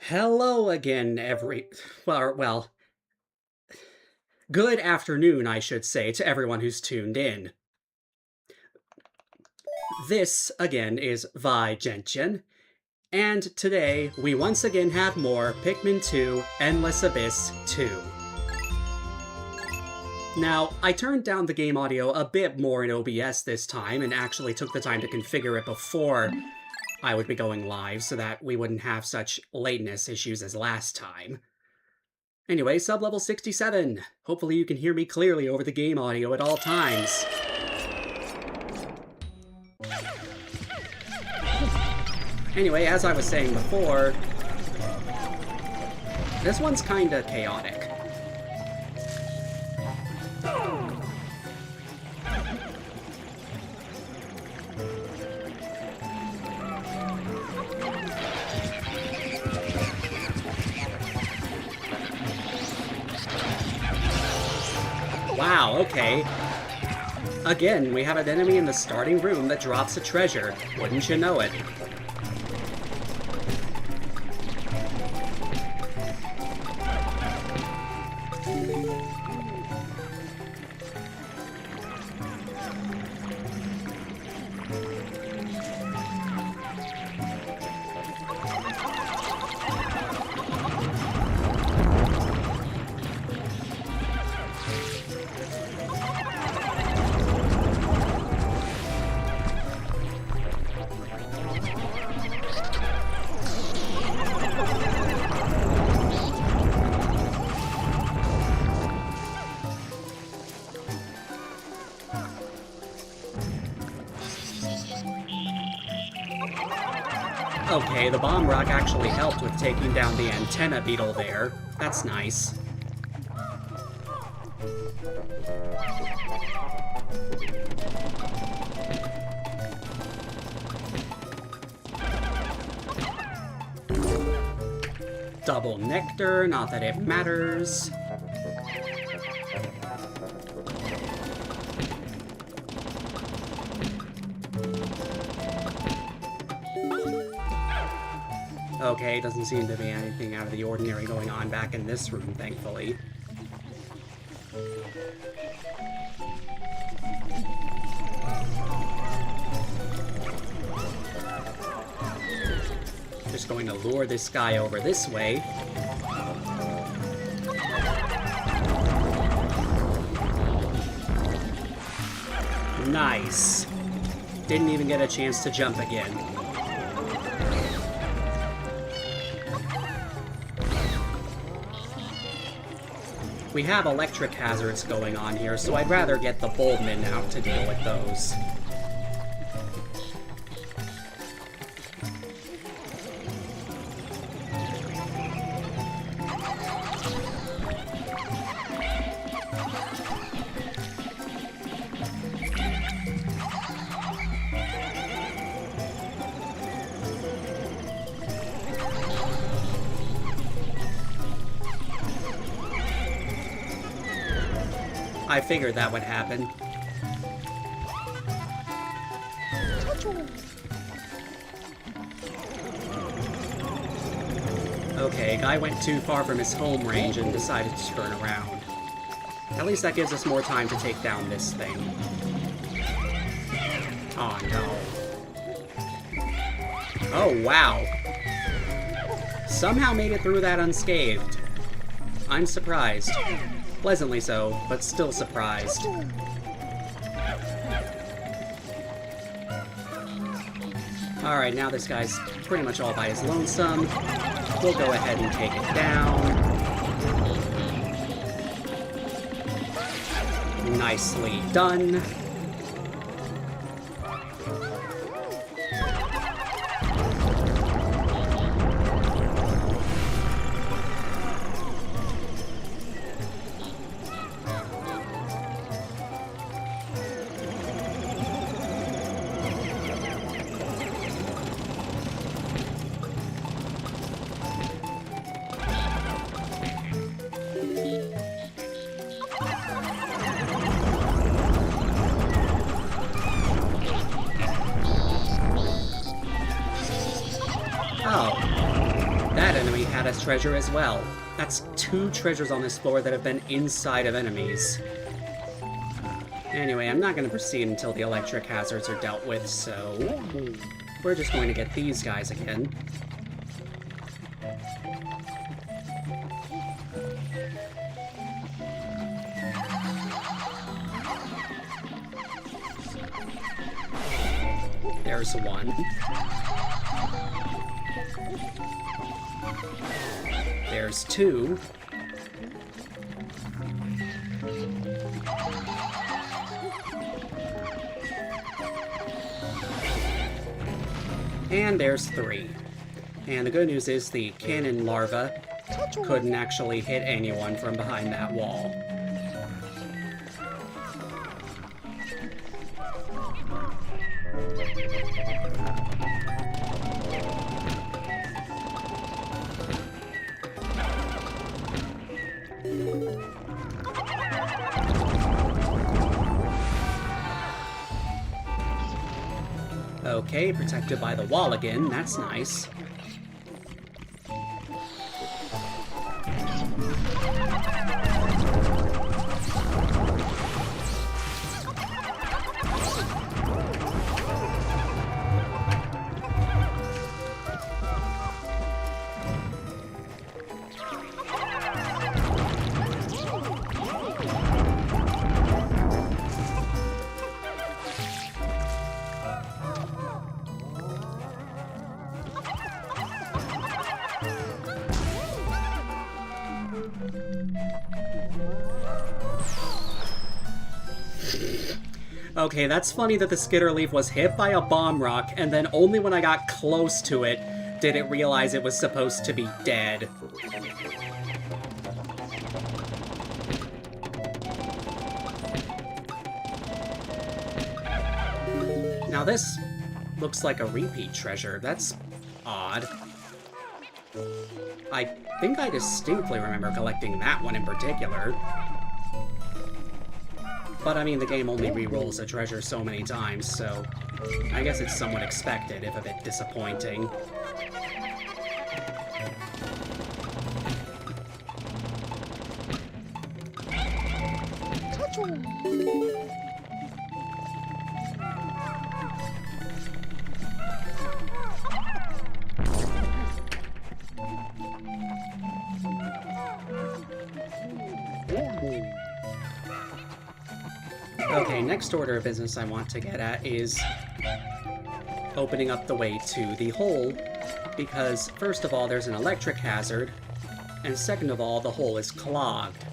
Hello again, well, good afternoon, I should say, to everyone who's tuned in. This, again, is Vi Gentian, and today we once again have more Pikmin 2 Endless Abyss 2. Now, I turned down the game audio a bit more in OBS this time, and actually took the time to configure it before I would be going live so that we wouldn't have such lateness issues as last time. Anyway, sublevel 67. Hopefully you can hear me clearly over the game audio at all times. Anyway, as I was saying before, this one's kinda chaotic. Wow, okay. Again, we have an enemy in the starting room that drops a treasure. Wouldn't you know it? Okay, the bomb rock actually helped with taking down the antenna beetle there. That's nice. Double nectar, not that it matters. Okay, doesn't seem to be anything out of the ordinary going on back in this room, thankfully. Just going to lure this guy over this way. Nice. Didn't even get a chance to jump again. We have electric hazards going on here, so I'd rather get the Bulbmin out to deal with those. I figured that would happen. Okay, guy went too far from his home range and decided to turn around. At least that gives us more time to take down this thing. Oh no. Oh wow. Somehow made it through that unscathed. I'm surprised. Pleasantly so, but still surprised. Alright, now this guy's pretty much all by his lonesome. We'll go ahead and take it down. Nicely done. had a treasure as well. That's 2 treasures on this floor that have been inside of enemies. Anyway, I'm not going to proceed until the electric hazards are dealt with, so we're just going to get these guys again. There's one. There's 2. And there's 3. And the good news is the cannon larva couldn't actually hit anyone from behind that wall. Okay, protected by the wall again. That's nice. Okay, that's funny that the skitter leaf was hit by a bomb rock, and then only when I got close to it did it realize it was supposed to be dead. Now this looks like a repeat treasure. That's odd. I think I distinctly remember collecting that one in particular. But I mean, the game only re-rolls a treasure so many times, so I guess it's somewhat expected, if a bit disappointing. Okay, next order of business I want to get at is opening up the way to the hole, because first of all, there's an electric hazard, and second of all, the hole is clogged.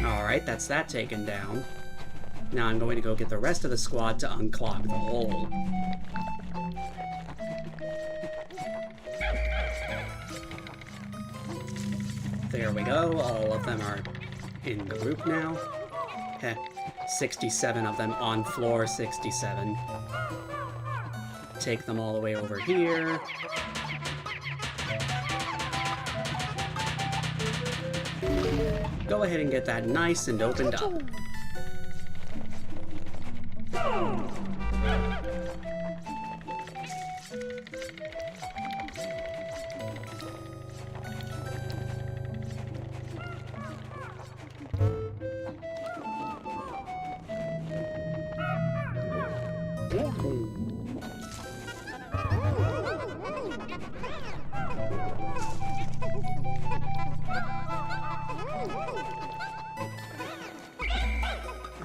Alright, that's that taken down. Now I'm going to go get the rest of the squad to unclog the hole. There we go, all of them are in the group now. Heh, 67 of them on floor 67. Take them all the way over here. Go ahead and get that nice and opened up.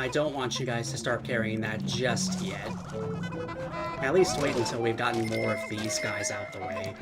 I don't want you guys to start carrying that just yet. At least wait until we've gotten more of these guys out the way.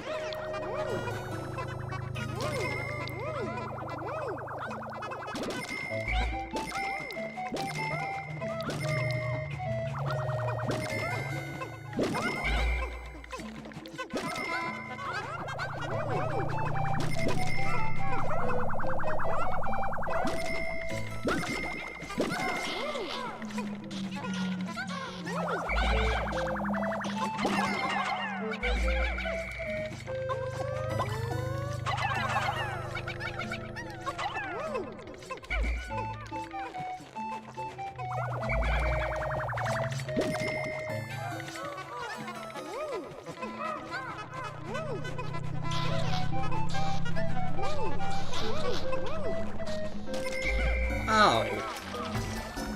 Oh.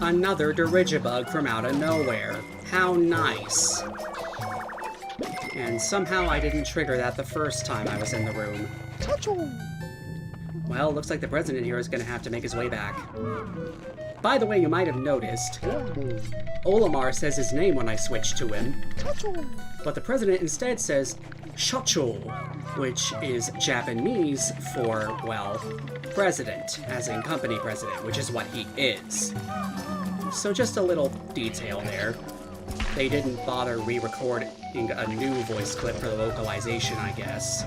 Another dirigibug from out of nowhere. How nice. And somehow I didn't trigger that the first time I was in the room. Well, looks like the president here is going to have to make his way back. By the way, you might have noticed, Olimar says his name when I switch to him, but the president instead says Shocho, which is Japanese for, well, president, as in company president, which is what he is. So just a little detail there. They didn't bother re-recording a new voice clip for the localization, I guess.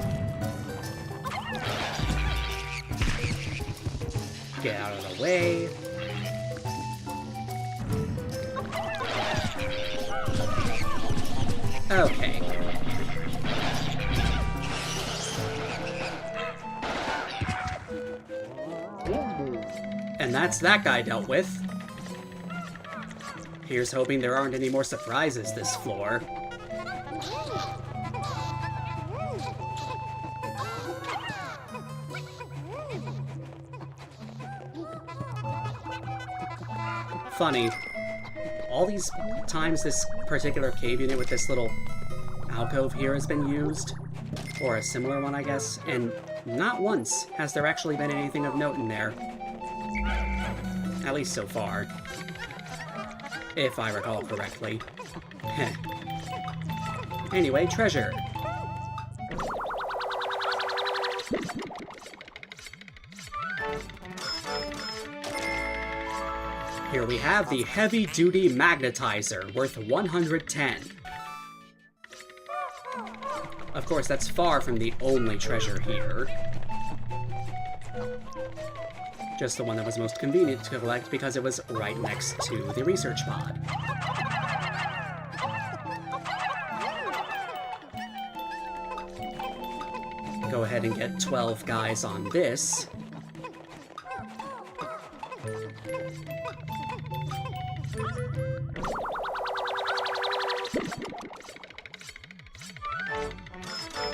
Get out of the way. Okay. And that's that guy dealt with. Here's hoping there aren't any more surprises this floor. Funny. All these times this particular cave unit with this little alcove here has been used, or a similar one, I guess, and not once has there actually been anything of note in there. At least so far. If I recall correctly. Anyway, treasure. Here we have the heavy-duty magnetizer, worth 110. Of course, that's far from the only treasure here. Just the one that was most convenient to collect because it was right next to the research pod. Go ahead and get 12 guys on this.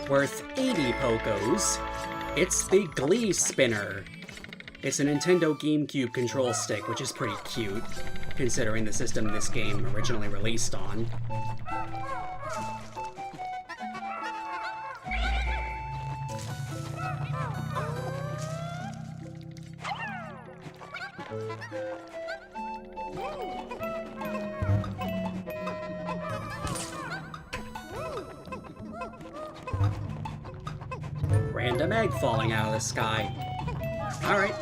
Worth 80 Pokos, it's the Glee Spinner. It's a Nintendo GameCube control stick, which is pretty cute, considering the system this game originally released on. Random egg falling out of the sky. Alright.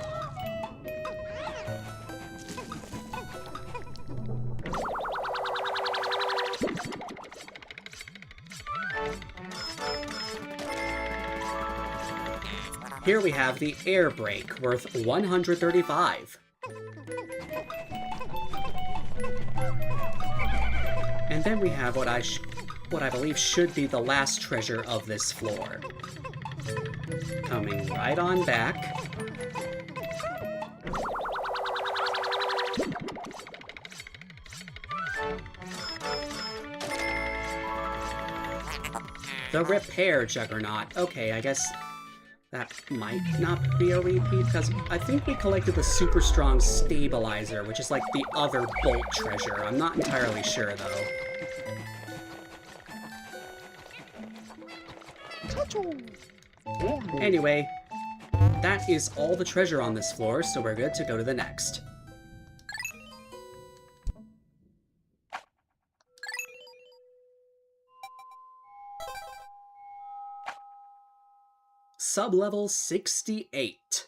Here we have the air brake, worth 135. And then we have what I believe should be the last treasure of this floor. Coming right on back. The repair juggernaut. Okay, I guess that might not be a repeat, because I think we collected the super strong stabilizer, which is like the other bolt treasure. I'm not entirely sure, though. Anyway, that is all the treasure on this floor, so we're good to go to the next. Sublevel 68.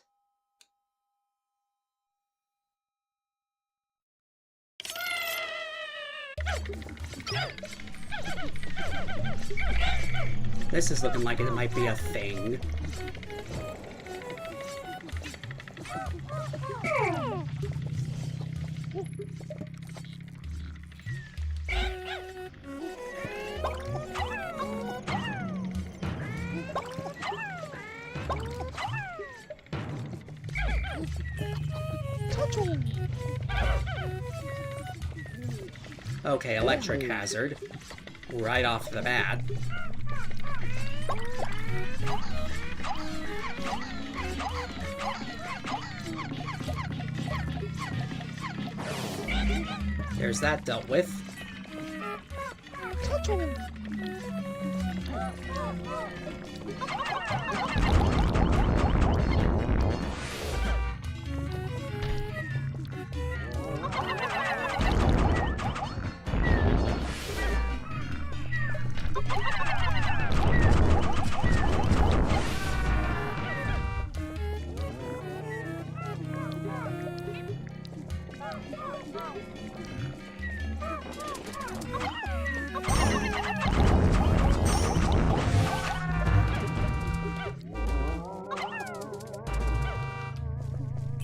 This is looking like it might be a thing. Okay, electric hazard. Right off the bat. There's that dealt with.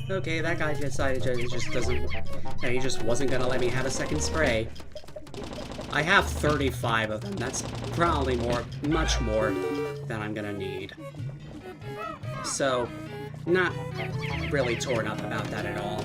Okay, that guy decided he just wasn't gonna let me have a second spray. I have 35 of them. That's probably much more than I'm gonna need. So, not really torn up about that at all.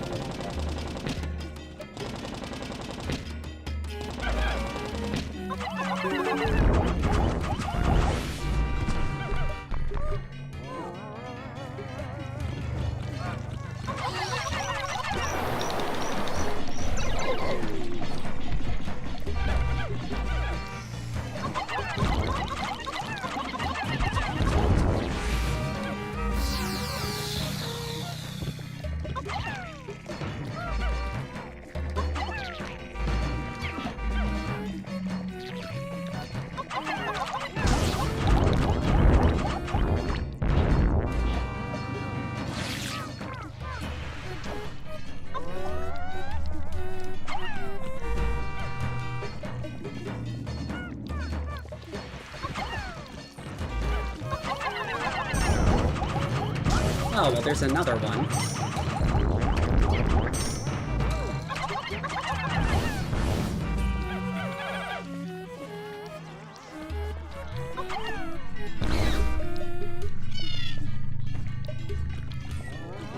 Oh, well, there's another one.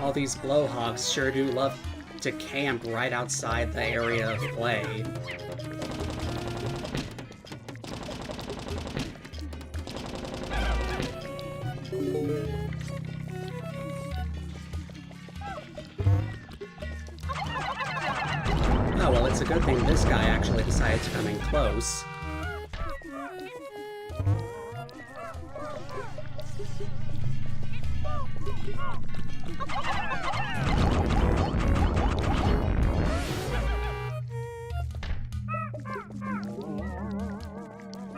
All these blowhogs sure do love to camp right outside the area of play. Oh, well, it's a good thing this guy actually decided to come in close.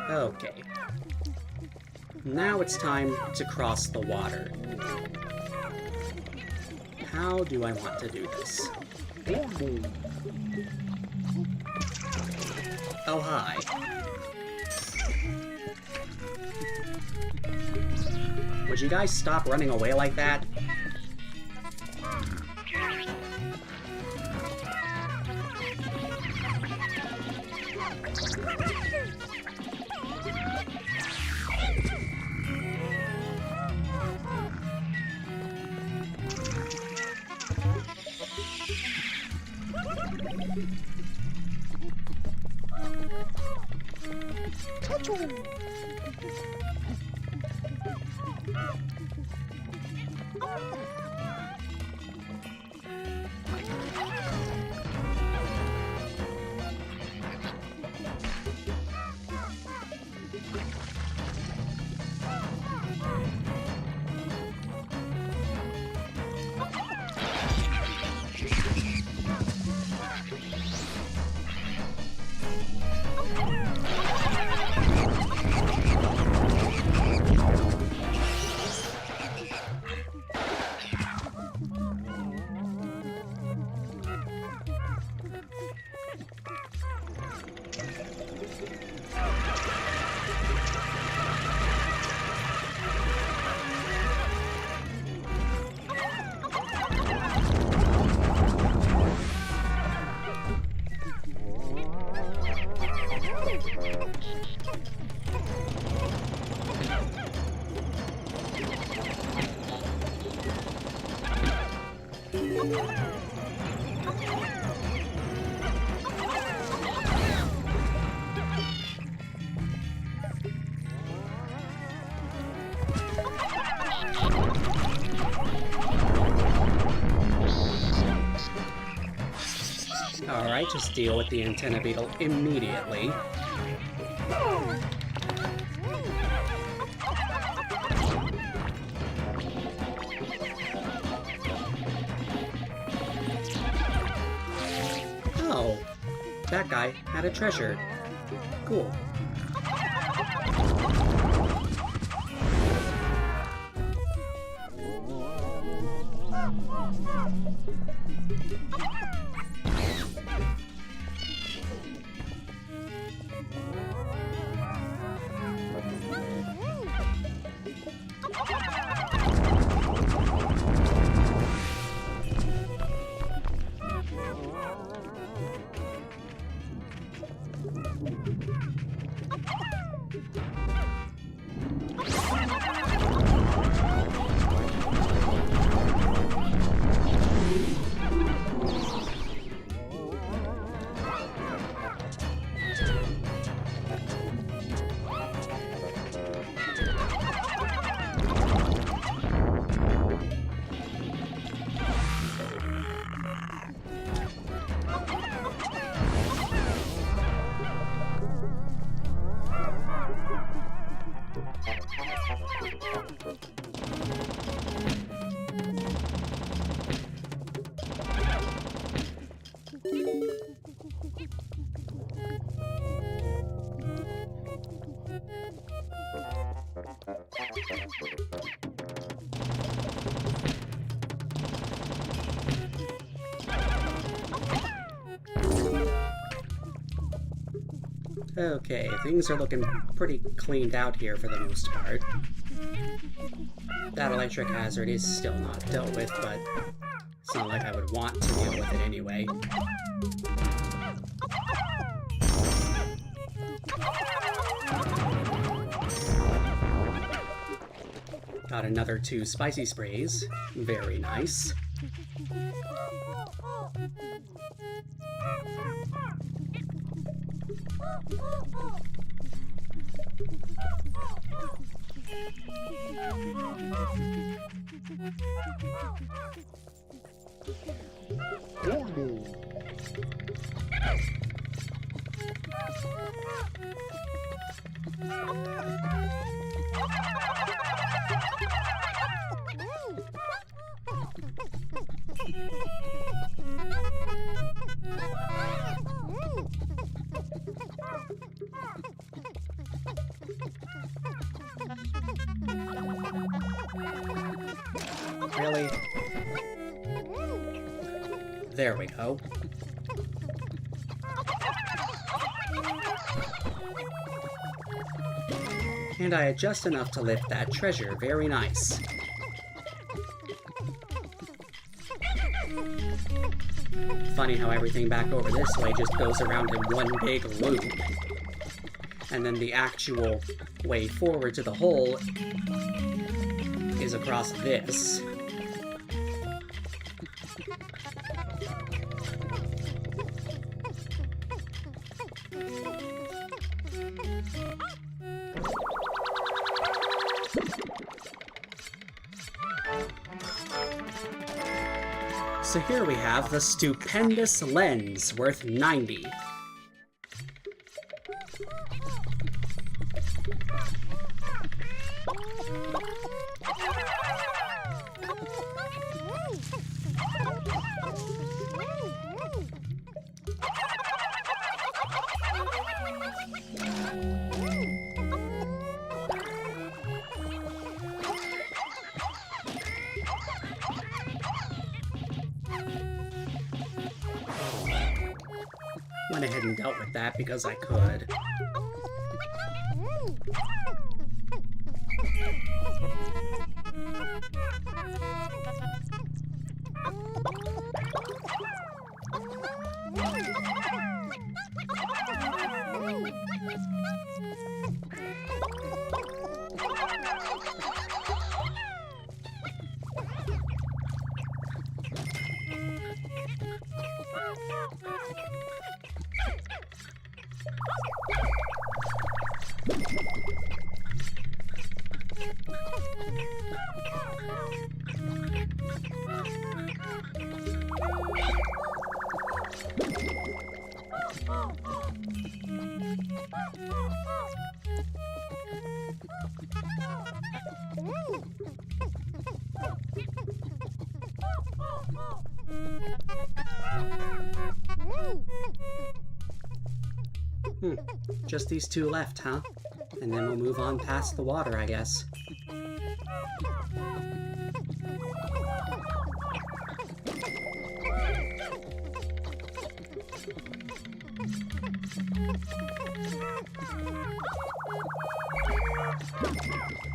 Okay. Now it's time to cross the water. How do I want to do this? Oh, hi. Would you guys stop running away like that? Alright, just deal with the antenna beetle immediately. Oh, that guy had a treasure. Cool. Okay, things are looking pretty cleaned out here for the most part. That electric hazard is still not dealt with, but it's not like I would want to deal with it anyway. Got another 2 spicy sprays. Very nice. Really? There we go. And I had just enough to lift that treasure. Very nice. Funny how everything back over this way just goes around in one big loop. And then the actual way forward to the hole is across this. So here we have the stupendous lens, worth 90. Went ahead and dealt with that because I could. Just these two left, huh? And then we'll move on past the water, I guess.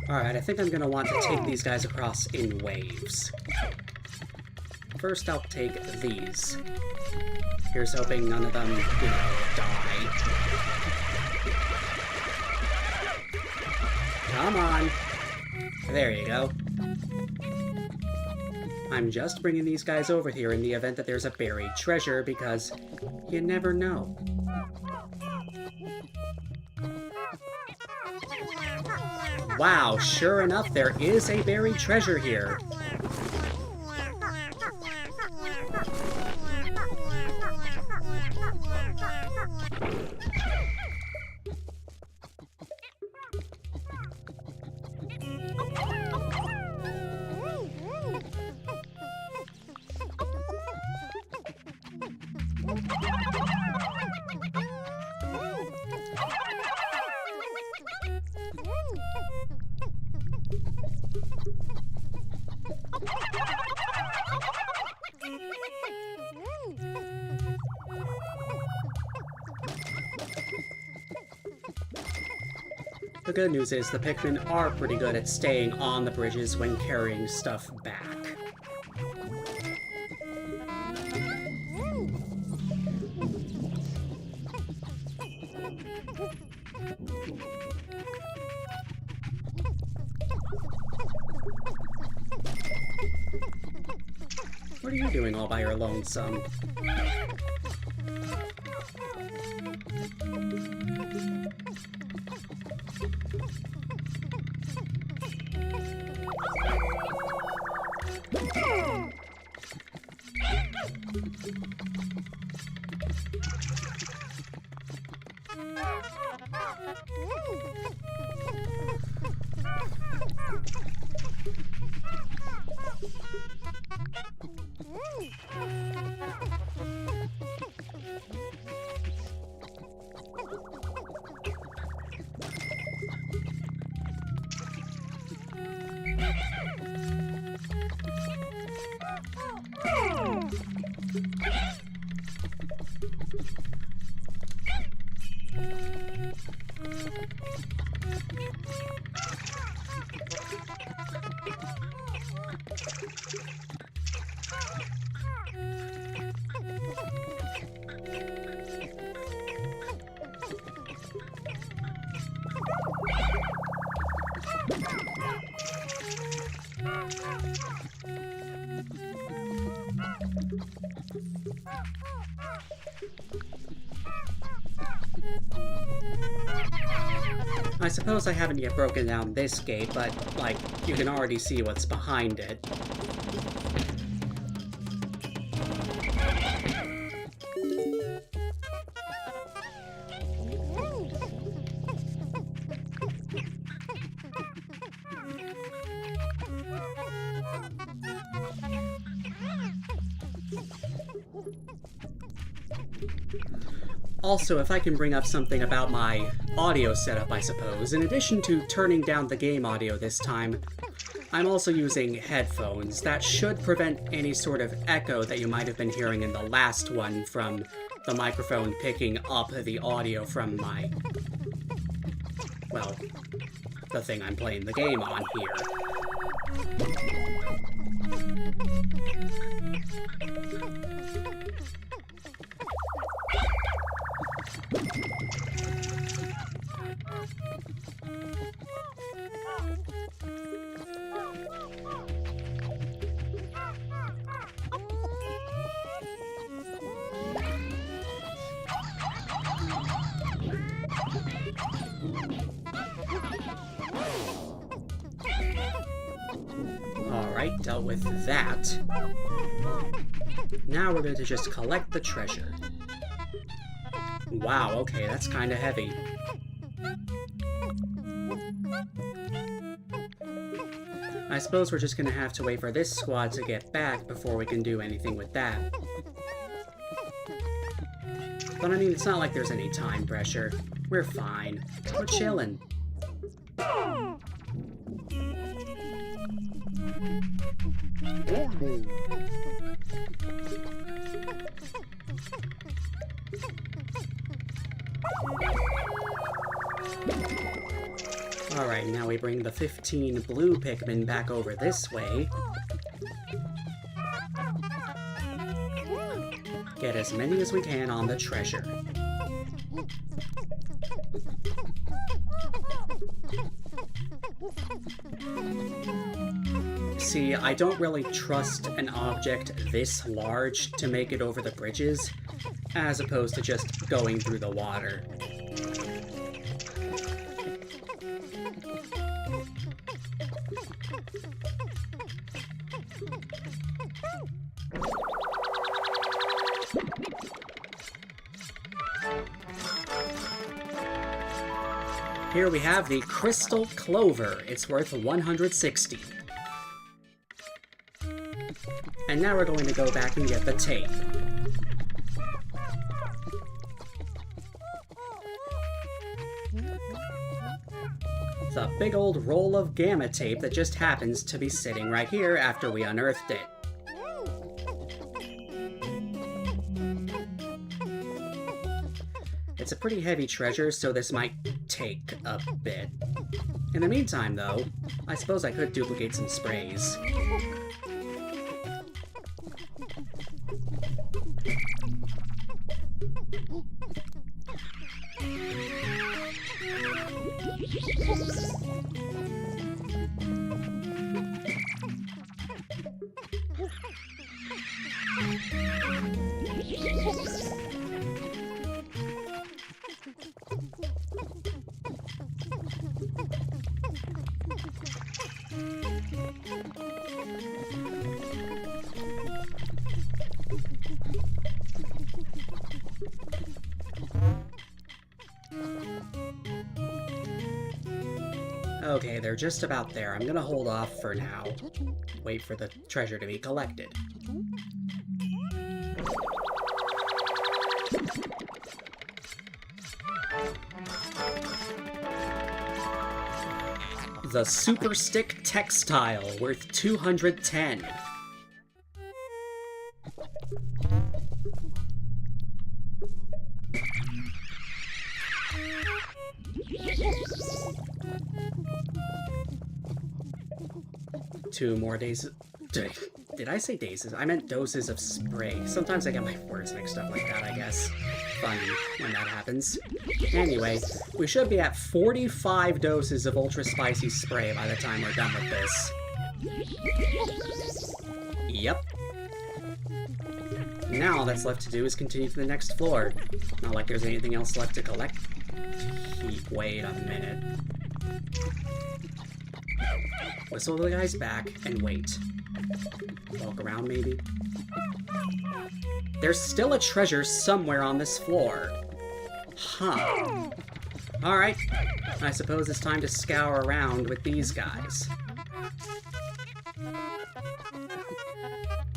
Alright, I think I'm gonna want to take these guys across in waves. First, I'll take these. Here's hoping none of them, die. Come on! There you go. I'm just bringing these guys over here in the event that there's a buried treasure, because you never know. Wow, sure enough, there is a buried treasure here. The good news is the Pikmin are pretty good at staying on the bridges when carrying stuff back. What are you doing all by your lonesome? I suppose I haven't yet broken down this gate, but, like, you can already see what's behind it. Also, if I can bring up something about my audio setup, I suppose, in addition to turning down the game audio this time, I'm also using headphones. That should prevent any sort of echo that you might have been hearing in the last one from the microphone picking up the audio from my, well, the thing I'm playing the game on here. Alright, dealt with that. Now we're going to just collect the treasure. Wow, okay, that's kinda heavy. I suppose we're just gonna have to wait for this squad to get back before we can do anything with that. But I mean, it's not like there's any time pressure. We're fine. We're chillin'. Alright, now we bring the 15 blue Pikmin back over this way. Get as many as we can on the treasure. See, I don't really trust an object this large to make it over the bridges, as opposed to just going through the water. Here we have the Crystal Clover. It's worth 160. And now we're going to go back and get the tape. It's a big old roll of gamma tape that just happens to be sitting right here after we unearthed it. It's a pretty heavy treasure, so this might take a bit. In the meantime, though, I suppose I could duplicate some sprays. Okay, they're just about there. I'm gonna hold off for now. Wait for the treasure to be collected. The Super Stick Textile, worth 210. Two more days. Did I say doses? I meant doses of spray. Sometimes I get my words mixed up like that, I guess. Funny when that happens. Anyway, we should be at 45 doses of ultra spicy spray by the time we're done with this. Yep. Now all that's left to do is continue to the next floor. Not like there's anything else left to collect. Wait a minute. Whistle the guys back and wait. Walk around, maybe? There's still a treasure somewhere on this floor. Huh. Alright. I suppose it's time to scour around with these guys.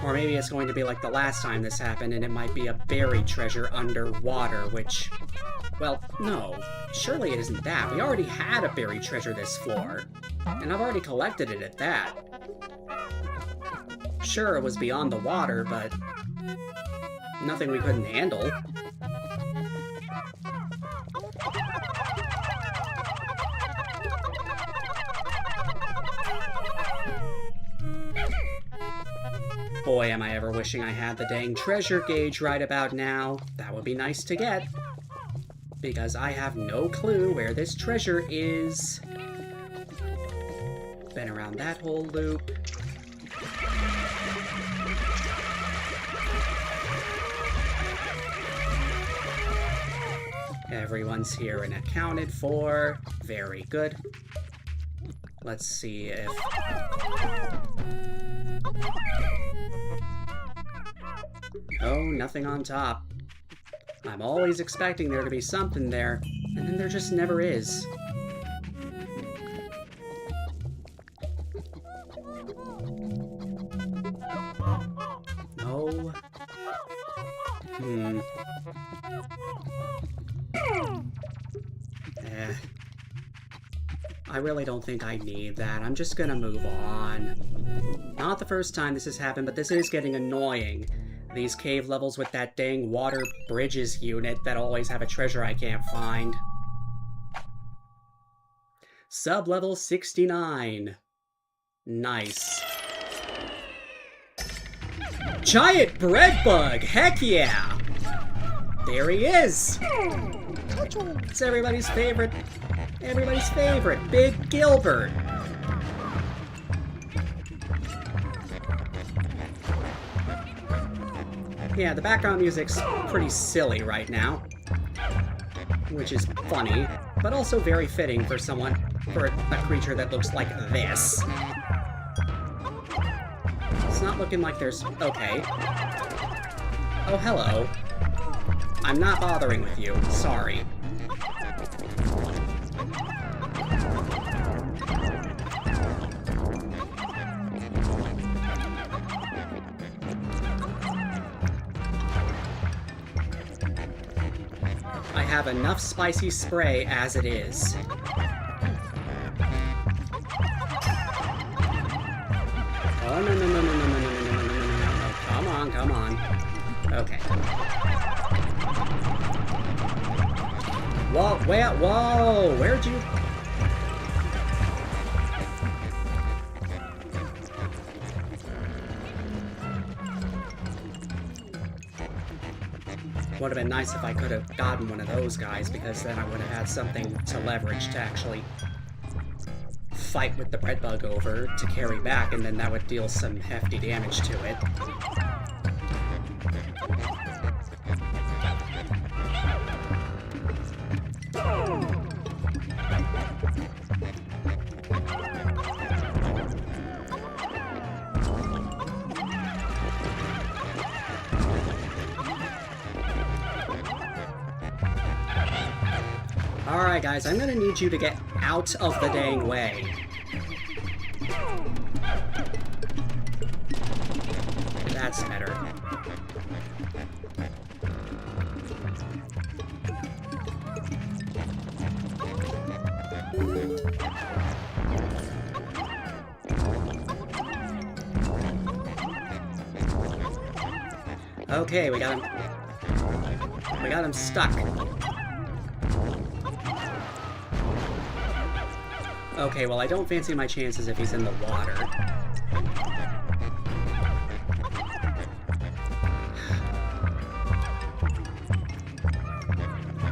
Or maybe it's going to be like the last time this happened and it might be a buried treasure underwater, which... Well, no. Surely it isn't that. We already had a buried treasure this floor. And I've already collected it at that. Sure, it was beyond the water, but... nothing we couldn't handle. Boy, am I ever wishing I had the dang treasure gauge right about now. That would be nice to get. Because I have no clue where this treasure is. Been around that whole loop. Everyone's here and accounted for. Very good. Let's see if... Oh, nothing on top. I'm always expecting there to be something there, and then there just never is. No. I really don't think I need that. I'm just gonna move on. Not the first time this has happened, but this is getting annoying. These cave levels with that dang water bridges unit that always have a treasure I can't find. Sublevel 69. Nice. Giant bread bug! Heck yeah! There he is! It's everybody's favorite, Big Gilbert! Yeah, the background music's pretty silly right now, which is funny, but also very fitting for a creature that looks like this. It's not looking like there's... okay. Oh, hello. I'm not bothering with you. Sorry. I have enough spicy spray as it is. Oh, no. Come on. Okay. Whoa, where'd you... Would have been nice if I could have gotten one of those guys, because then I would have had something to leverage to actually fight with the bread bug over to carry back, and then that would deal some hefty damage to it. Alright guys, I'm gonna need you to get out of the dang way. That's better. Okay, we got him stuck. Okay, well, I don't fancy my chances if he's in the water.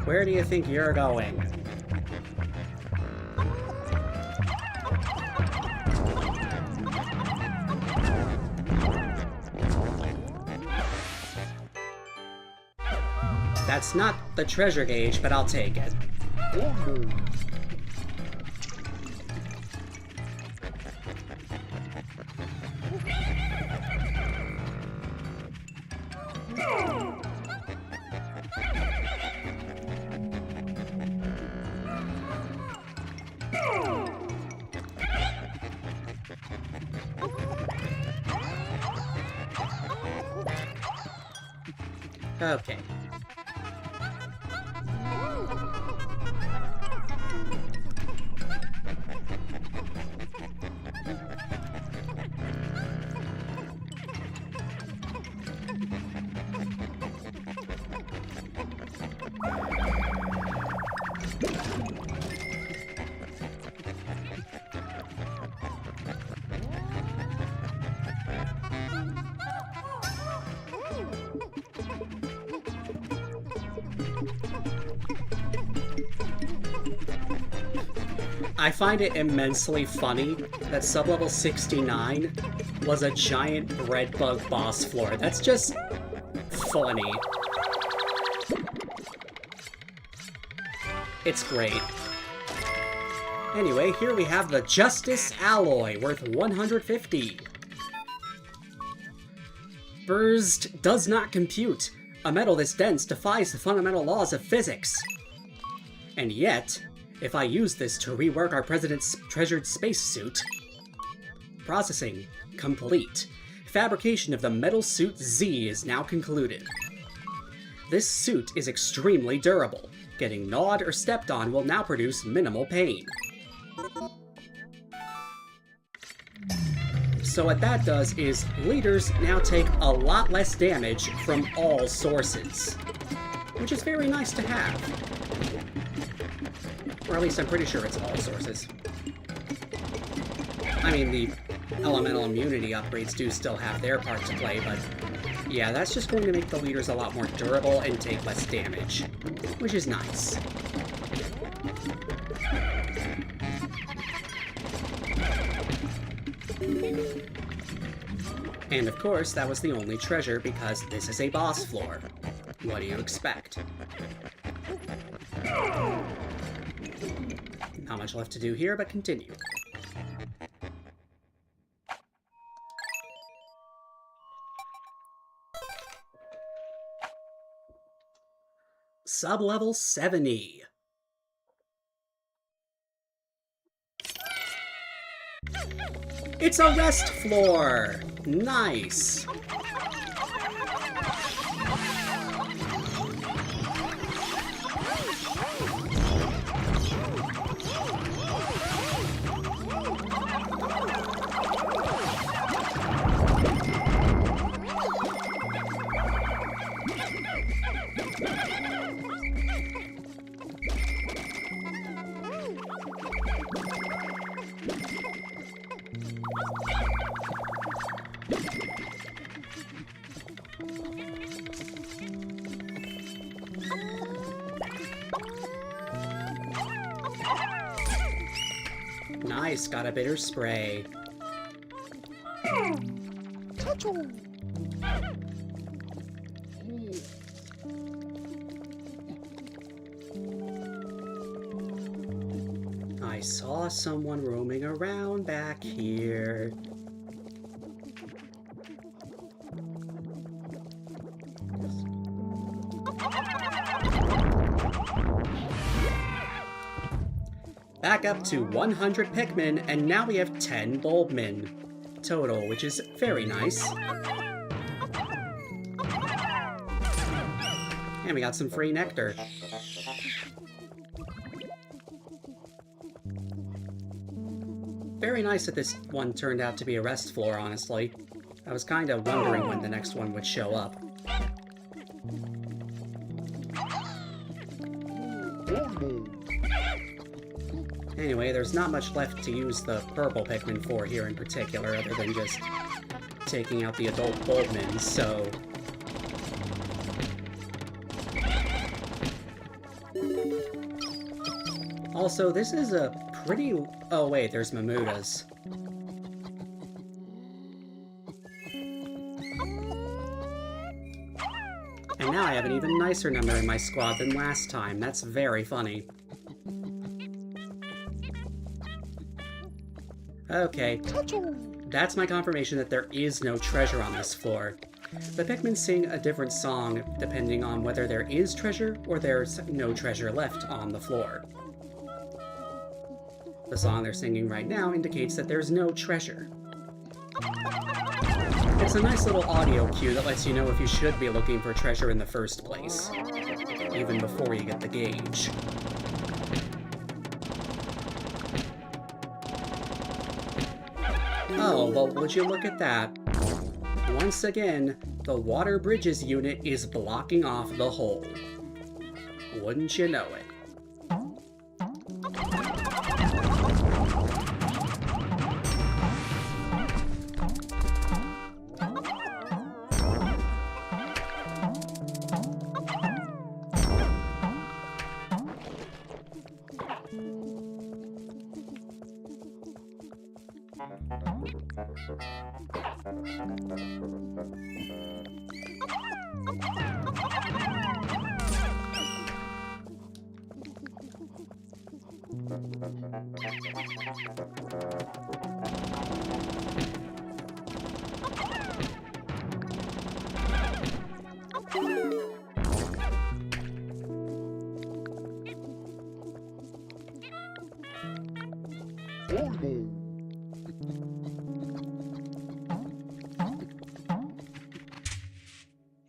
Where do you think you're going? That's not the treasure gauge, but I'll take it. Okay. I find it immensely funny that sublevel 69 was a giant bread bug boss floor. That's just funny. It's great. Anyway, here we have the Justice Alloy, worth 150. Burst does not compute. A metal this dense defies the fundamental laws of physics. And yet, if I use this to rework our president's treasured spacesuit... Processing complete. Fabrication of the metal suit Z is now concluded. This suit is extremely durable. Getting gnawed or stepped on will now produce minimal pain. So what that does is leaders now take a lot less damage from all sources, which is very nice to have. Or at least I'm pretty sure it's all sources. I mean, the elemental immunity upgrades do still have their part to play, but yeah, that's just going to make the leaders a lot more durable and take less damage, which is nice. And of course, that was the only treasure because this is a boss floor. What do you expect? Not much left to do here, but continue. Sublevel 70. It's a rest floor! Nice! Nice, got a bitter spray. I saw someone roaming around back here. Back up to 100 Pikmin, and now we have 10 Bulbmin total, which is very nice. And we got some free nectar. Very nice that this one turned out to be a rest floor, honestly. I was kind of wondering when the next one would show up. Anyway, there's not much left to use the purple Pikmin for here in particular, other than just taking out the adult Bulbmin, so... Also, this is a pretty... Oh wait, there's Mamutas. And now I have an even nicer number in my squad than last time. That's very funny. Okay, that's my confirmation that there is no treasure on this floor. The Pikmin sing a different song depending on whether there is treasure or there's no treasure left on the floor. The song they're singing right now indicates that there's no treasure. It's a nice little audio cue that lets you know if you should be looking for treasure in the first place, even before you get the gauge. Oh, well, would you look at that? Once again, the water bridges unit is blocking off the hole. Wouldn't you know it?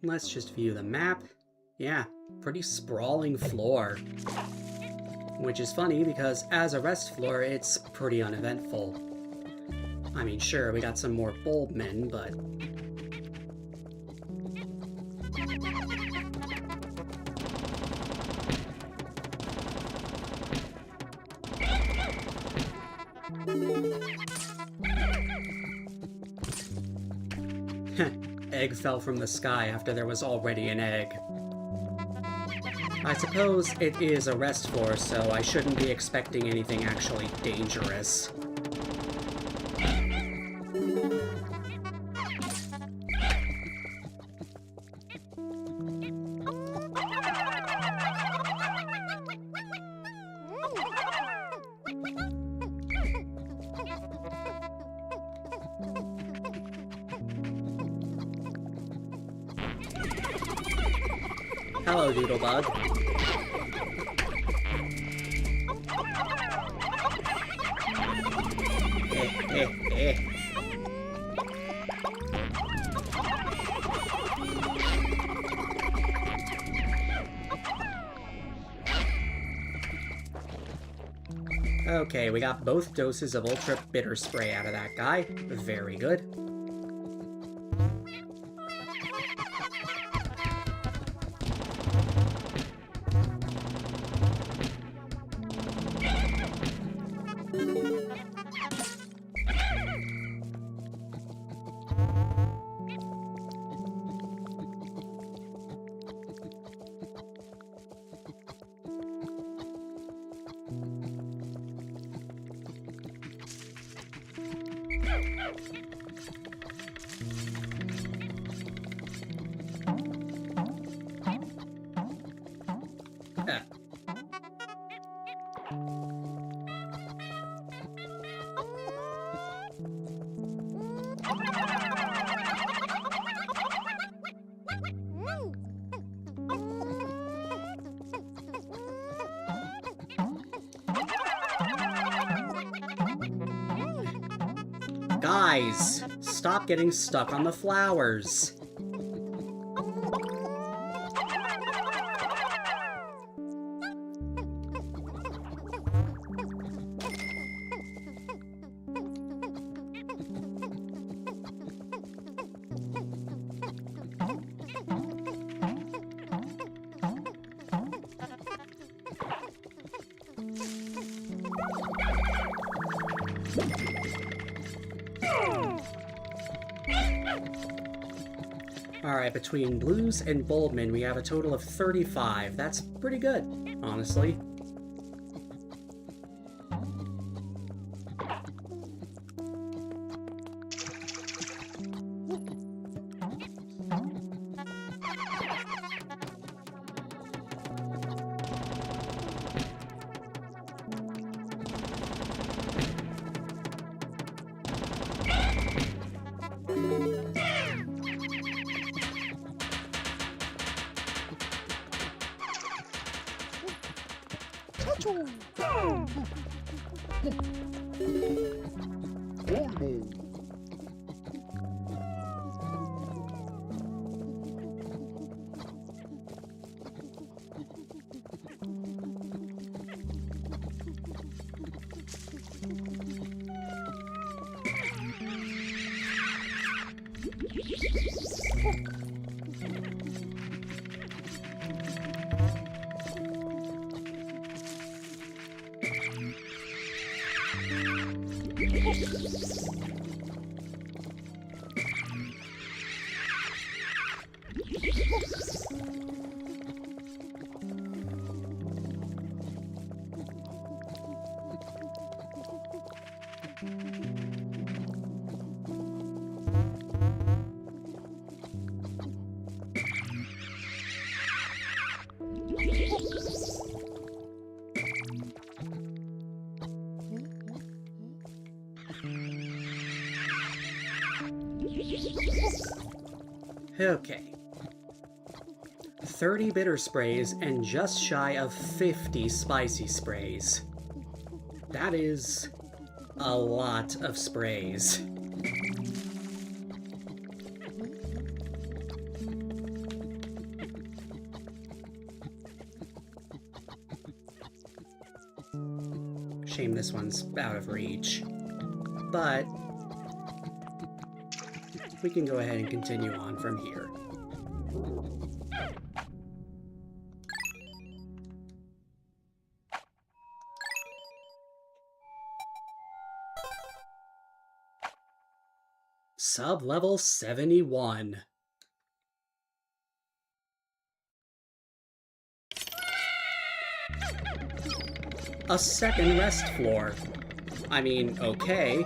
Let's just view the map. Yeah, pretty sprawling floor. Which is funny because as a rest floor, it's pretty uneventful. I mean, sure, we got some more bulbmen, but... Egg fell from the sky after there was already an egg. I suppose it is a rest floor, so I shouldn't be expecting anything actually dangerous. Hello, Doodlebug. Okay, we got both doses of Ultra Bitter Spray out of that guy. Very good. Guys, stop getting stuck on the flowers. Alright, between blues and bulbmen, we have a total of 35. That's pretty good, honestly. Okay. 30 bitter sprays and just shy of 50 spicy sprays. That is a lot of sprays. Shame this one's out of reach. But we can go ahead and continue on from here. Sublevel 71. A second rest floor. I mean, okay.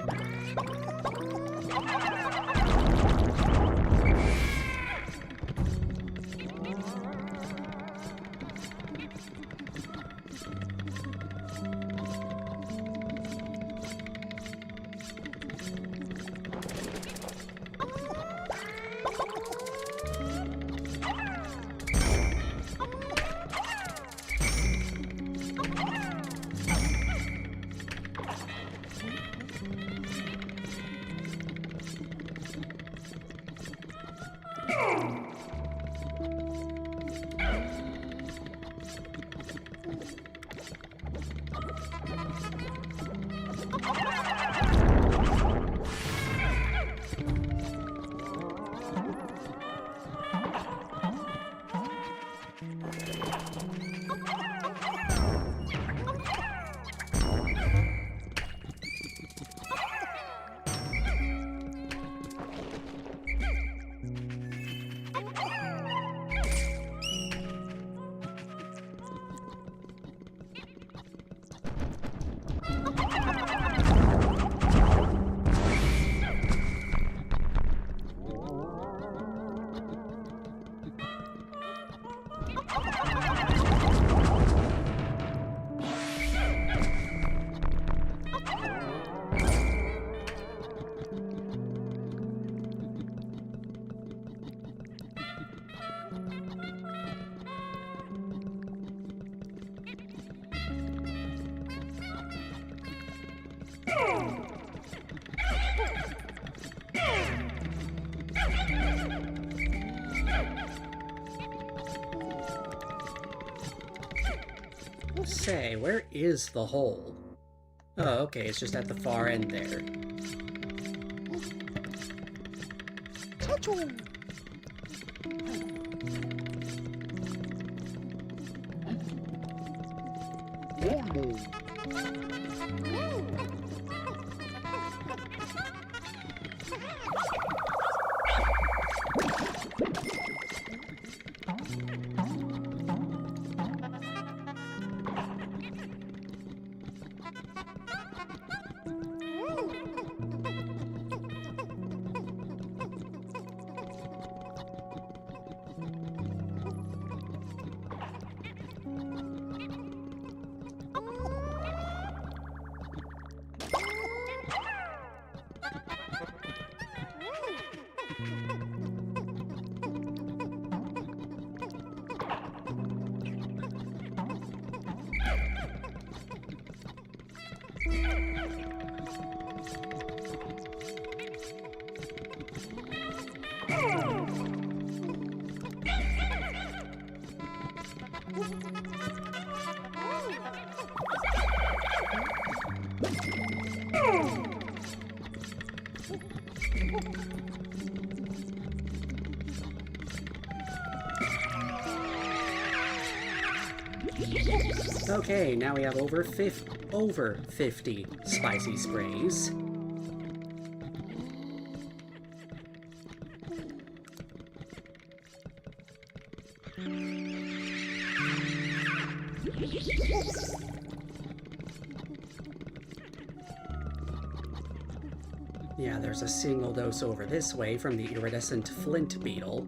Say, where is the hole? Oh, okay, it's just at the far end there. Okay, now we have over 50 spicy sprays. Yeah, there's a single dose over this way from the iridescent flint beetle.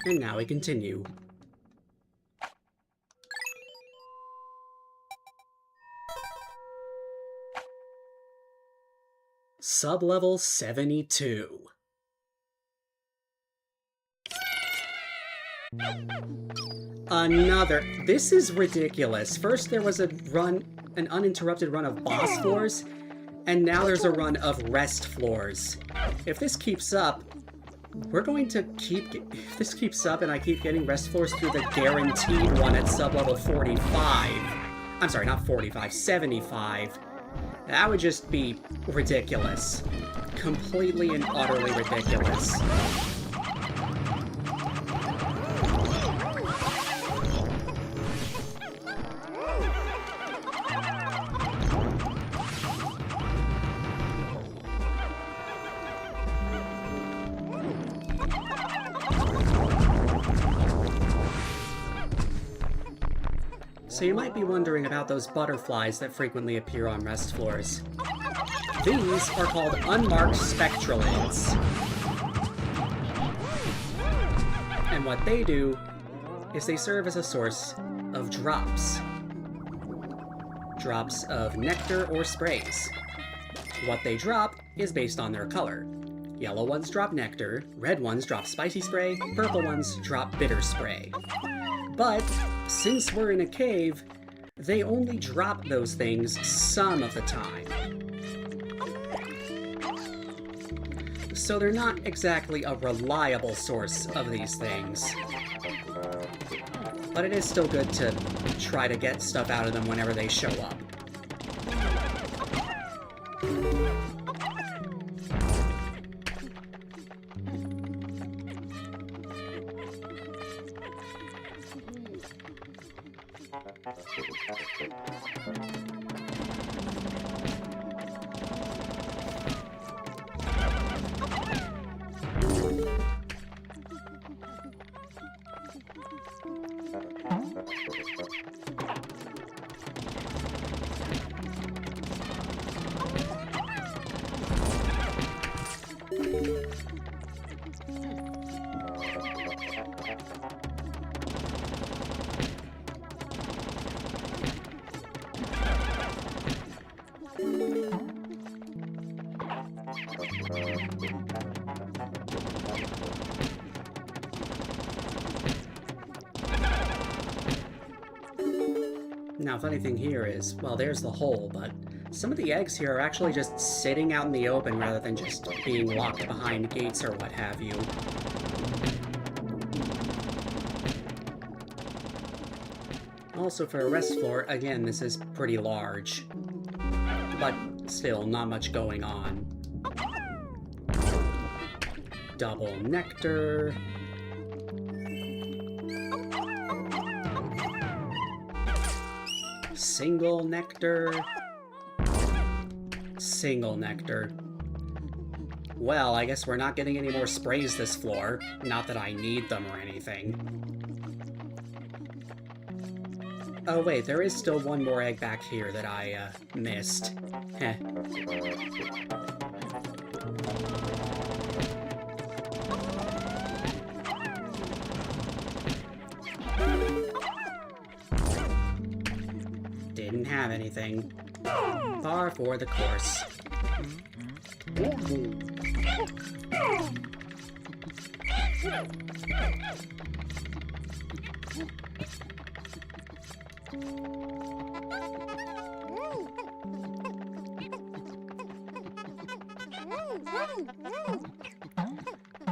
And now we continue. Sublevel 72. Another. This is ridiculous. First there was an uninterrupted run of boss floors, and now there's a run of rest floors. If this keeps up, we're going to keep... If this keeps up and I keep getting rest floors through the guaranteed one at sublevel 45... I'm sorry, not 45, 75. That would just be ridiculous. Completely and utterly ridiculous. So you might be wondering about those butterflies that frequently appear on rest floors. These are called unmarked spectralids. And what they do is they serve as a source of drops. Drops of nectar or sprays. What they drop is based on their color. Yellow ones drop nectar, red ones drop spicy spray, purple ones drop bitter spray. But since we're in a cave, they only drop those things some of the time. So they're not exactly a reliable source of these things. But it is still good to try to get stuff out of them whenever they show up. Now, funny thing here is, well, there's the hole, but some of the eggs here are actually just sitting out in the open rather than just being locked behind gates or what have you. Also, for a rest floor, again, this is pretty large. But still, not much going on. Double nectar. Single nectar. Single nectar. Well, I guess we're not getting any more sprays this floor. Not that I need them or anything. Oh wait, there is still one more egg back here that I, missed. Heh. Didn't have anything. Par for the course.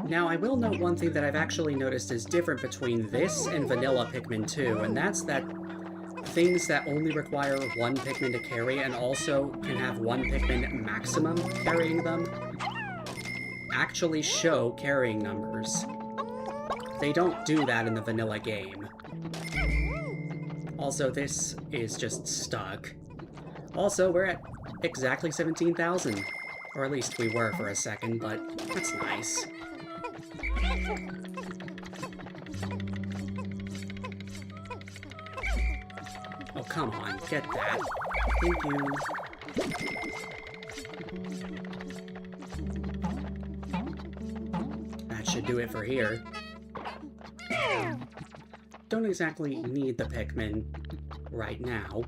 Now, I will note one thing that I've actually noticed is different between this and vanilla Pikmin 2, and that's that things that only require one Pikmin to carry and also can have one Pikmin maximum carrying them actually show carrying numbers. They don't do that in the vanilla game. Also, this is just stuck. Also, we're at exactly 17,000. Or at least we were for a second, but that's nice. Oh, come on, get that. Thank you. That should do it for here. Don't exactly need the Pikmin right now.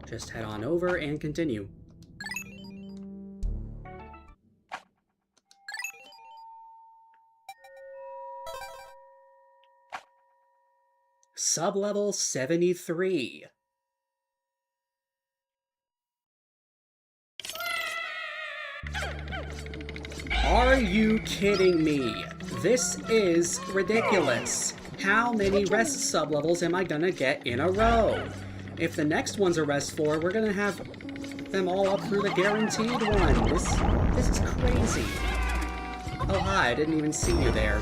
Just head on over and continue. Sublevel 73. Are you kidding me? This is ridiculous. How many rest sublevels am I gonna get in a row? If the next one's a rest floor, we're gonna have them all up through the guaranteed one. This is crazy. Oh hi, I didn't even see you there.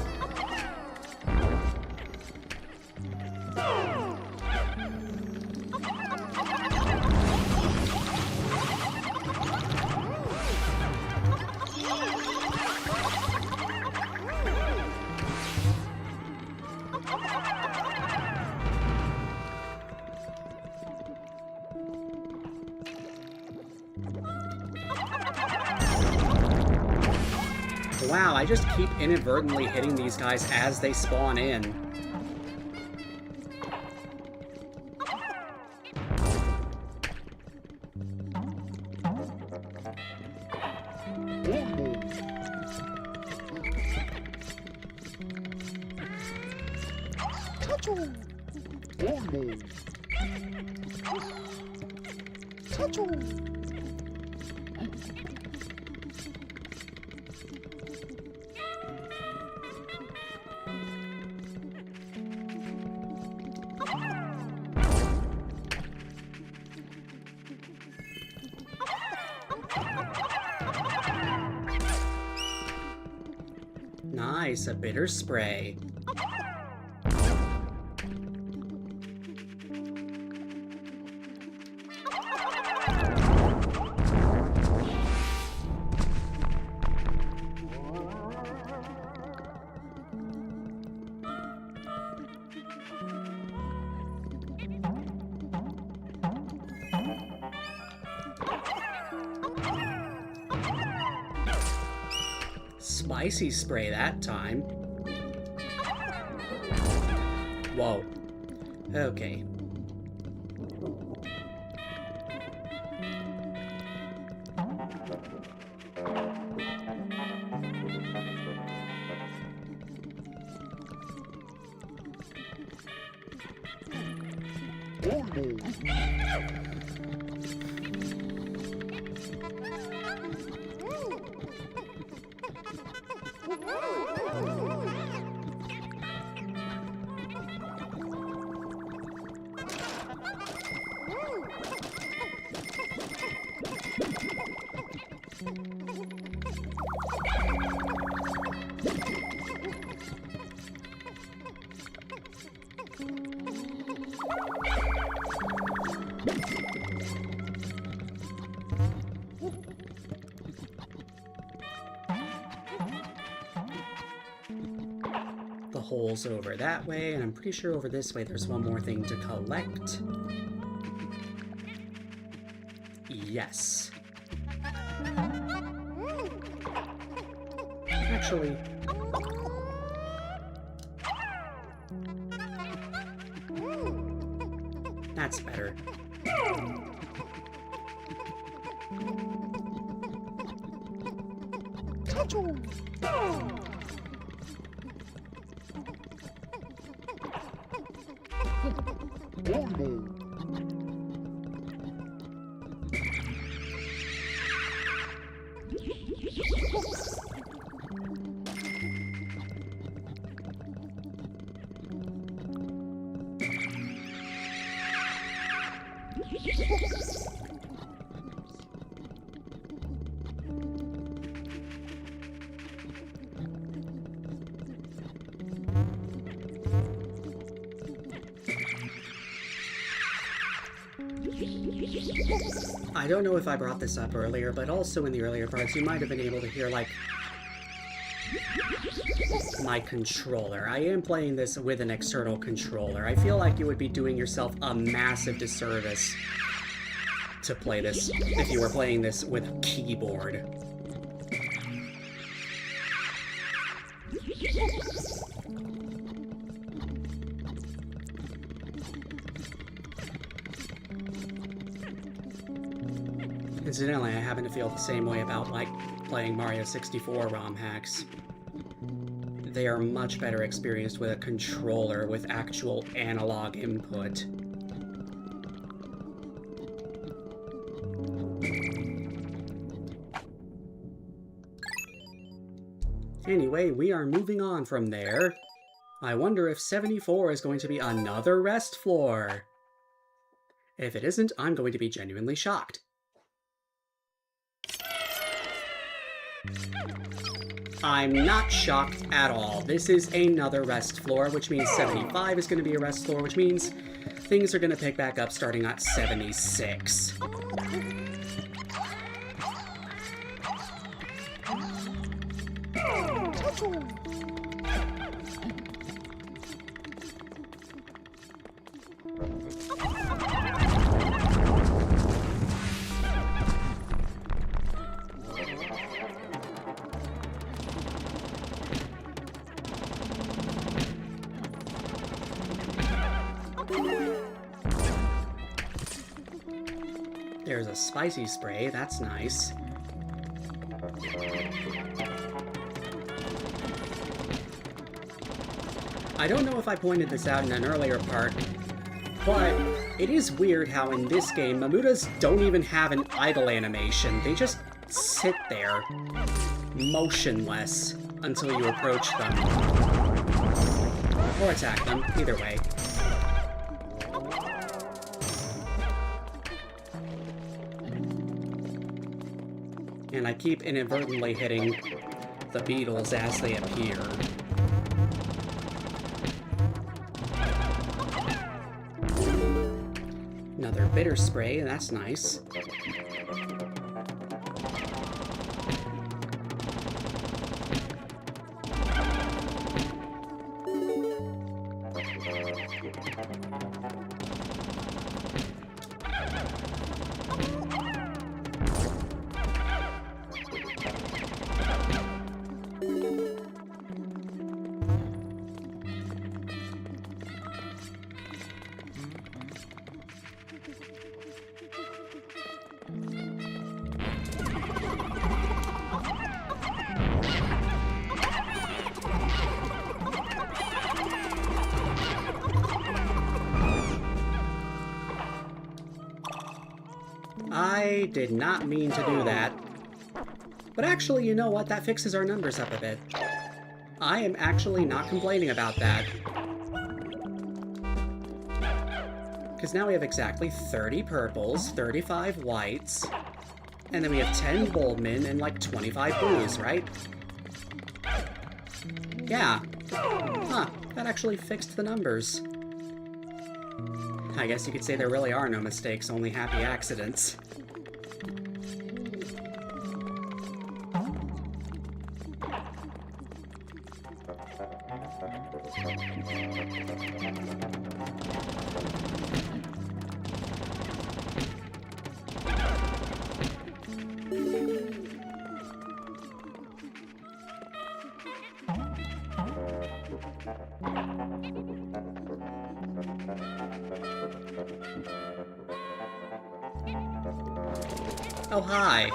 Wow, I just keep inadvertently hitting these guys as they spawn in. Nice, a bitter spray. Spicy spray that time. Whoa. Okay. The hole's over that way, and I'm pretty sure over this way there's one more thing to collect. Yes. Actually... that's better. I don't know if I brought this up earlier, but also in the earlier parts, you might have been able to hear, like, my controller. I am playing this with an external controller. I feel like you would be doing yourself a massive disservice to play this if you were playing this with a keyboard. Incidentally, I happen to feel the same way about, like, playing Mario 64 ROM hacks. they are much better experienced with a controller with actual analog input. Anyway, we are moving on from there. I wonder if 74 is going to be another rest floor. If it isn't, I'm going to be genuinely shocked. I'm not shocked at all. This is another rest floor, which means 75 is going to be a rest floor, which means things are going to pick back up starting at 76. There's a spicy spray, that's nice. I don't know if I pointed this out in an earlier part, but it is weird how in this game, Mamutas don't even have an idle animation. They just sit there, motionless, until you approach them. Or attack them, either way. And I keep inadvertently hitting the beetles as they appear. Another bitter spray, that's nice. I did not mean to do that. But actually, you know what? That fixes our numbers up a bit. I am actually not complaining about that. Because now we have exactly 30 purples, 35 whites, and then we have 10 Goldmen and like 25 blues, right? Yeah. Huh, that actually fixed the numbers. I guess you could say there really are no mistakes, only happy accidents. Oh, hi.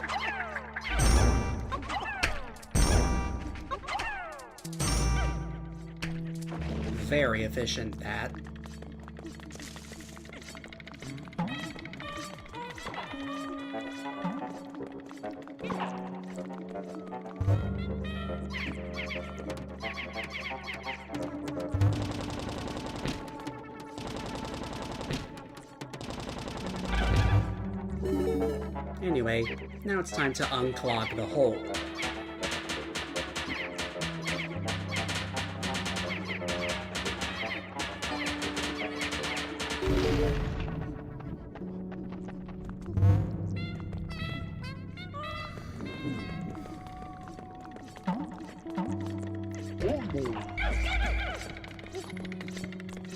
Very efficient, that. Anyway, now it's time to unclog the hole.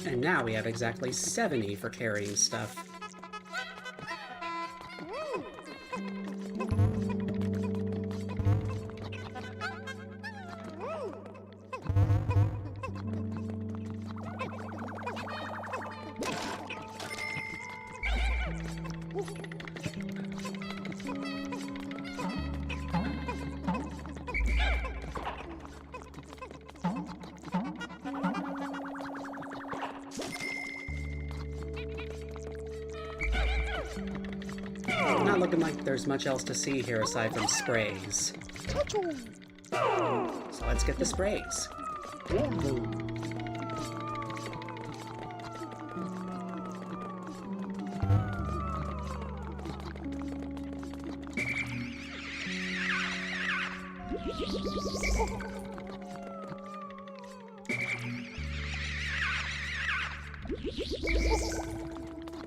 And now we have exactly 70 for carrying stuff. Not looking like there's much else to see here aside from sprays. So let's get the sprays.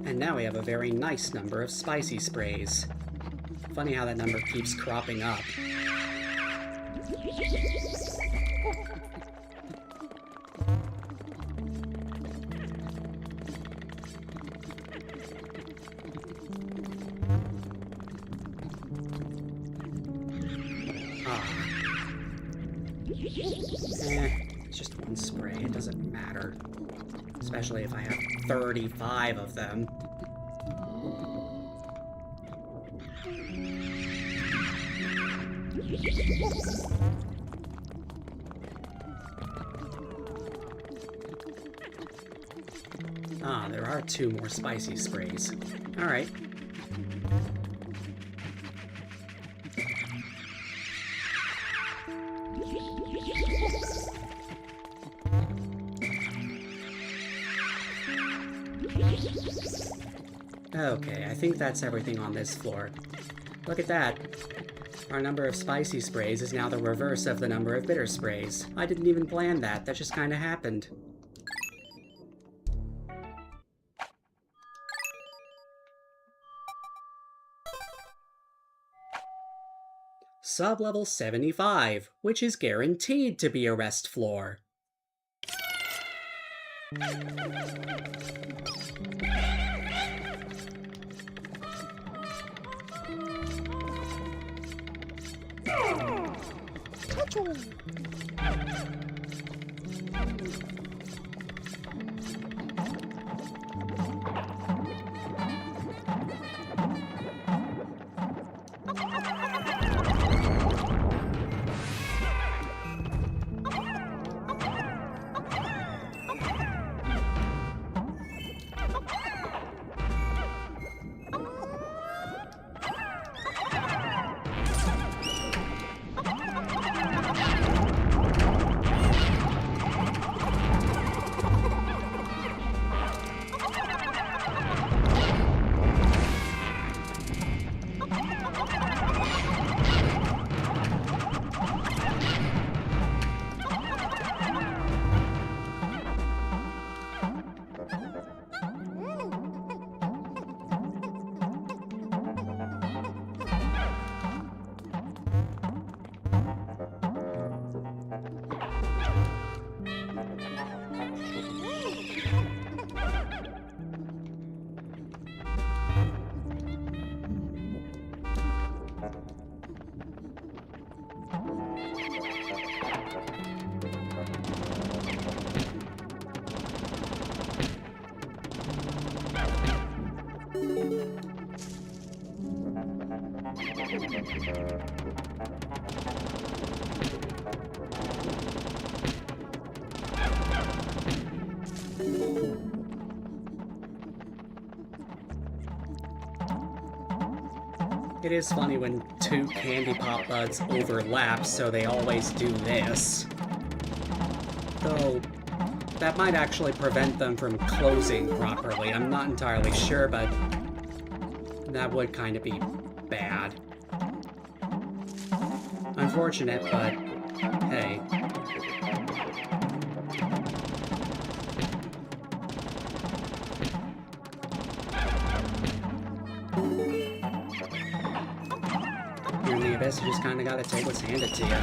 And now we have a very nice number of spicy sprays. Funny how that number keeps cropping up. It's just one spray, it doesn't matter. Especially if I have 35 of them. Ah, there are 2 more spicy sprays. Alright. Okay, I think that's everything on this floor. Look at that. Our number of spicy sprays is now the reverse of the number of bitter sprays. I didn't even plan that, that just kinda happened. Sublevel 75, which is guaranteed to be a rest floor. It is funny when 2 candy pop buds overlap, so they always do this. Though, that might actually prevent them from closing properly. I'm not entirely sure, but that would kind of be bad. Unfortunate, but hey. Here in the Abyss, you just kind of gotta take what's handed to you.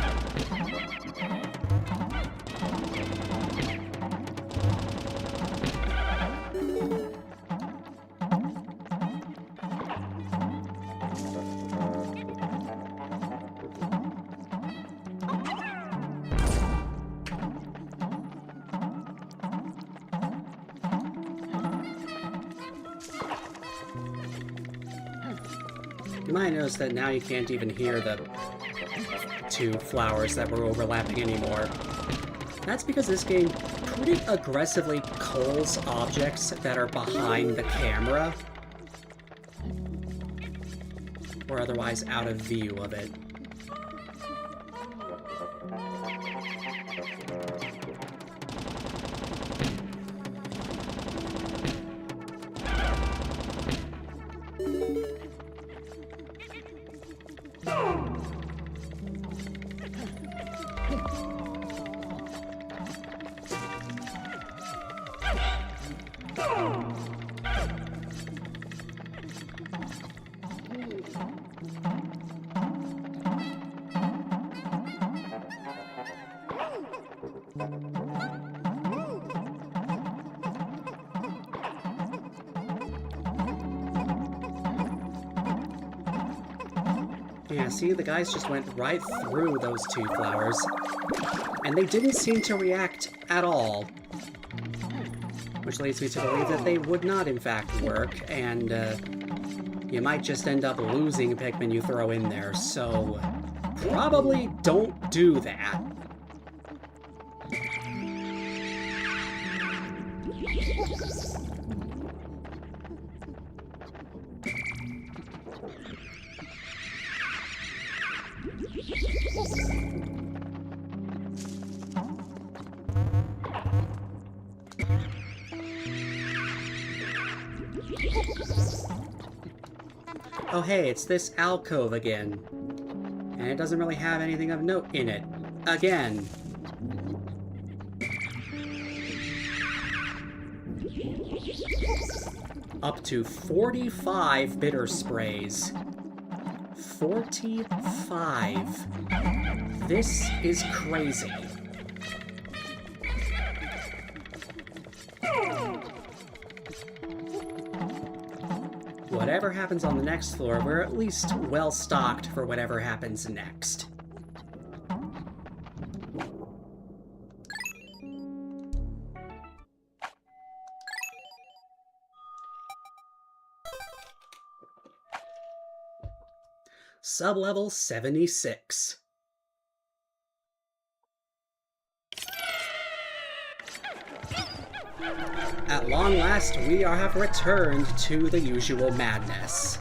You might notice that now you can't even hear the 2 flowers that were overlapping anymore. That's because this game pretty aggressively culls objects that are behind the camera. or otherwise out of view of it. Yeah, see, the guys just went right through those two flowers, and they didn't seem to react at all. Which leads me to believe that they would not, in fact, work, and you might just end up losing Pikmin you throw in there, so probably don't do that. Oh hey, it's this alcove again. And it doesn't really have anything of note in it. Again. Up to 45 bitter sprays. 45. This is crazy. Whatever happens on the next floor, we're at least well stocked for whatever happens next. Sublevel 76. At long last, we have returned to the usual madness.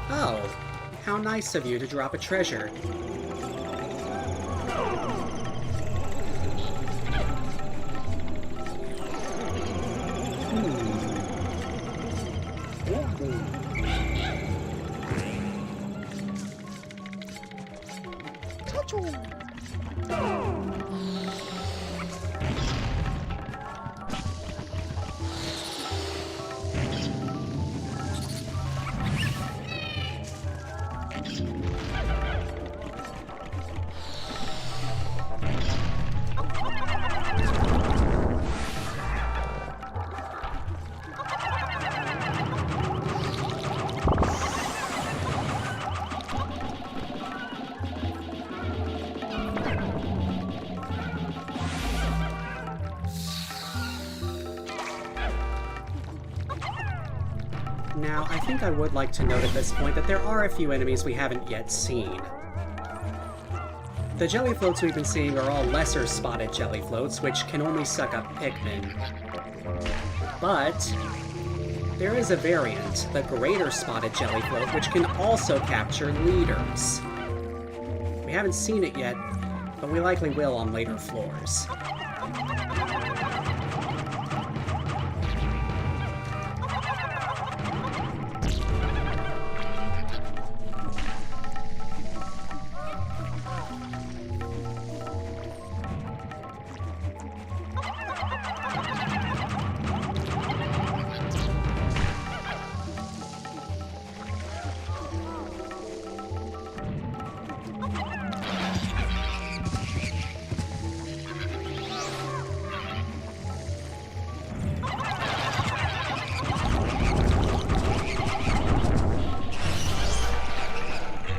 Oh, how nice of you to drop a treasure. Now, I think I would like to note at this point that there are a few enemies we haven't yet seen. The jelly floats we've been seeing are all lesser spotted jelly floats, which can only suck up Pikmin. But there is a variant, the greater spotted jelly float, which can also capture leaders. We haven't seen it yet, but we likely will on later floors.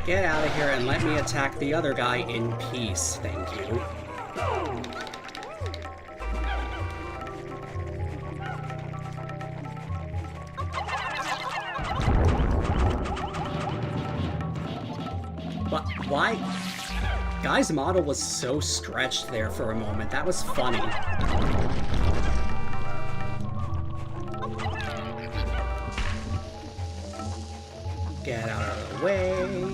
Get out of here and let me attack the other guy in peace, thank you. Why? Guy's model was so stretched there for a moment. That was funny. Get out of the way.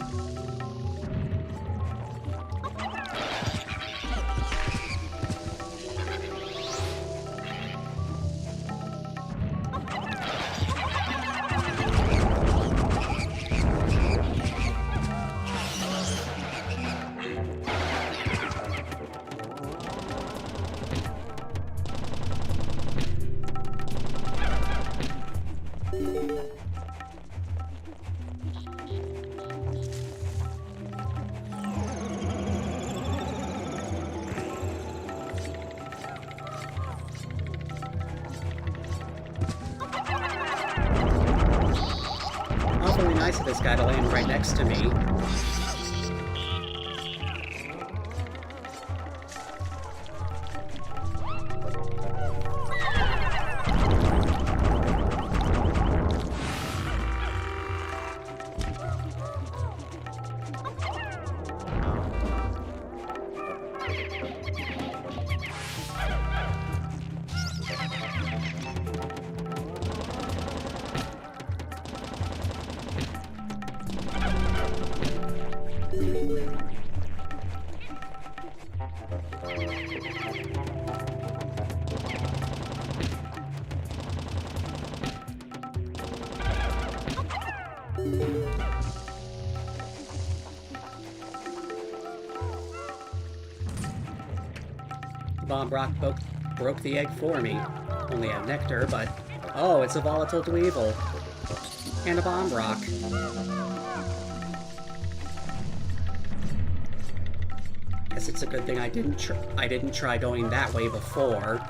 Awfully nice of this guy to land right next to me. Bomb Rock broke the egg for me. Only have nectar, but... Oh, it's a volatile dweevil. And a Bomb Rock. Guess it's a good thing I didn't try going that way before.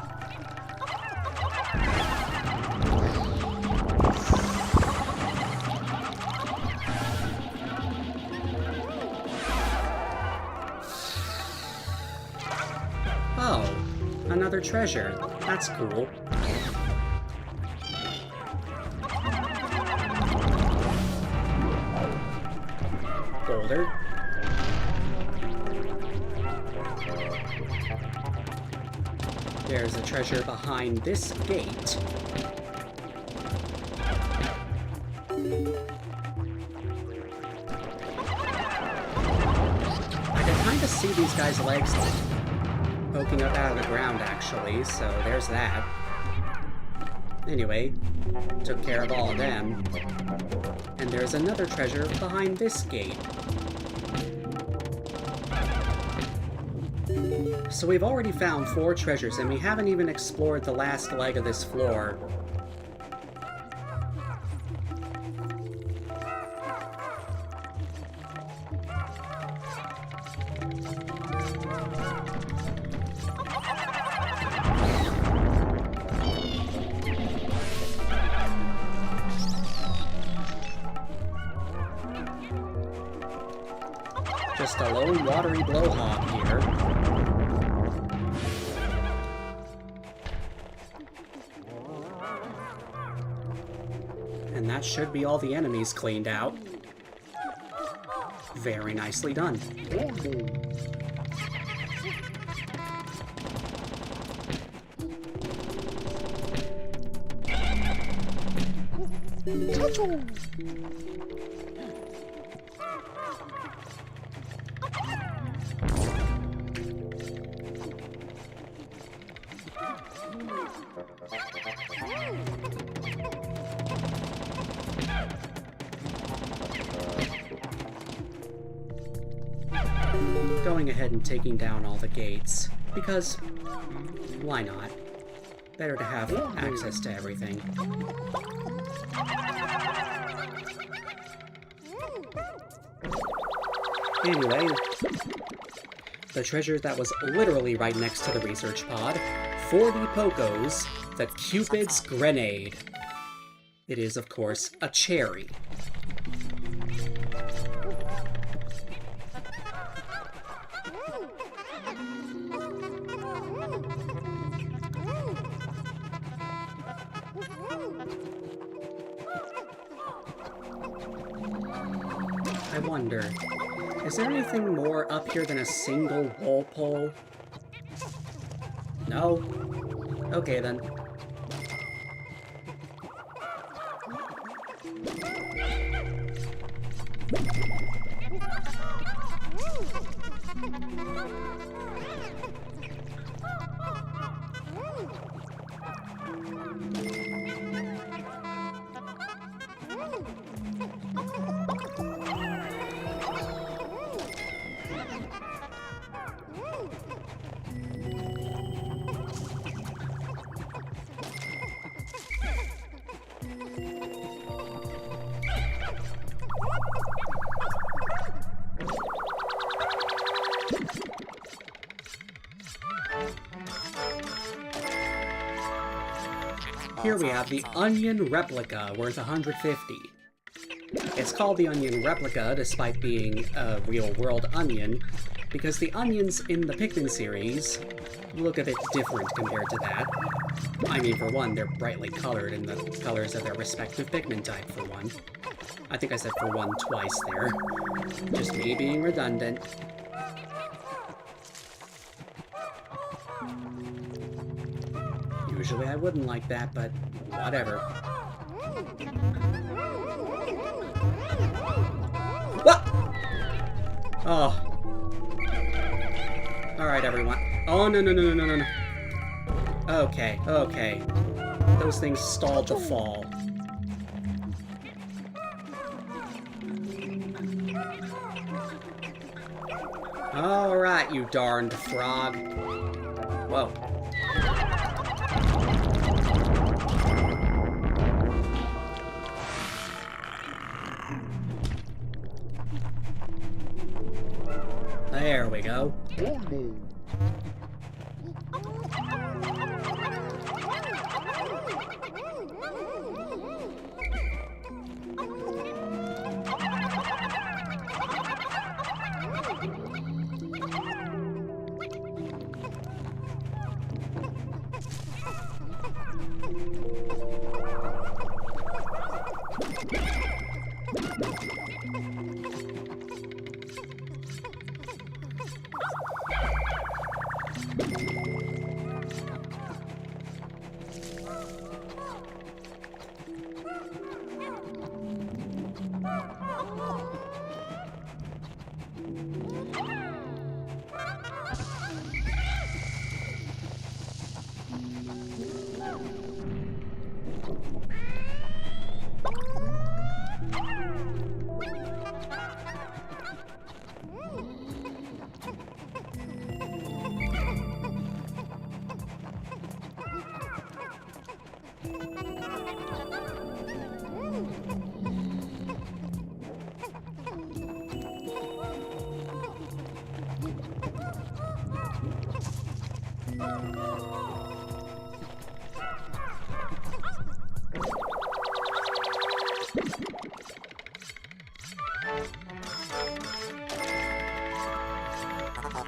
Oh, another treasure. That's cool. Boulder. There's a treasure behind this gate. I can kind of see these guys' legs poking up out of the ground, actually, so there's that. Anyway, took care of all of them. And there's another treasure behind this gate. So we've already found 4 treasures, and we haven't even explored the last leg of this floor. Just a lone watery blowhog here. And that should be all the enemies cleaned out. Very nicely done. Going ahead and taking down all the gates, because why not? Better to have access to everything. Anyway, the treasure that was literally right next to the research pod, 40 Pokos, the Cupid's Grenade. It is, of course, a cherry. I wonder, Is there anything more up here than a single wall pole? No? Okay, then. Here we have the Onion Replica, worth 150. It's called the Onion Replica, despite being a real-world onion, because the onions in the Pikmin series look a bit different compared to that. I mean, for one, they're brightly colored in the colors of their respective Pikmin type, for one. I think I said for one twice there. Just me being redundant. Usually I wouldn't like that, but whatever. What? Oh. Alright, everyone. Oh, no, no, no, no, no, no. Okay, okay. Those things stalled the fall. Alright, you darned frog. Whoa. There we go.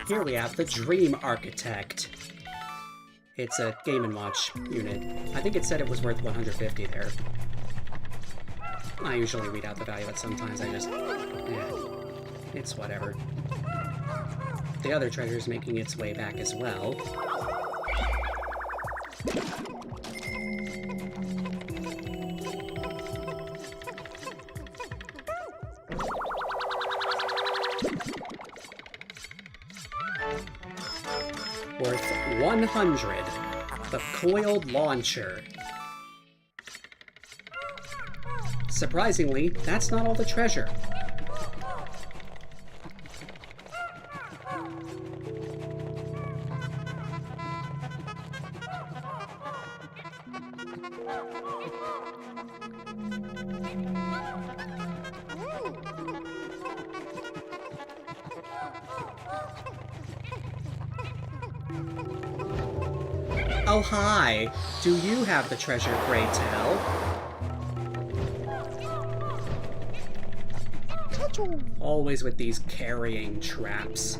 Here we have the Dream Architect. It's a Game & Watch unit. I think it said it was worth 150 there. I usually read out the value, but sometimes I just... it's whatever. The other treasure's making its way back as well. Worth 100. The Coiled Launcher. Surprisingly, that's not all the treasure. Oh, hi. Do you have the treasure, pray tell? Always with these carrying traps.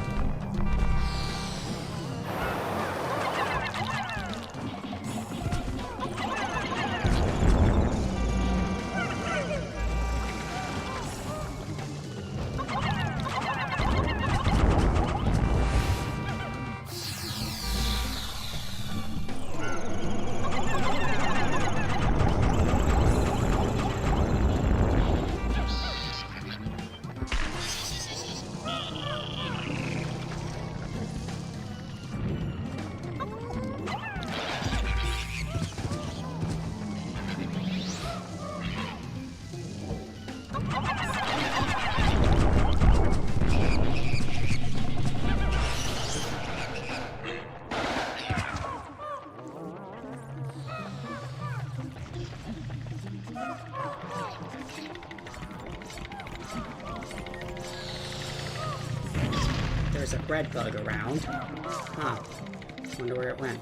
There's a bread bug around. Huh. Wonder where it went.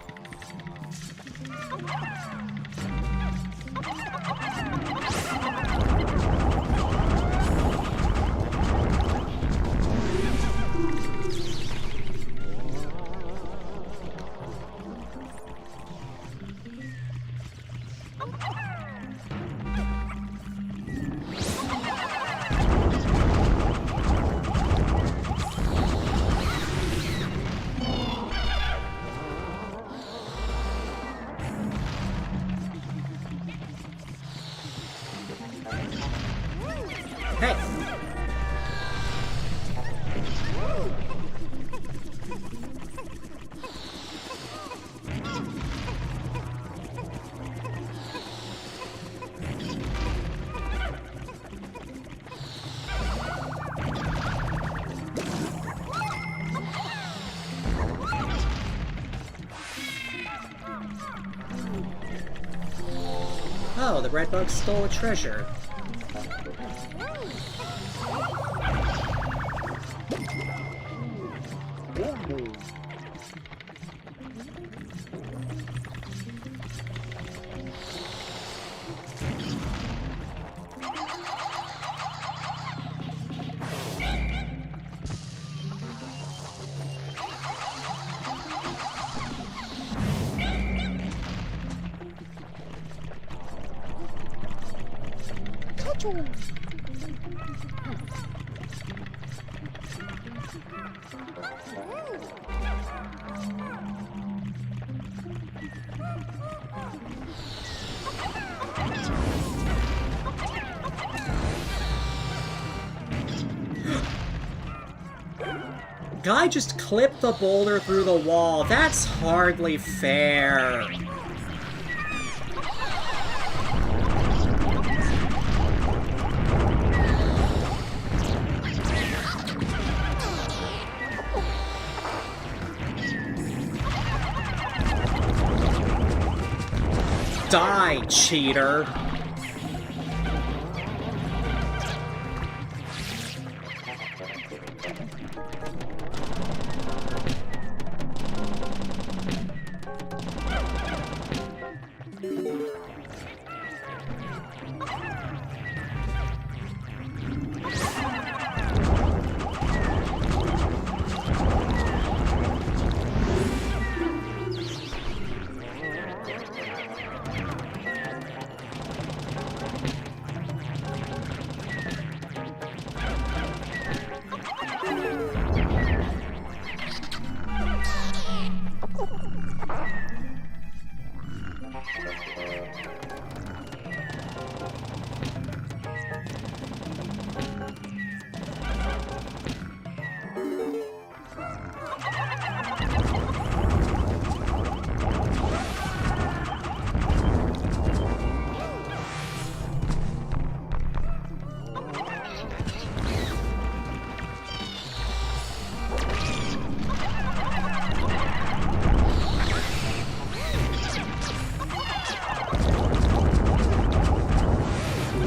Hey! Oh, the red bug stole a treasure. Guy just clipped the boulder through the wall. That's hardly fair. Die, cheater.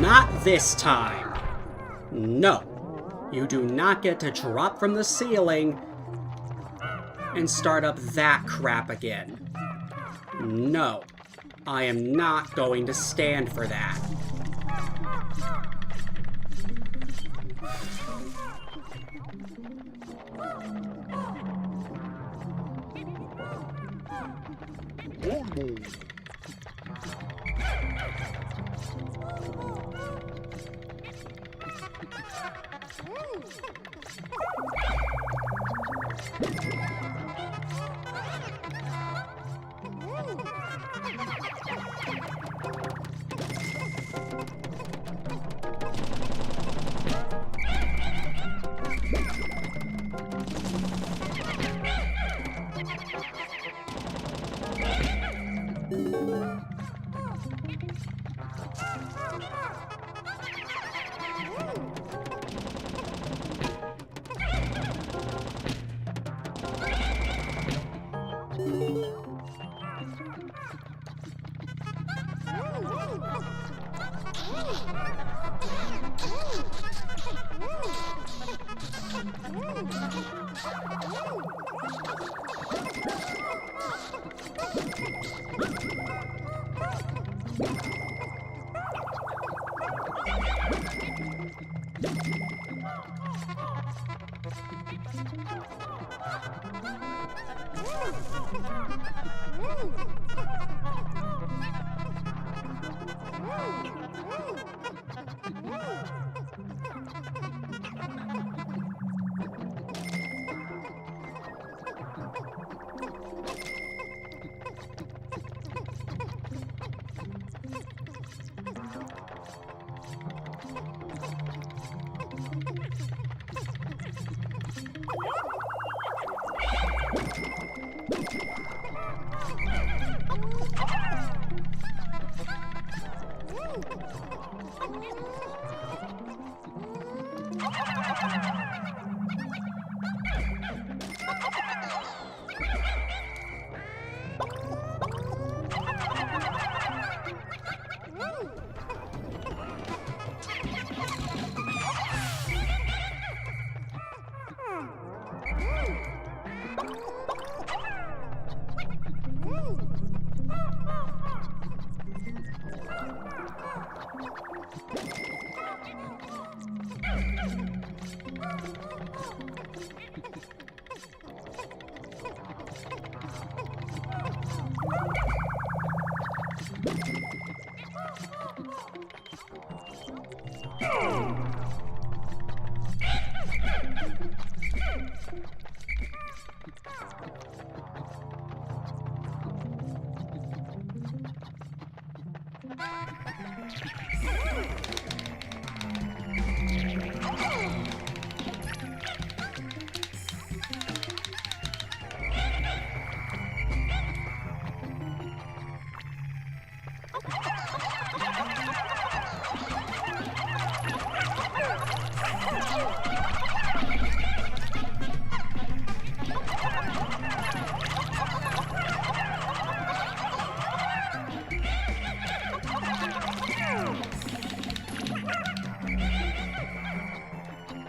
Not this time. No. You do not get to drop from the ceiling and start up that crap again. No. I am not going to stand for that.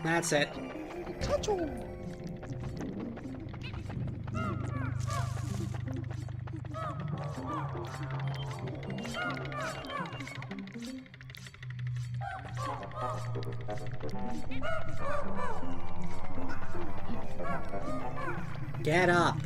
That's it. Get up.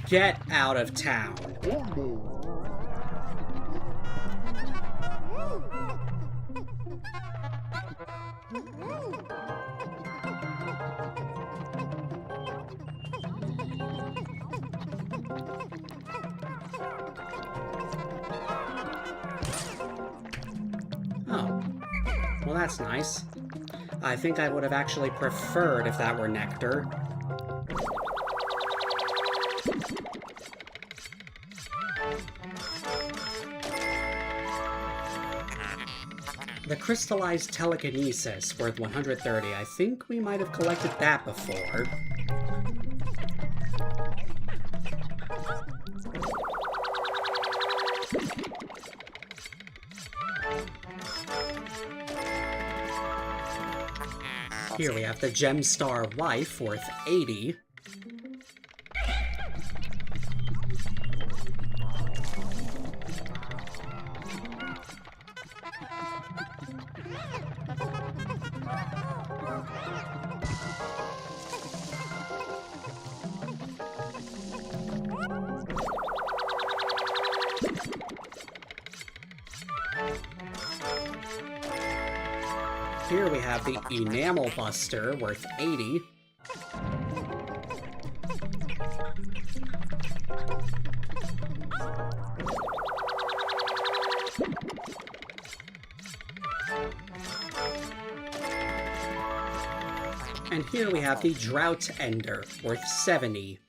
Get out of town. Oh. Well, that's nice. I think I would have actually preferred if that were nectar. The crystallized telekinesis worth 130. I think we might have collected that before. Here we have the Gemstar Wife worth 80. Here we have the Enamel Buster, worth 80. And here we have the Drought Ender, worth 70.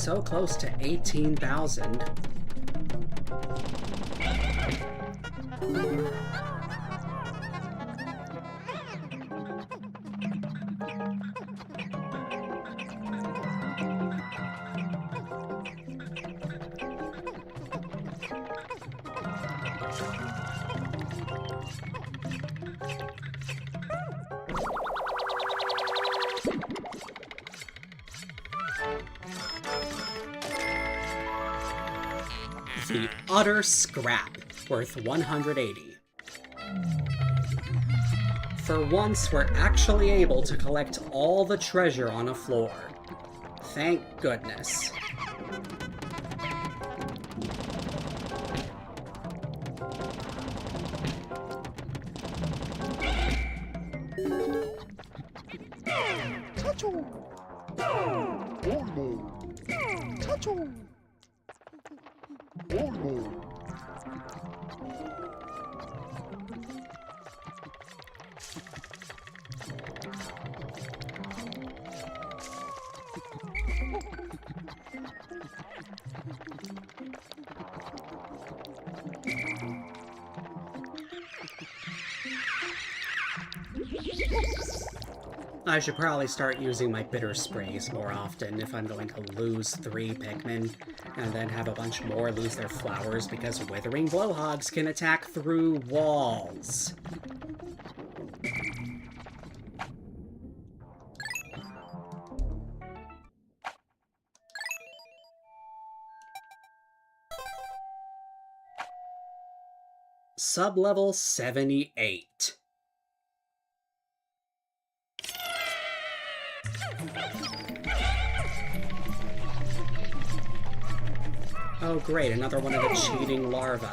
so close to 18,000. The Utter Scrap, worth 180. For once, we're actually able to collect all the treasure on a floor. Thank goodness. I should probably start using my bitter sprays more often if I'm going to lose 3 Pikmin, and then have a bunch more lose their flowers because withering blowhogs can attack through walls. Sublevel 78. Oh great, another one of the cheating larvae.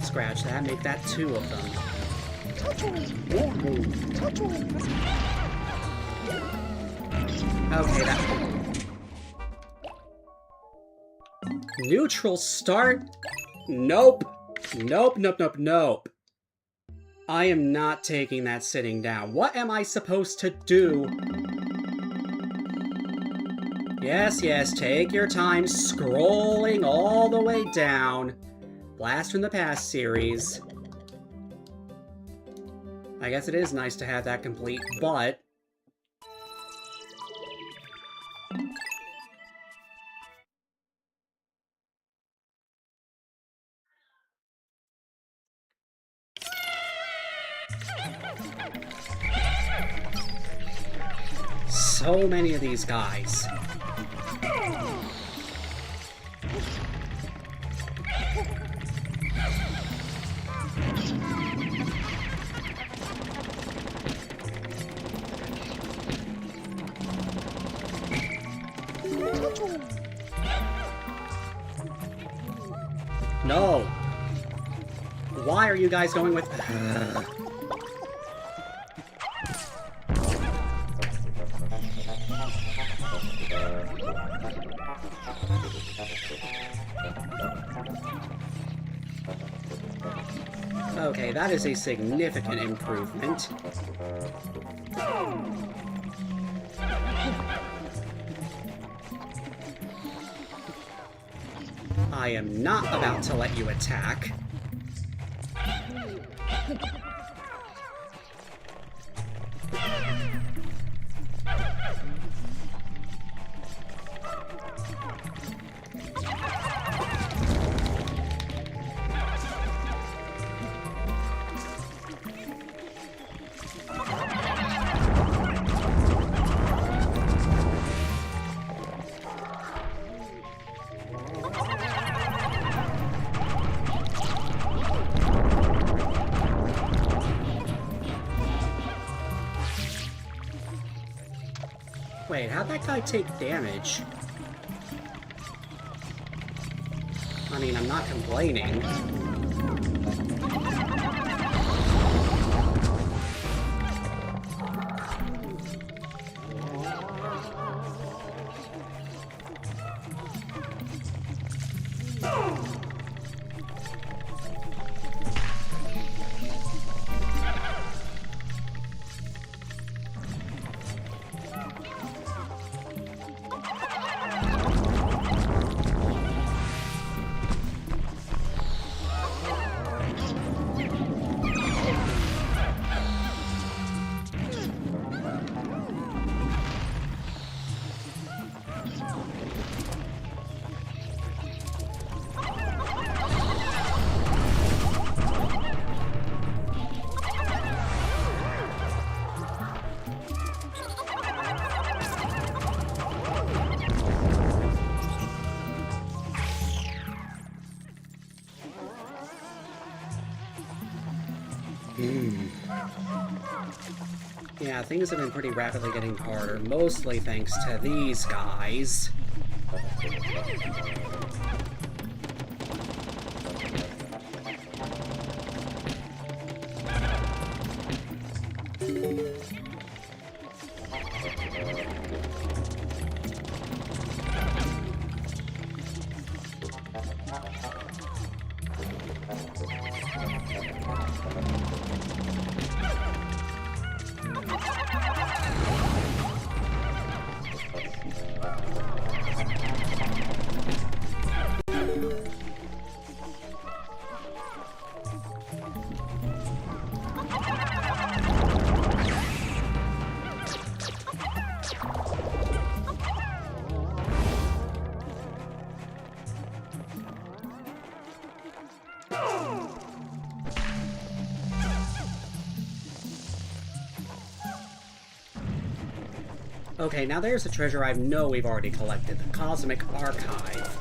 Scratch that, make that 2 of them. Okay, that... Neutral start? Nope. Nope, nope, nope, nope. I am not taking that sitting down. What am I supposed to do? Yes, yes, take your time scrolling all the way down. Blast from the Past series. I guess it is nice to have that complete, but... so many of these guys. No! Why are you guys going with... Okay, that is a significant improvement. I am not about to let you attack. Wait, how'd that guy take damage? I mean, I'm not complaining. Yeah, things have been pretty rapidly getting harder, mostly thanks to these guys. Okay, now there's a treasure I know we've already collected, the Cosmic Archive.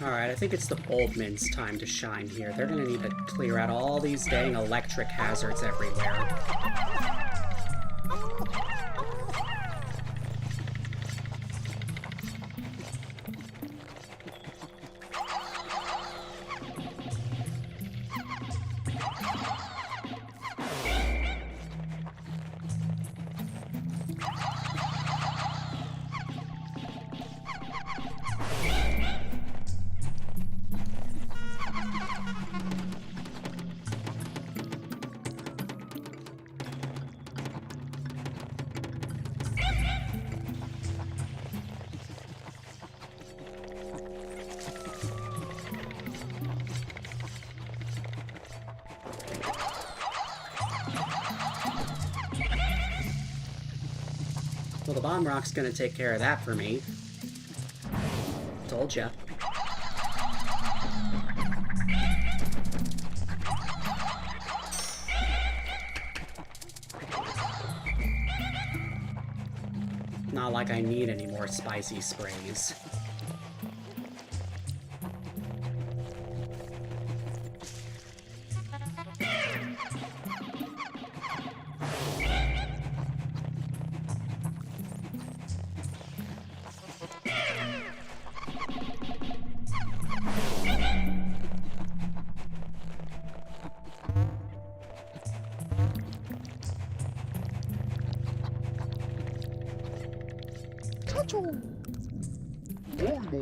Alright, I think it's the Bulbman's time to shine here. They're gonna need to clear out all these dang electric hazards everywhere. Well, the bomb rock's gonna take care of that for me. Told ya. Not like I need any more spicy sprays.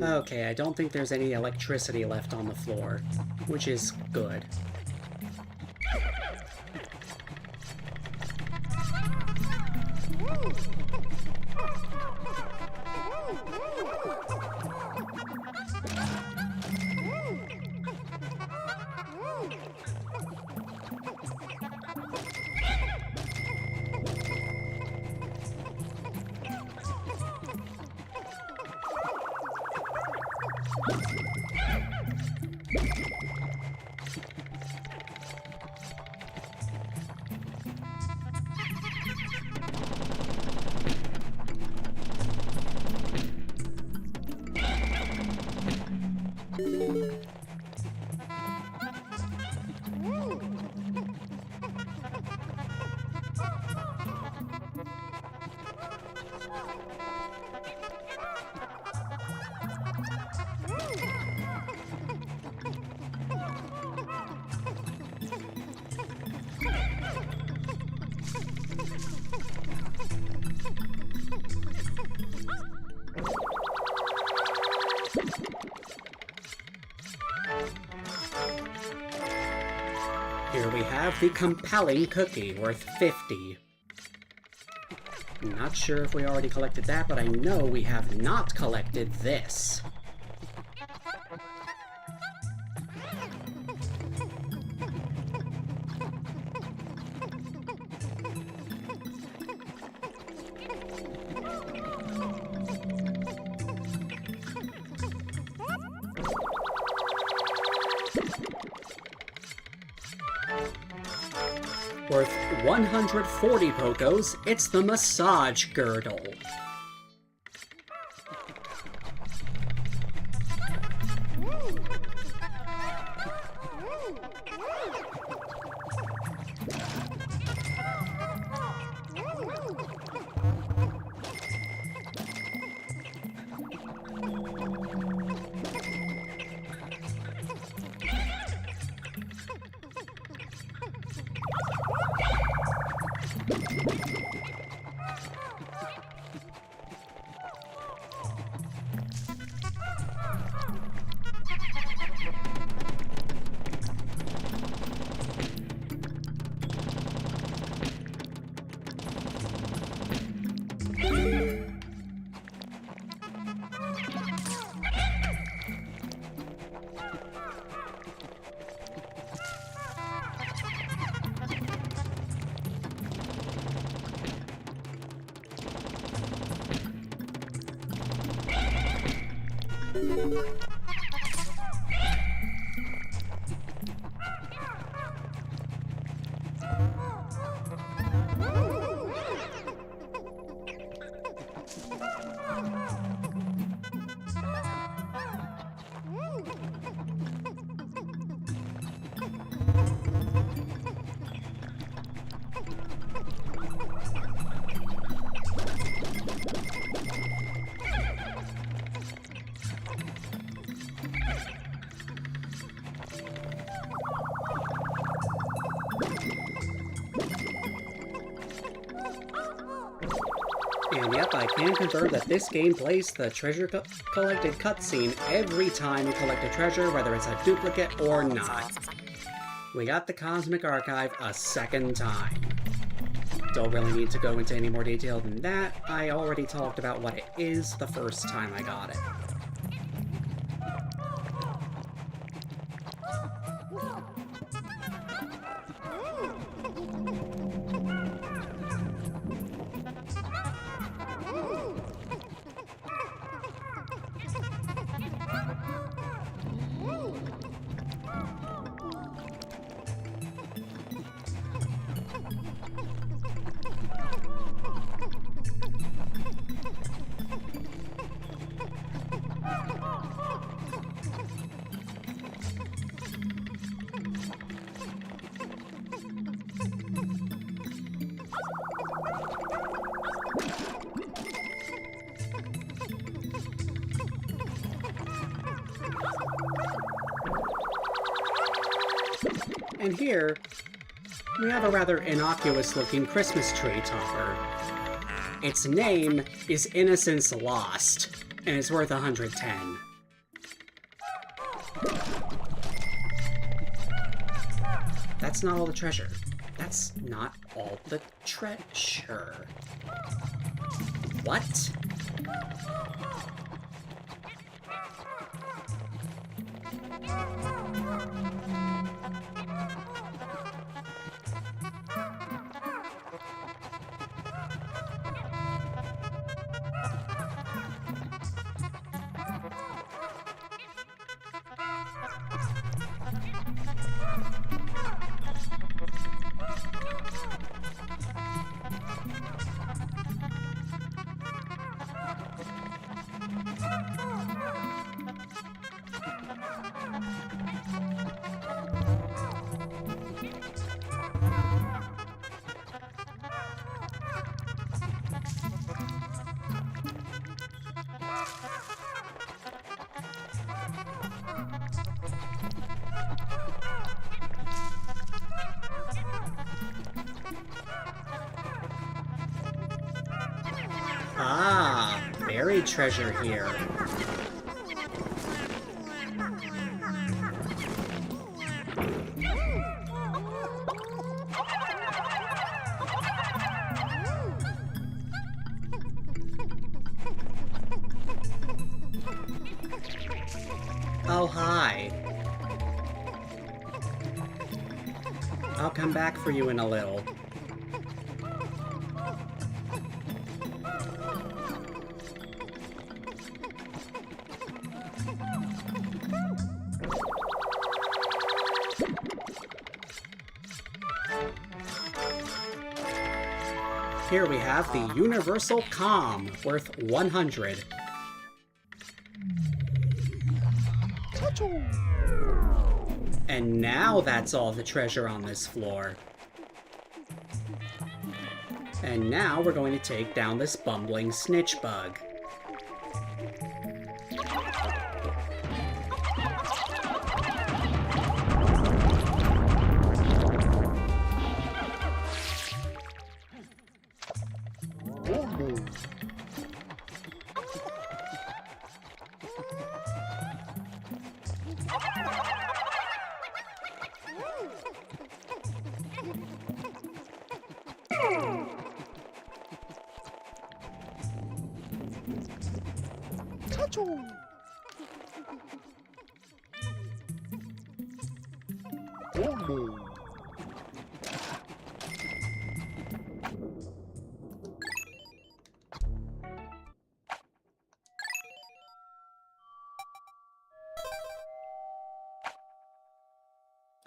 Okay, I don't think there's any electricity left on the floor, which is good. have the compelling cookie, worth 50. Not sure if we already collected that, but I know we have not collected this. Worth 140 Pokos, it's the Massage Girdle. And yep, I can confirm that this game plays the treasure collected cutscene every time you collect a treasure, whether it's a duplicate or not. We got the Cosmic Archive a second time. Don't really need to go into any more detail than that. I already talked about what it is the first time I got it. And here, we have a rather innocuous-looking Christmas tree topper. Its name is Innocence Lost, and it's worth 110. That's not all the treasure. That's not all the treasure. What? Ah, buried treasure here. back for you in a little. Here we have the Universal Calm, worth 100. And now that's all the treasure on this floor. And now we're going to take down this bumbling snitch bug.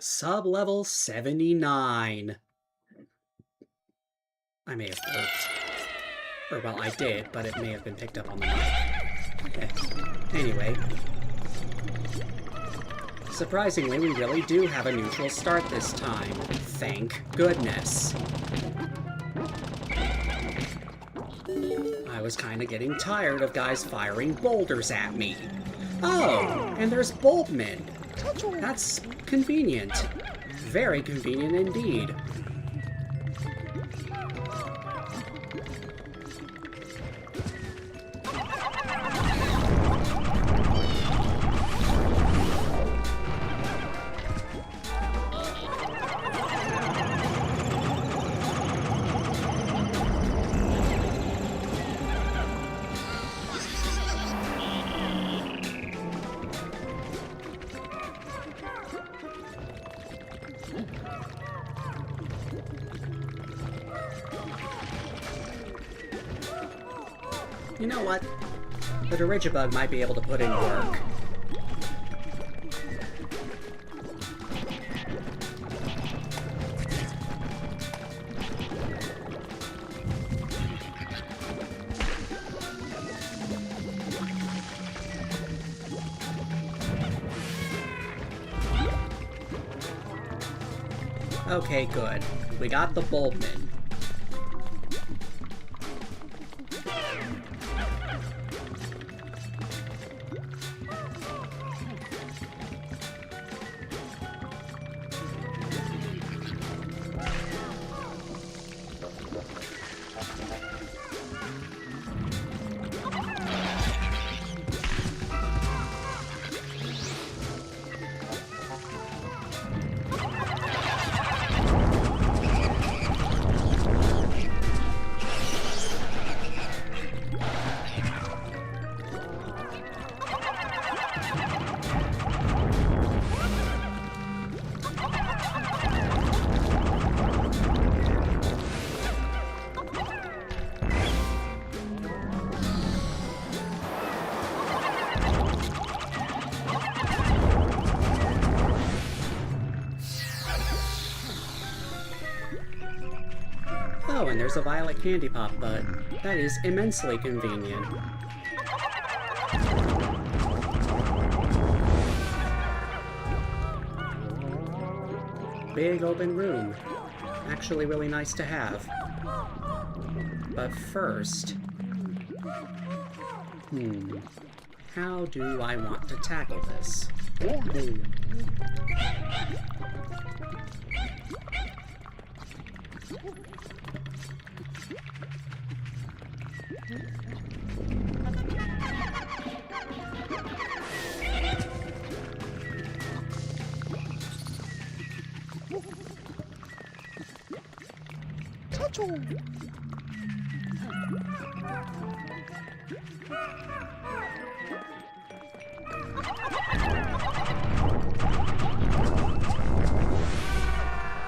Sublevel 79. I may have burped. Or, well, I did, but it may have been picked up on the mic. Anyway. Surprisingly, we really do have a neutral start this time. Thank goodness. I was kinda getting tired of guys firing boulders at me. Oh, and there's Bulbmin. That's convenient. Very convenient indeed. You know what? The Dirigibug might be able to put in work. Okay, good. We got the Bulbmin. Oh, and there's a violet candy pop, but that is immensely convenient. Big open room. Actually really nice to have. But first... how do I want to tackle this?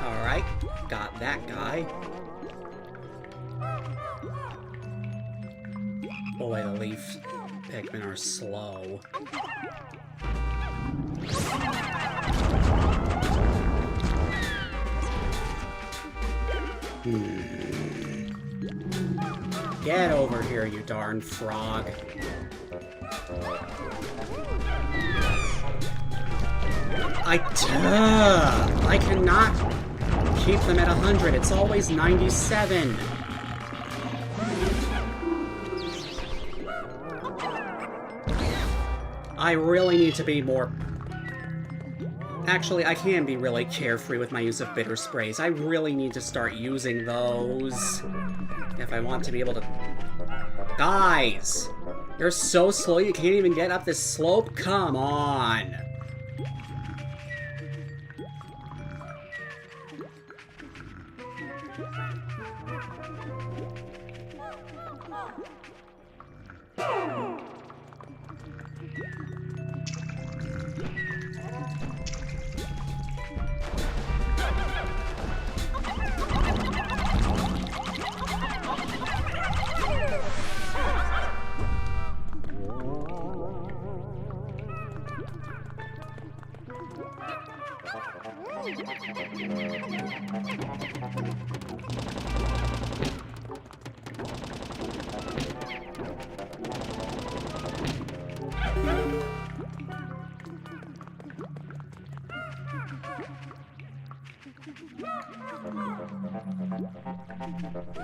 Alright, that guy. Boy, the leaf Pikmin are slow. Get over here, you darn frog. I cannot keep them at 100. It's always 97. I really need to be more... Actually, I can be really carefree with my use of bitter sprays. I really need to start using those if I want to be able to... Guys! You're so slow you can't even get up this slope? Come on!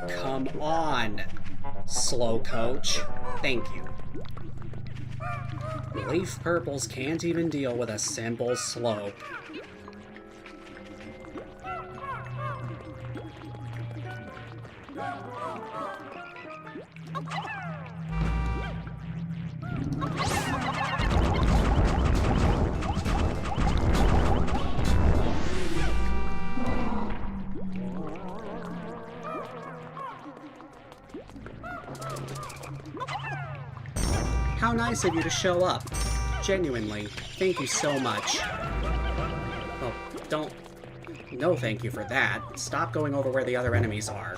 Come on, slow coach. Thank you. Leaf purples can't even deal with a simple slope. How nice of you to show up. Genuinely. Thank you so much. Oh, don't... No thank you for that. Stop going over where the other enemies are.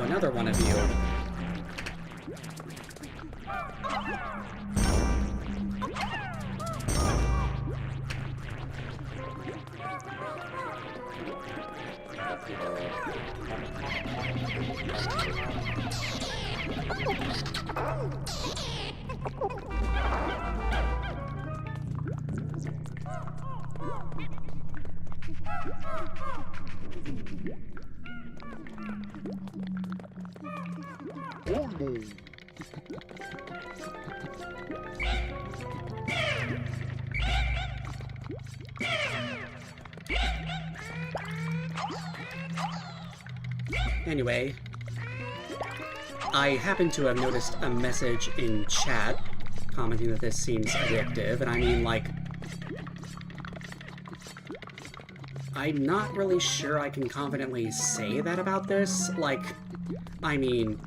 Another one of you. Anyway, I happen to have noticed a message in chat commenting that this seems addictive, and I mean, like, I'm not really sure I can confidently say that about this. Like, I mean,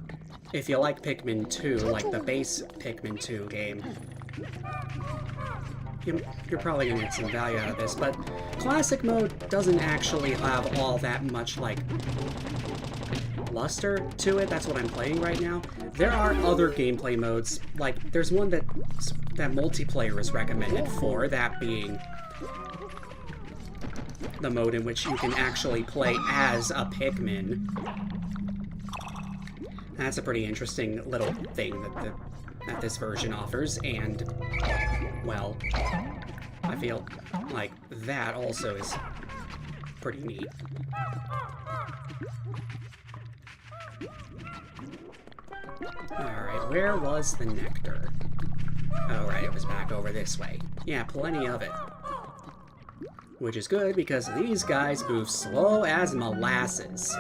if you like Pikmin 2, like the base Pikmin 2 game, you're probably gonna get some value out of this, but Classic Mode doesn't actually have all that much, like, luster to it. That's what I'm playing right now. There are other gameplay modes, like, there's one that multiplayer is recommended for, that being the mode in which you can actually play as a Pikmin. That's a pretty interesting little thing that this version offers, and, well, I feel like that also is pretty neat. Alright, where was the nectar? Oh, right, it was back over this way. Yeah, plenty of it. Which is good, because these guys move slow as molasses.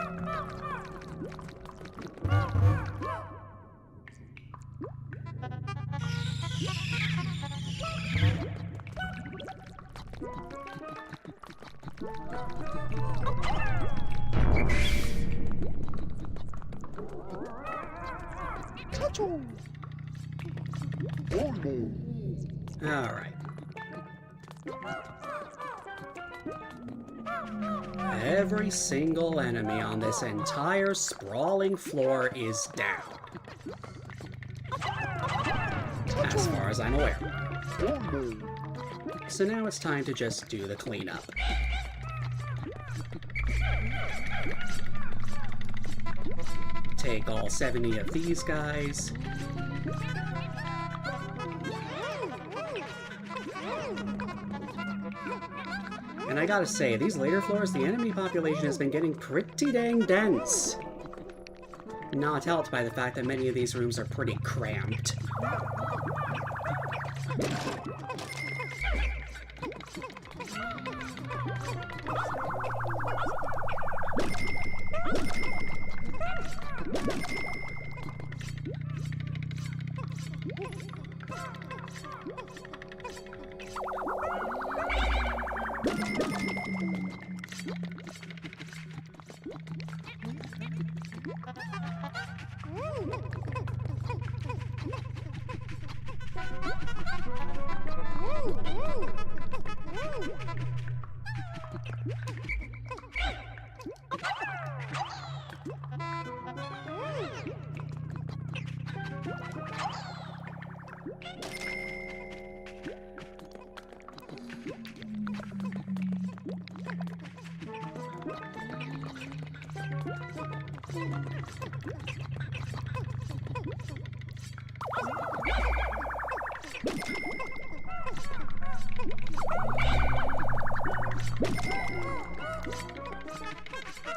Alright. Every single enemy on this entire sprawling floor is down. As far as I'm aware. So now it's time to just do the cleanup. Take all 70 of these guys. And I gotta say, these later floors, the enemy population has been getting pretty dang dense. Not helped by the fact that many of these rooms are pretty cramped.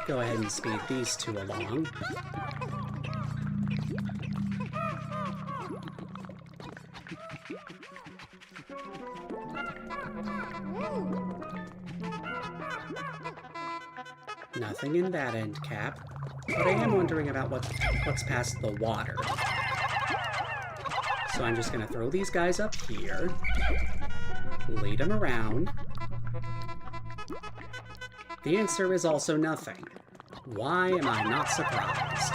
Go ahead and speed these two along. Nothing in that end cap, but I am wondering about what's past the water. So I'm just gonna throw these guys up here, lead them around. The answer is also nothing. Why am I not surprised?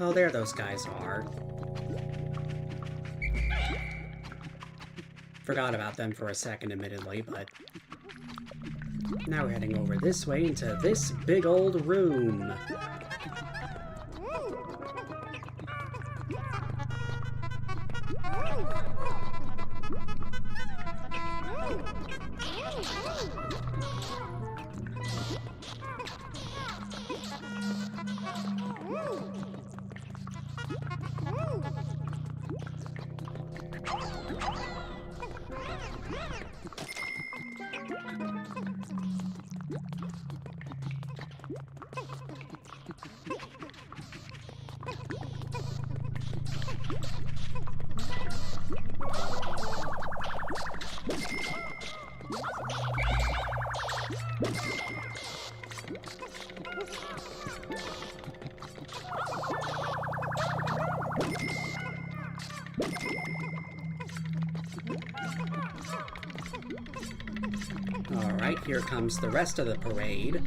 Oh, there those guys are. Forgot about them for a second, admittedly, but now we're heading over this way into this big old room. here comes the rest of the parade.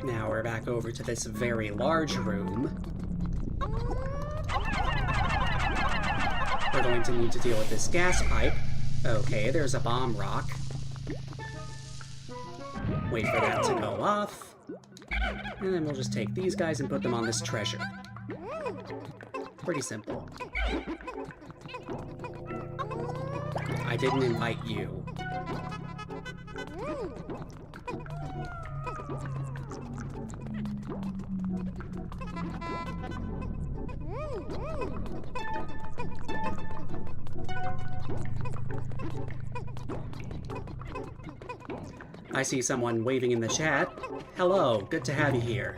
Now we're back over to this very large room. We're going to need to deal with this gas pipe. Okay, there's a bomb rock. Wait for that to go off. And then we'll just take these guys and put them on this treasure. Pretty simple. I didn't invite you. I see someone waving in the chat. Hello, good to have you here.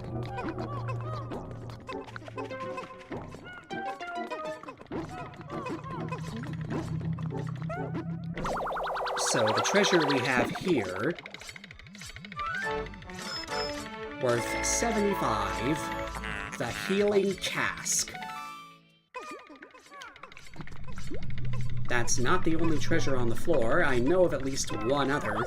So the treasure we have here, worth 75, the healing cask. That's not the only treasure on the floor. I know of at least one other.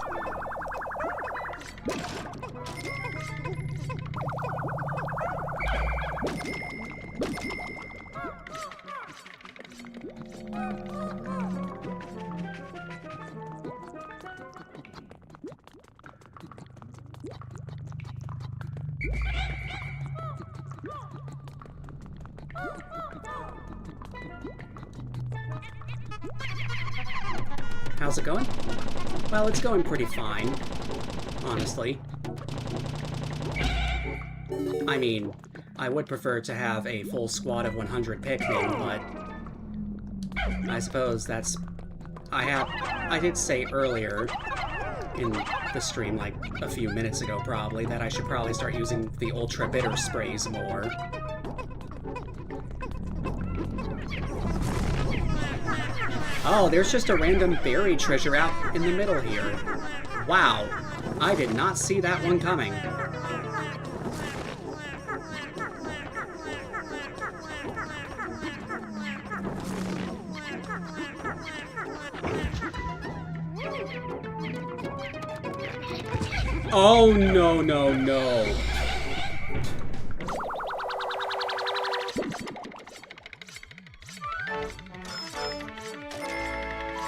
How's it going? Well, it's going pretty fine, honestly. I mean, I would prefer to have a full squad of 100 Pikmin, but I suppose that's... I did say earlier in the stream, like a few minutes ago probably, that I should probably start using the ultra bitter sprays more. Oh, there's just a random buried treasure out in the middle here. Wow, I did not see that one coming. Oh, no, no, no.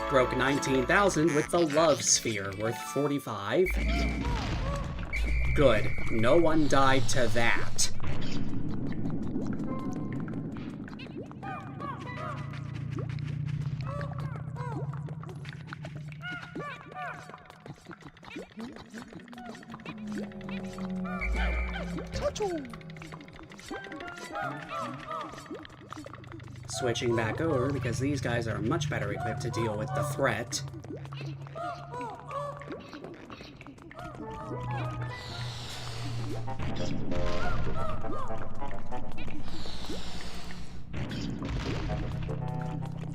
Broke 19,000 with the love sphere, worth 45. Good. No one died to that. Switching back over because these guys are much better equipped to deal with the threat.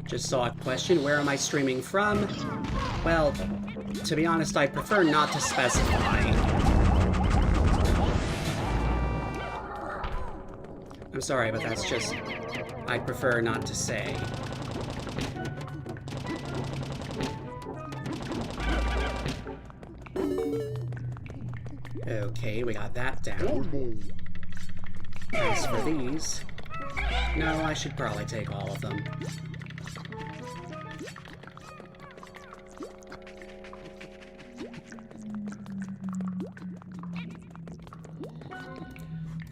Just saw a question, where am I streaming from? Well, to be honest, I prefer not to specify. I'm sorry, but that's just... I'd prefer not to say. Okay, we got that down. As for these... No, I should probably take all of them.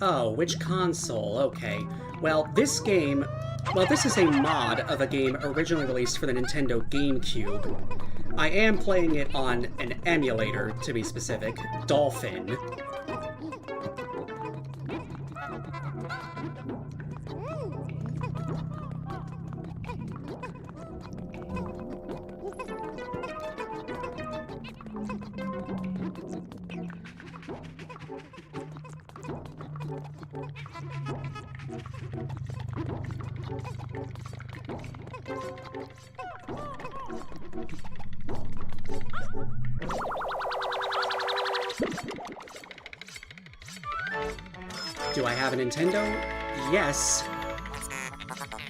Oh, which console? Okay. Well, this game... Well, this is a mod of a game originally released for the Nintendo GameCube. I am playing it on an emulator, to be specific, Dolphin. Do I have a Nintendo? Yes.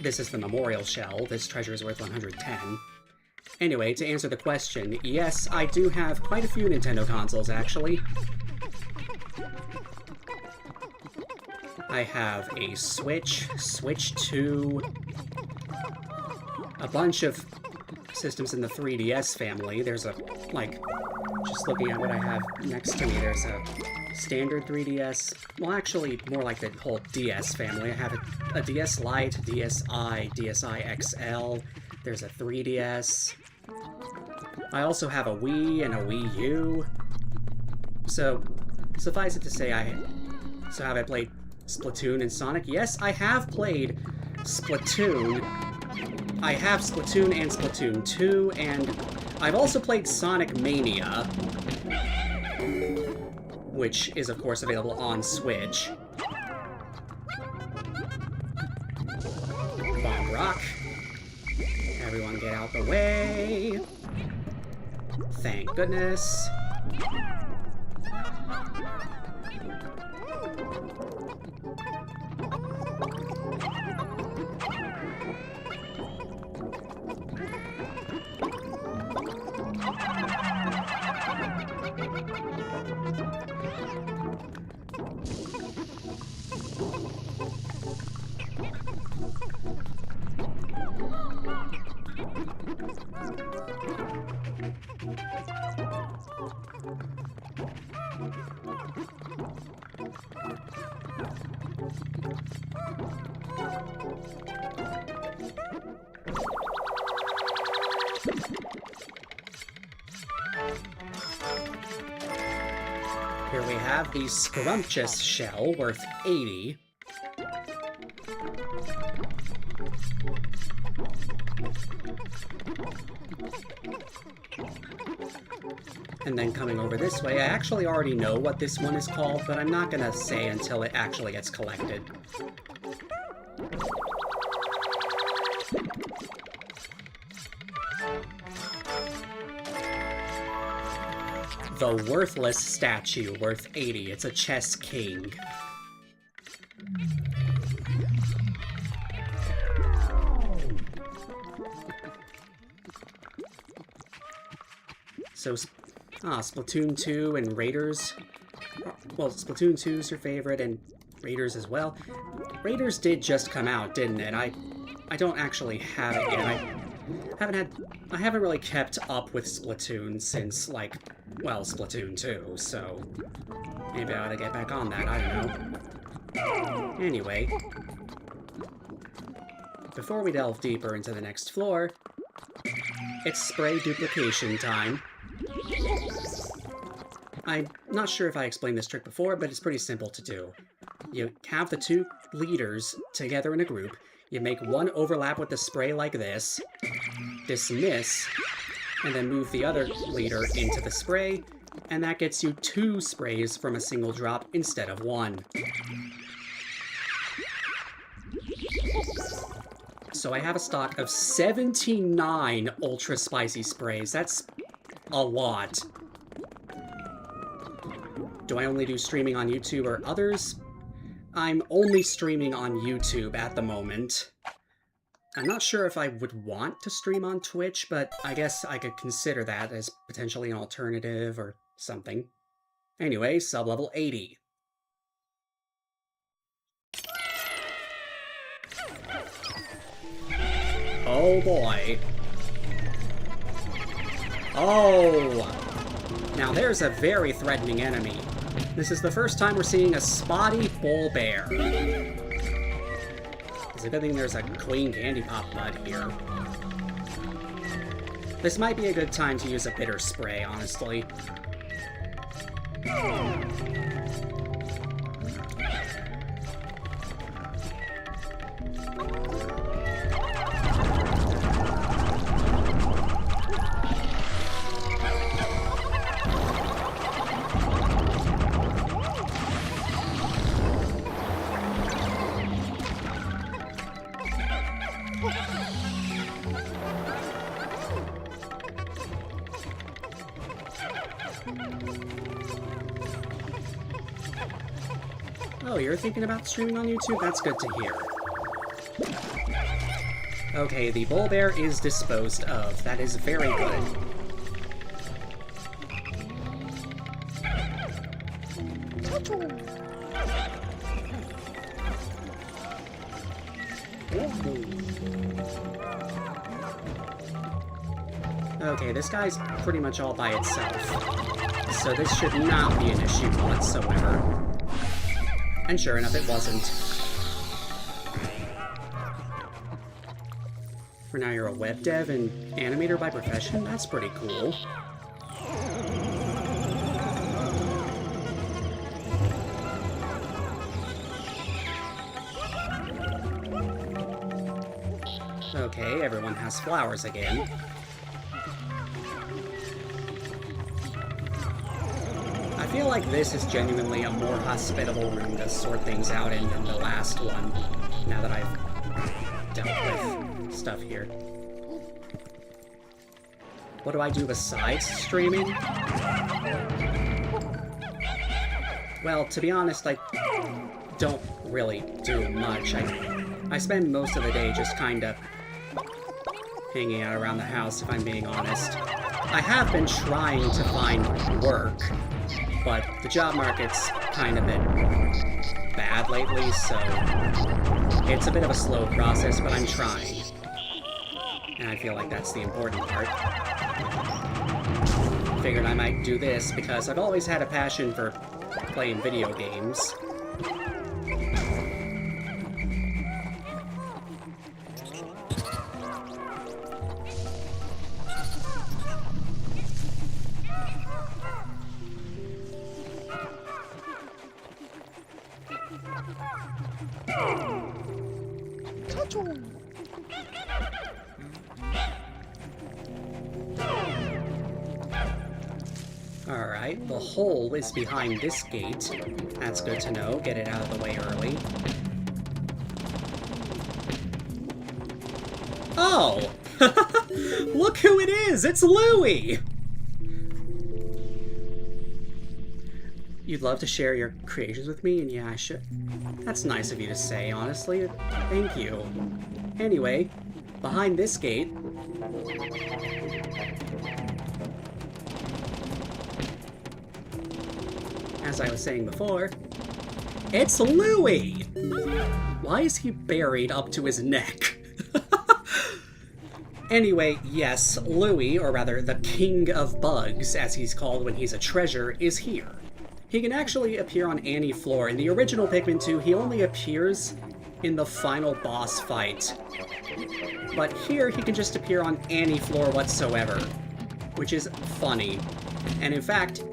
This is the memorial shell. This treasure is worth 110. Anyway, to answer the question, yes, I do have quite a few Nintendo consoles, actually. I have a Switch, Switch 2, a bunch of systems in the 3DS family. There's a, like, just looking at what I have next to me, there's a standard 3DS. Well, actually, more like the whole DS family. I have a DS Lite, DSi, DSi XL. There's a 3DS. I also have a Wii and a Wii U. So, suffice it to say, have I played Splatoon and Sonic? Yes, I have played Splatoon. I have Splatoon and Splatoon 2, and I've also played Sonic Mania, which is, of course, available on Switch. Bomb Rock. Everyone get out the way. Thank goodness. Here we have the Scrumptious Shell, worth 80. And then coming over this way, I actually already know what this one is called, but I'm not gonna say until it actually gets collected. The Worthless Statue, worth 80. It's a chess king. So, Splatoon 2 and Raiders. Well, Splatoon 2 is your favorite, and Raiders as well. Raiders did just come out, didn't it? I don't actually have it yet. I haven't really kept up with Splatoon since, like, well, Splatoon 2, so maybe I ought to get back on that, I don't know. Anyway, before we delve deeper into the next floor, it's spray duplication time. I'm not sure if I explained this trick before, but it's pretty simple to do. You have the two leaders together in a group, you make one overlap with the spray like this, dismiss, and then move the other leader into the spray, and that gets you 2 sprays from a single drop instead of 1. So I have a stock of 79 ultra spicy sprays. That's a lot. Do I only do streaming on YouTube or others? I'm only streaming on YouTube at the moment. I'm not sure if I would want to stream on Twitch, but I guess I could consider that as potentially an alternative or something. Anyway, sublevel 80. Oh boy. Oh! Now there's a very threatening enemy. This is the first time we're seeing a spotty bull bear. It's a good thing there's a clean candy pop bud here. This might be a good time to use a bitter spray, honestly. Oh, you're thinking about streaming on YouTube? That's good to hear. Okay, the bull bear is disposed of. That is very good. Okay, this guy's pretty much all by itself, so this should not be an issue whatsoever. And sure enough, it wasn't. For now, you're a web dev and animator by profession? That's pretty cool. Okay, everyone has flowers again. I feel like this is genuinely a more hospitable room to sort things out in than the last one, now that I've dealt with stuff here. What do I do besides streaming? Well, to be honest, I don't really do much. I spend most of the day just kinda hanging out around the house, if I'm being honest. I have been trying to find work, but the job market's kind of been bad lately, so it's a bit of a slow process, but I'm trying. And I feel like that's the important part. Figured I might do this because I've always had a passion for playing video games. Alright, the hole is behind this gate. That's good to know. Get it out of the way early. Oh! Look who it is! It's Louie! You'd love to share your creations with me? And yeah, I should. That's nice of you to say, honestly. Thank you. Anyway, behind this gate... as I was saying before, it's Louie! Why is he buried up to his neck? Anyway, yes, Louie, or rather the King of Bugs, as he's called when he's a treasure, is here. He can actually appear on any floor. In the original Pikmin 2, he only appears in the final boss fight. But here, he can just appear on any floor whatsoever, which is funny. And in fact,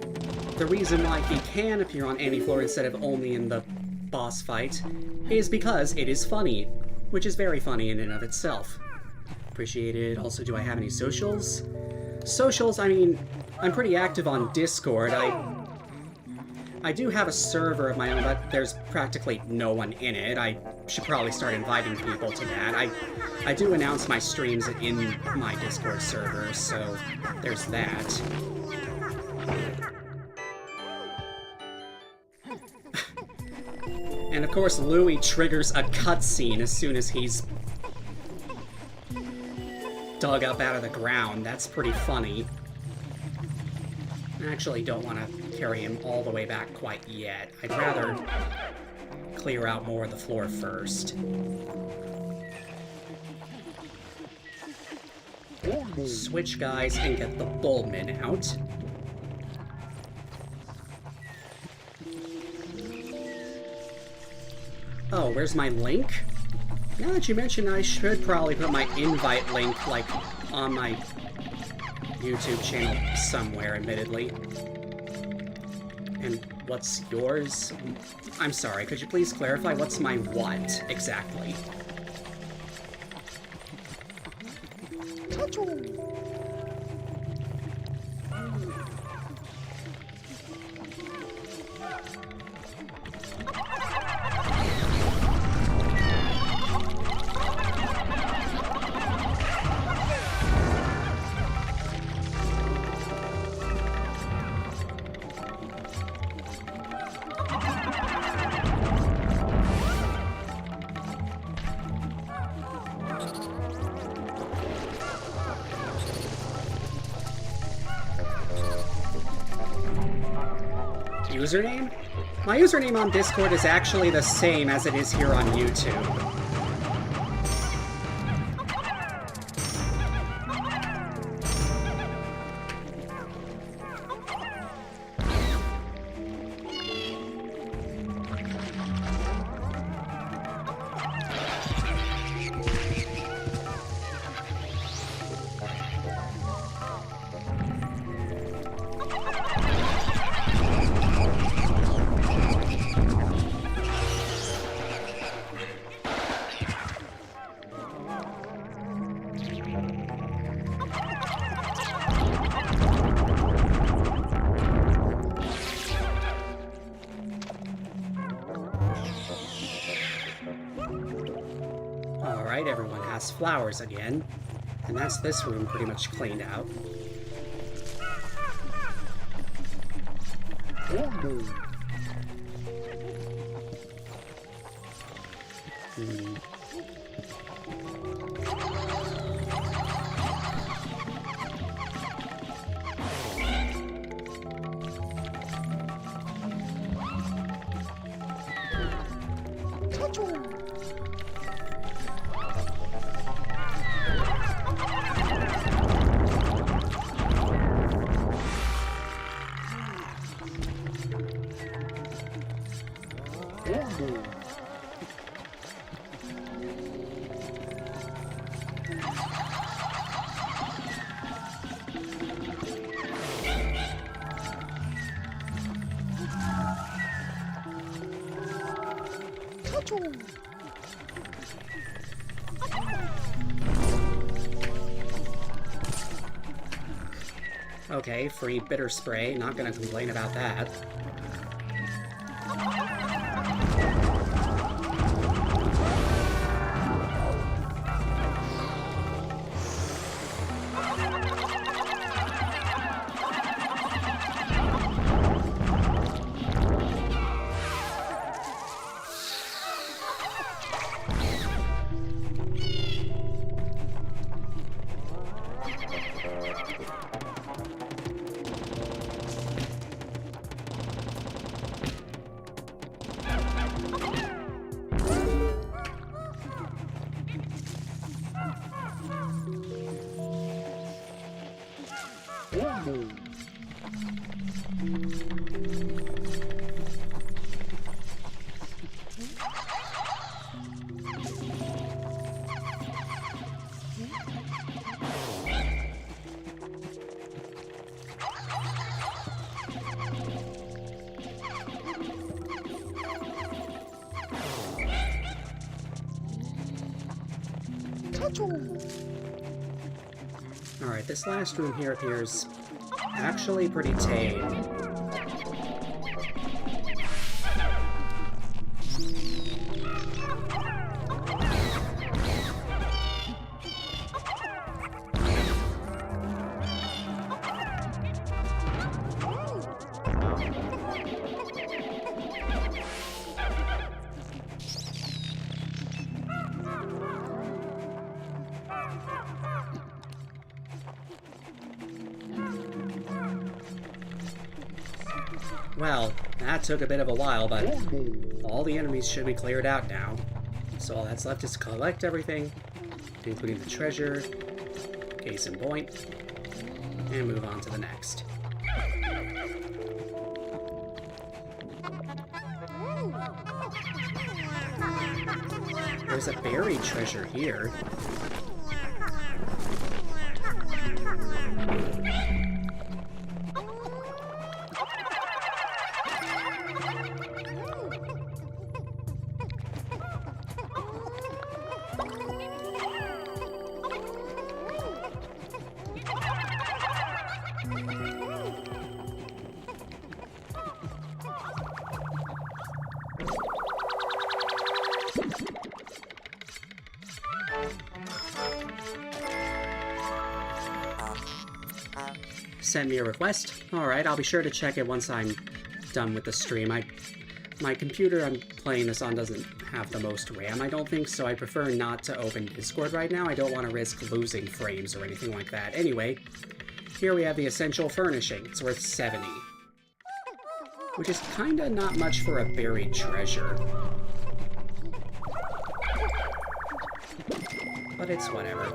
the reason why he can appear on any floor instead of only in the boss fight is because it is funny, which is very funny in and of itself. Appreciated. Also, do I have any socials? Socials, I mean, I'm pretty active on Discord. I do have a server of my own, but there's practically no one in it. I should probably start inviting people to that. I do announce my streams in my Discord server, so there's that. And of course, Louie triggers a cutscene as soon as he's dug up out of the ground. That's pretty funny. I actually don't want to carry him all the way back quite yet. I'd rather clear out more of the floor first. Switch guys and get the Bullman out. Oh, where's my link? Now that you mention, I should probably put my invite link, like, on my YouTube channel somewhere, admittedly. And what's yours? I'm sorry, could you please clarify what's my what, exactly? username? My username on Discord is actually the same as it is here on YouTube. Alright, everyone has flowers again. And that's this room pretty much cleaned out. Okay, free bitter spray. Not gonna complain about that. Alright, this last room here appears actually pretty tame. Well, that took a bit of a while, but all the enemies should be cleared out now. So all that's left is to collect everything, including the treasure, case in point, and move on to the next. There's a buried treasure here. Send me a request. Alright, I'll be sure to check it once I'm done with the stream. My computer I'm playing this on doesn't have the most RAM, I don't think, so I prefer not to open Discord right now. I don't want to risk losing frames or anything like that. Anyway, here we have the essential furnishing. It's worth 70. which is kinda not much for a buried treasure. But it's whatever.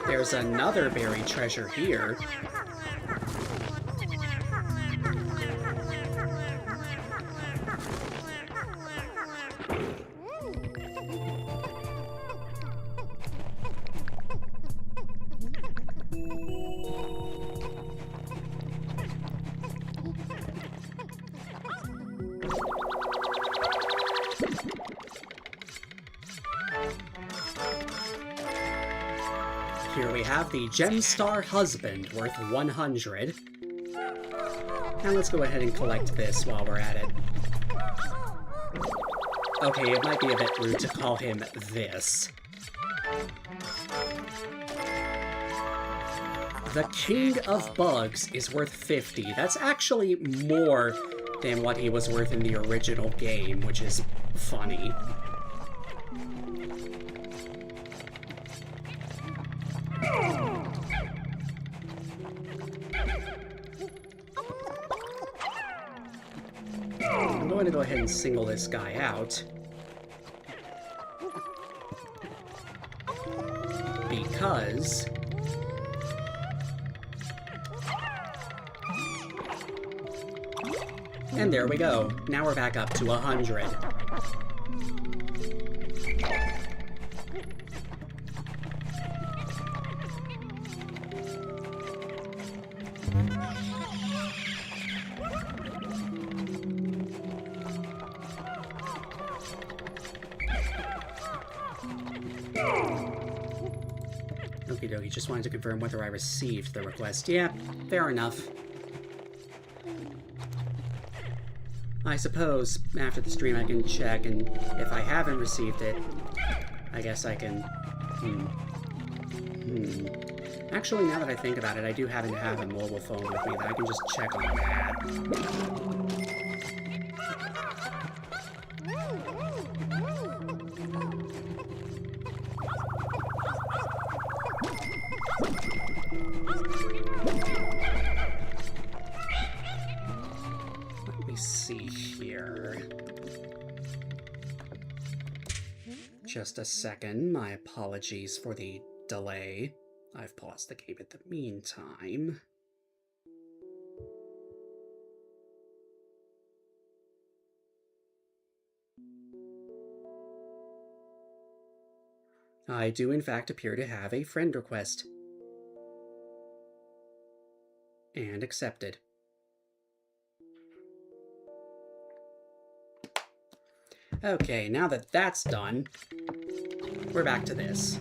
There's another buried treasure here. Here we have the Gemstar Husband, worth 100. Now let's go ahead and collect this while we're at it. Okay, it might be a bit rude to call him this. The King of Bugs is worth 50. That's actually more than what he was worth in the original game, which is funny. I'm going to go ahead and single this guy out. Because... and there we go. Now we're back up to 100. Okie dokie, just wanted to confirm whether I received the request. Yeah, fair enough. I suppose after the stream I can check, and if I haven't received it, I guess I can... Actually, now that I think about it, I do happen to have a mobile phone with me that I can just check on that. Just a second, my apologies for the delay. I've paused the game in the meantime. I do in fact appear to have a friend request. And accepted. Okay, now that that's done, we're back to this.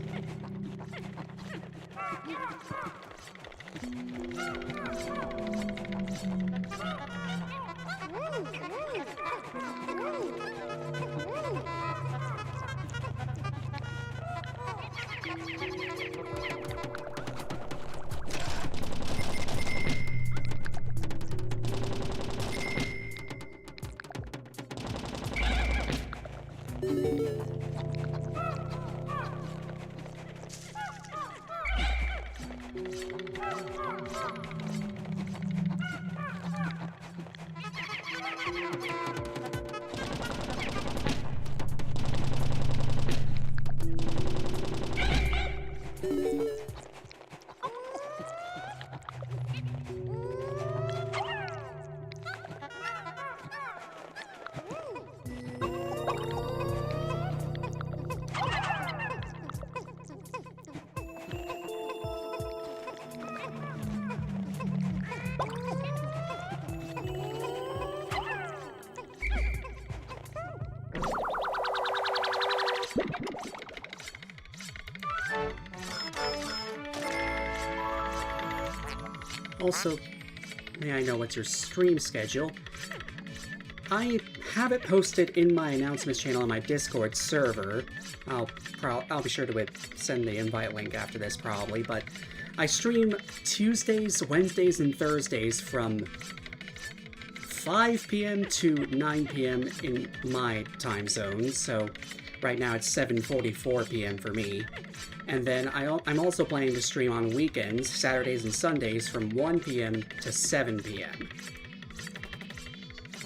Also, may I know what's your stream schedule? I have it posted in my announcements channel on my Discord server. I'll be sure to send the invite link after this probably, but I stream Tuesdays, Wednesdays, and Thursdays from 5 p.m. to 9 p.m. in my time zone, so Right now it's 7:44 p.m. for me. And then I'm also planning to stream on weekends, Saturdays and Sundays, from 1 p.m. to 7 p.m.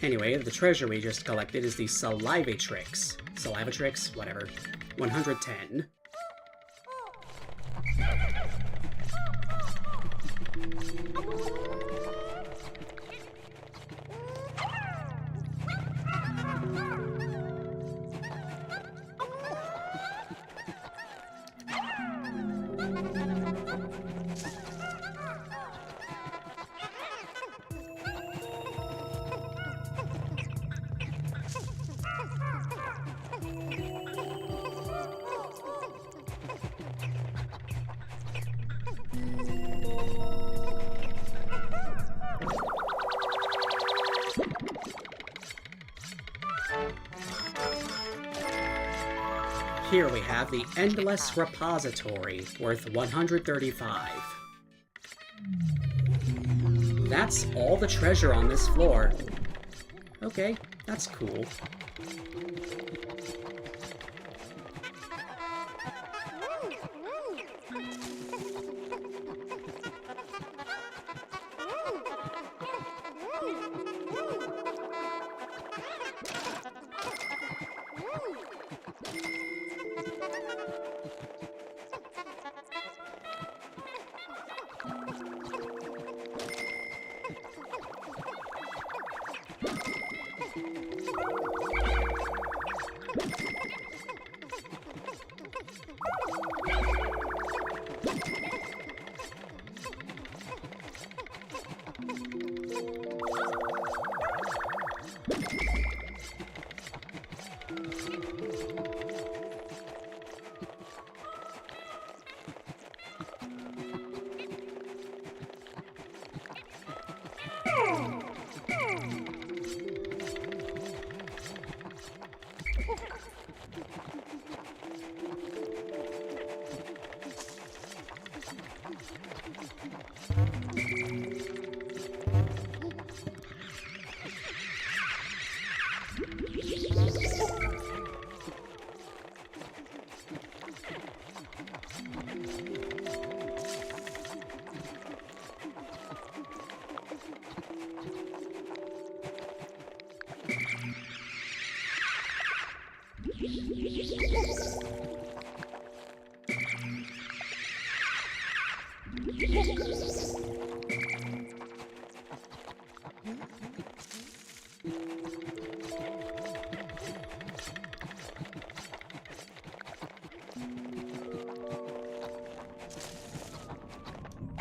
Anyway, the treasure we just collected is the Salivatrix. Salivatrix? Whatever. 110. Here we have the Endless Repository, worth 135. That's all the treasure on this floor. Okay, that's cool.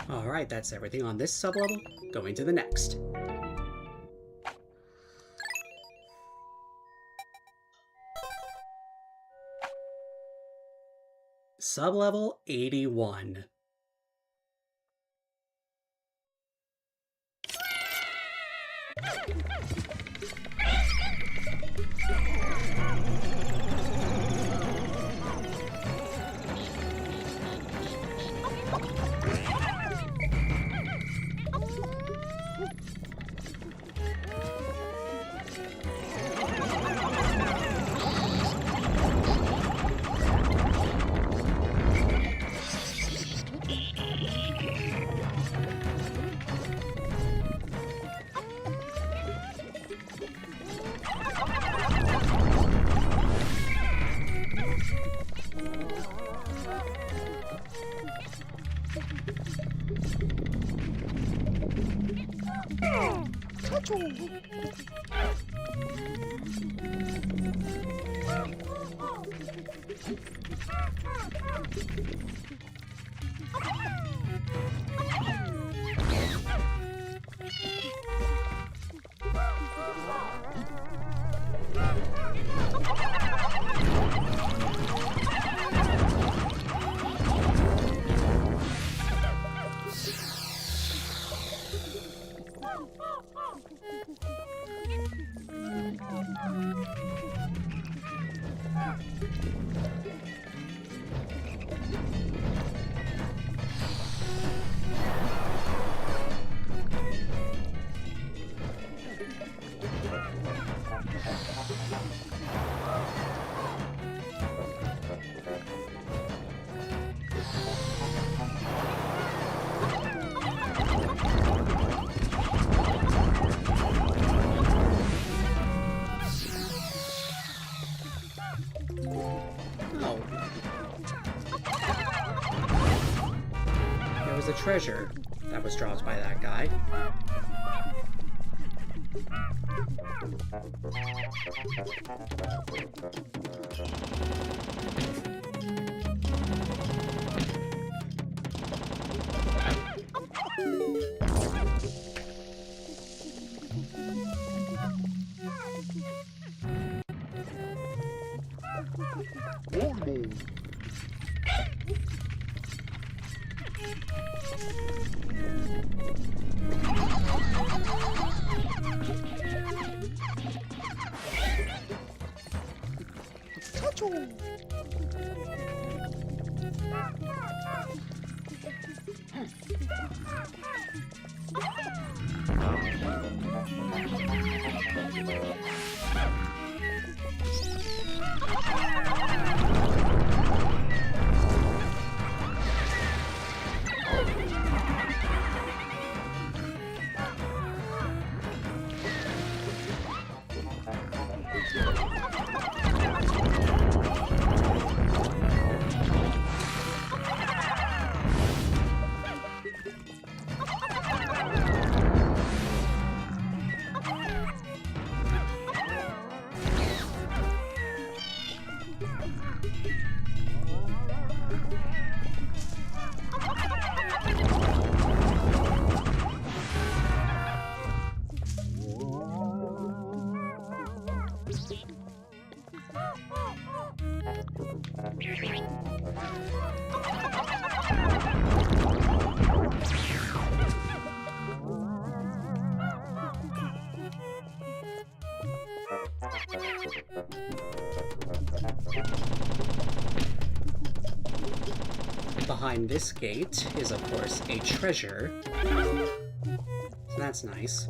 Alright, that's everything on this sublevel. Going to the next. Sublevel 81. treasure that was dropped by that guy. Behind this gate is, of course, a treasure. So that's nice.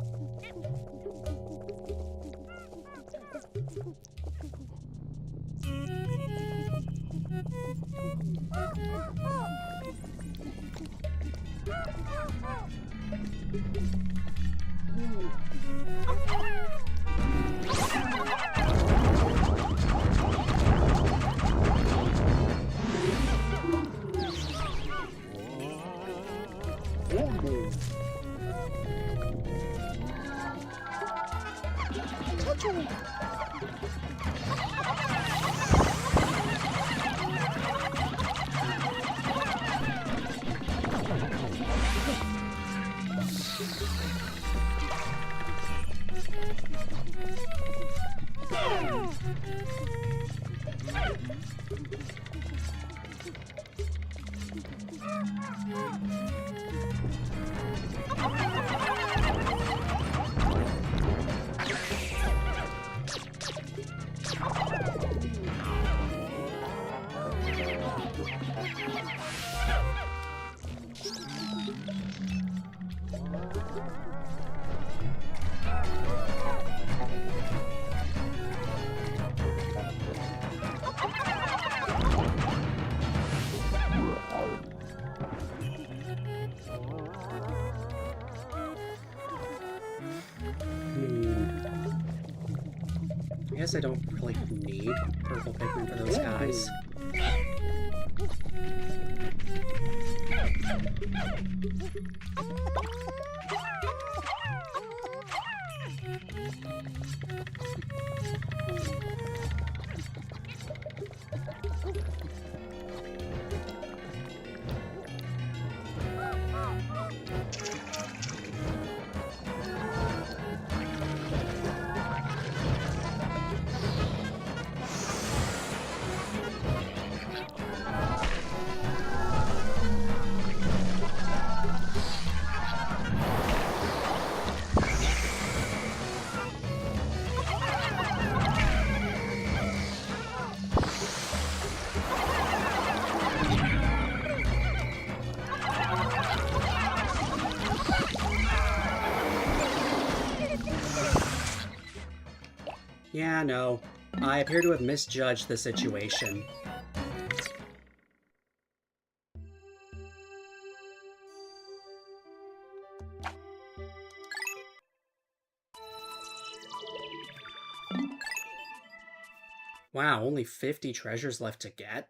I guess I don't really need purple Pikmin for those guys. Yeah, no. I appear to have misjudged the situation. Wow, only 50 treasures left to get?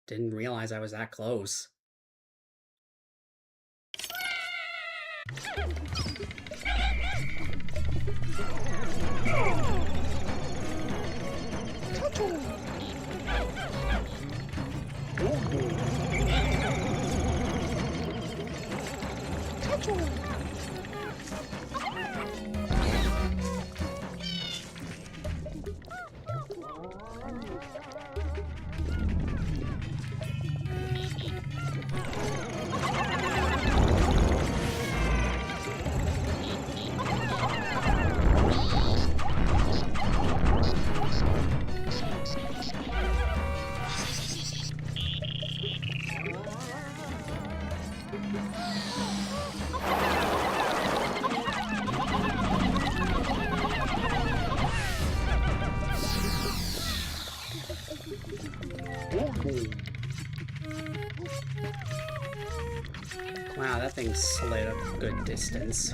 Didn't realize I was that close. Wow, that thing slid a good distance.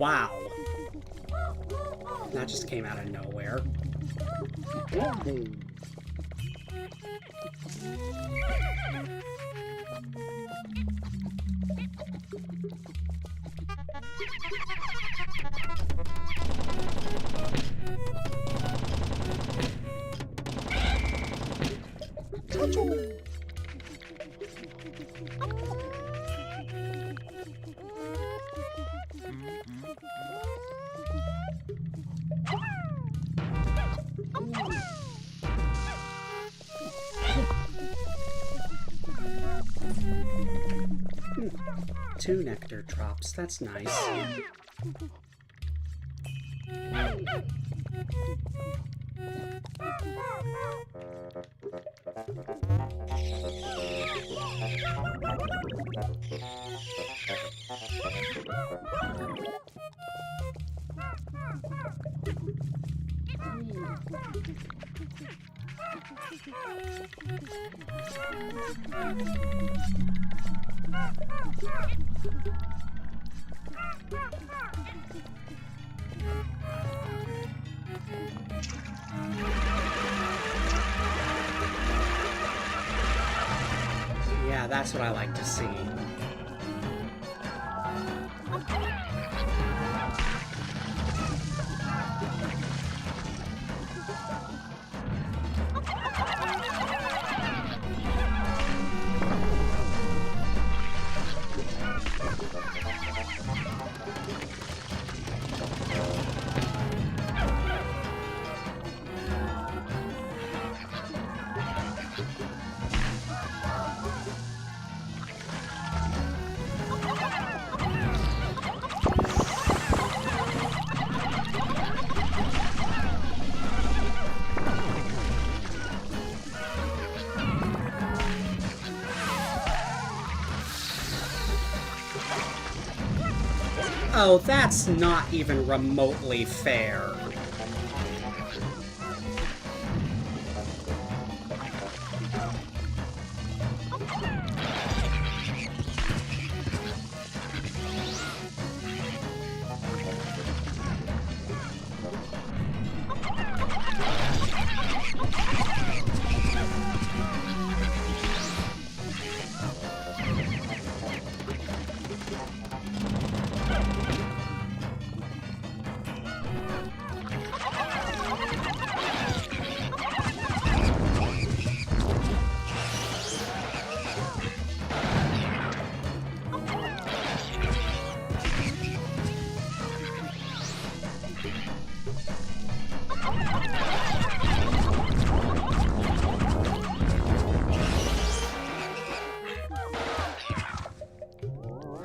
Wow. came out of nowhere. Two nectar drops, that's nice. Yeah, that's what I like to see. Oh, that's not even remotely fair.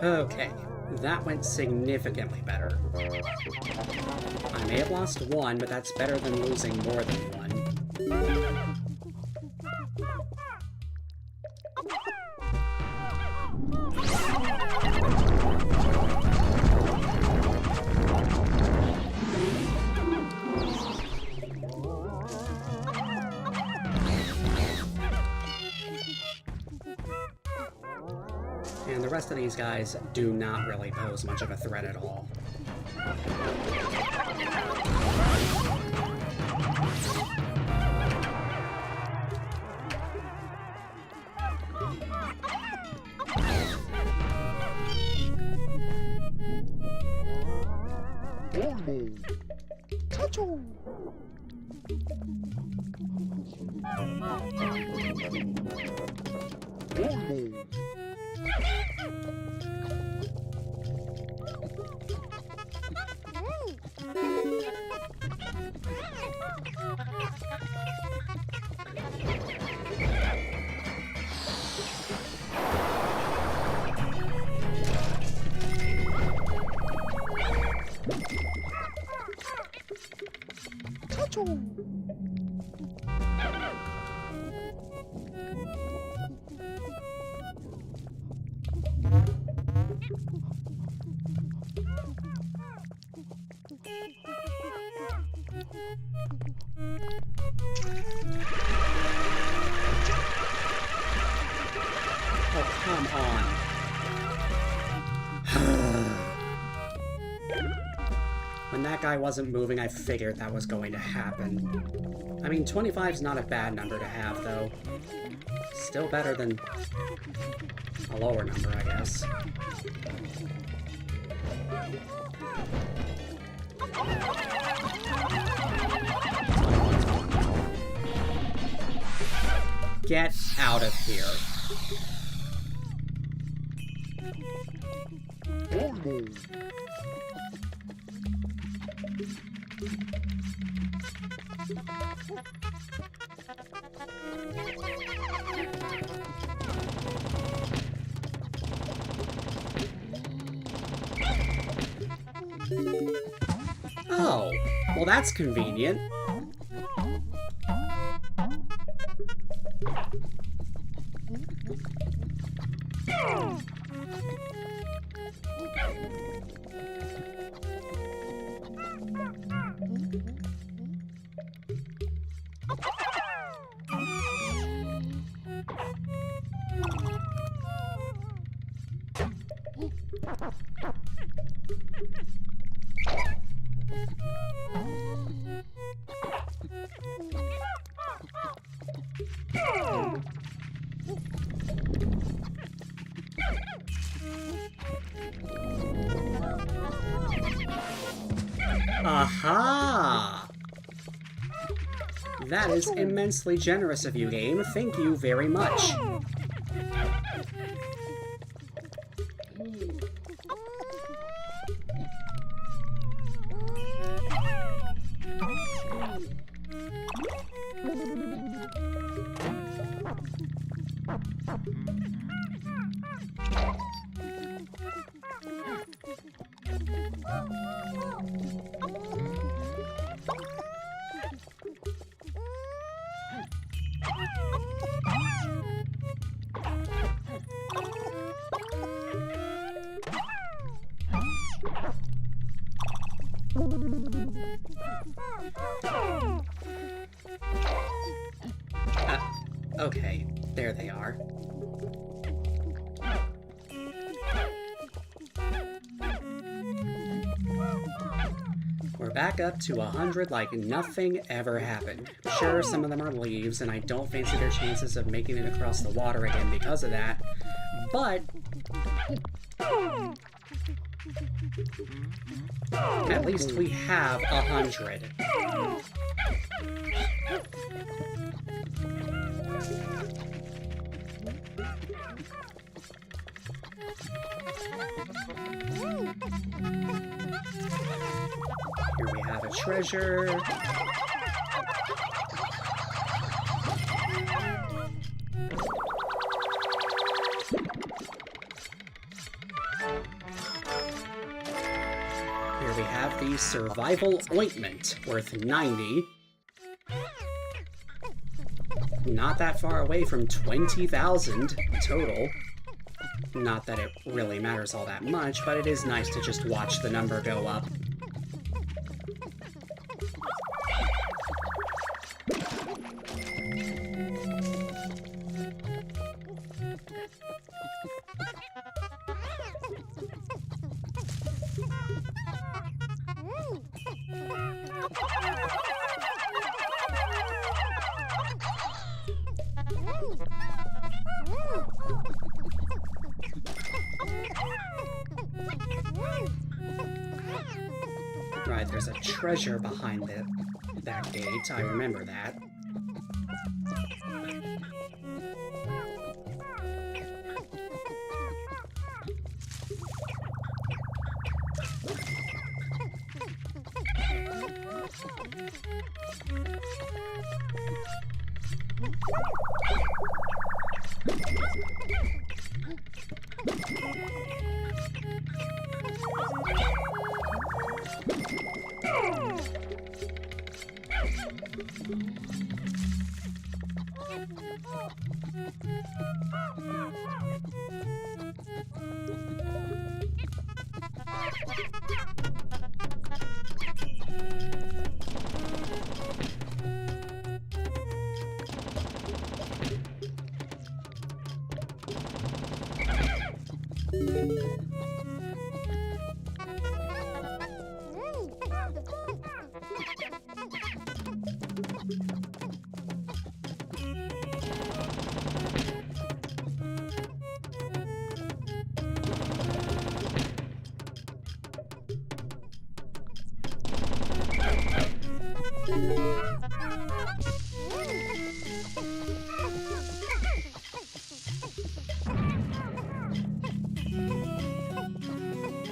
Okay, that went significantly better. I may have lost one, but that's better than losing more than one. And the rest of these guys do not really pose much of a threat at all. Oh, come on. When that guy wasn't moving, I figured that was going to happen. I mean, 25's not a bad number to have, though. Still better than a lower number, I guess. Get out of here. Oh, well that's convenient. Aha! That is immensely generous of you, game. Thank you very much. Okay, there they are. We're back up to 100 like nothing ever happened. Sure, some of them are leaves, and I don't fancy their chances of making it across the water again because of that, but at least we have 100. Here we have a treasure. Here we have the survival ointment, worth 90. Not that far away from 20,000 total. Not that it really matters all that much, but it is nice to just watch the number go up. Right, there's a treasure behind that gate. I remember that.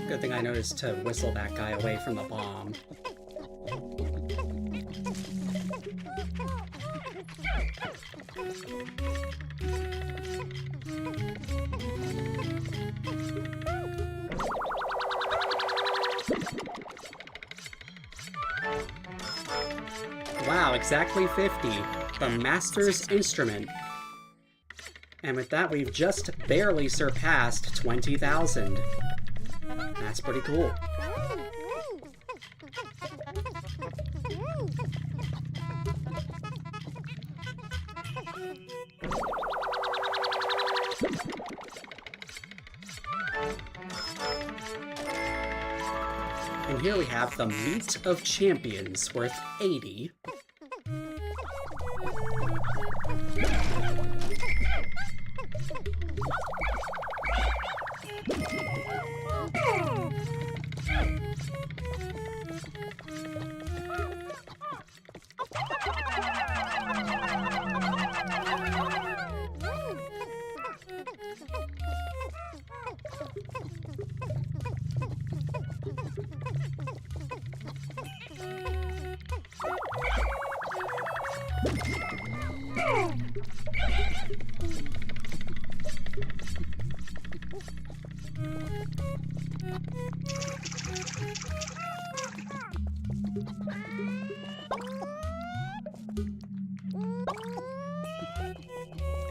Good thing I noticed to whistle that guy away from the bomb. Wow, exactly 50. The Master's Instrument. And with that, we've just barely surpassed 20,000. That's pretty cool. And here we have the Meat of Champions, worth 80.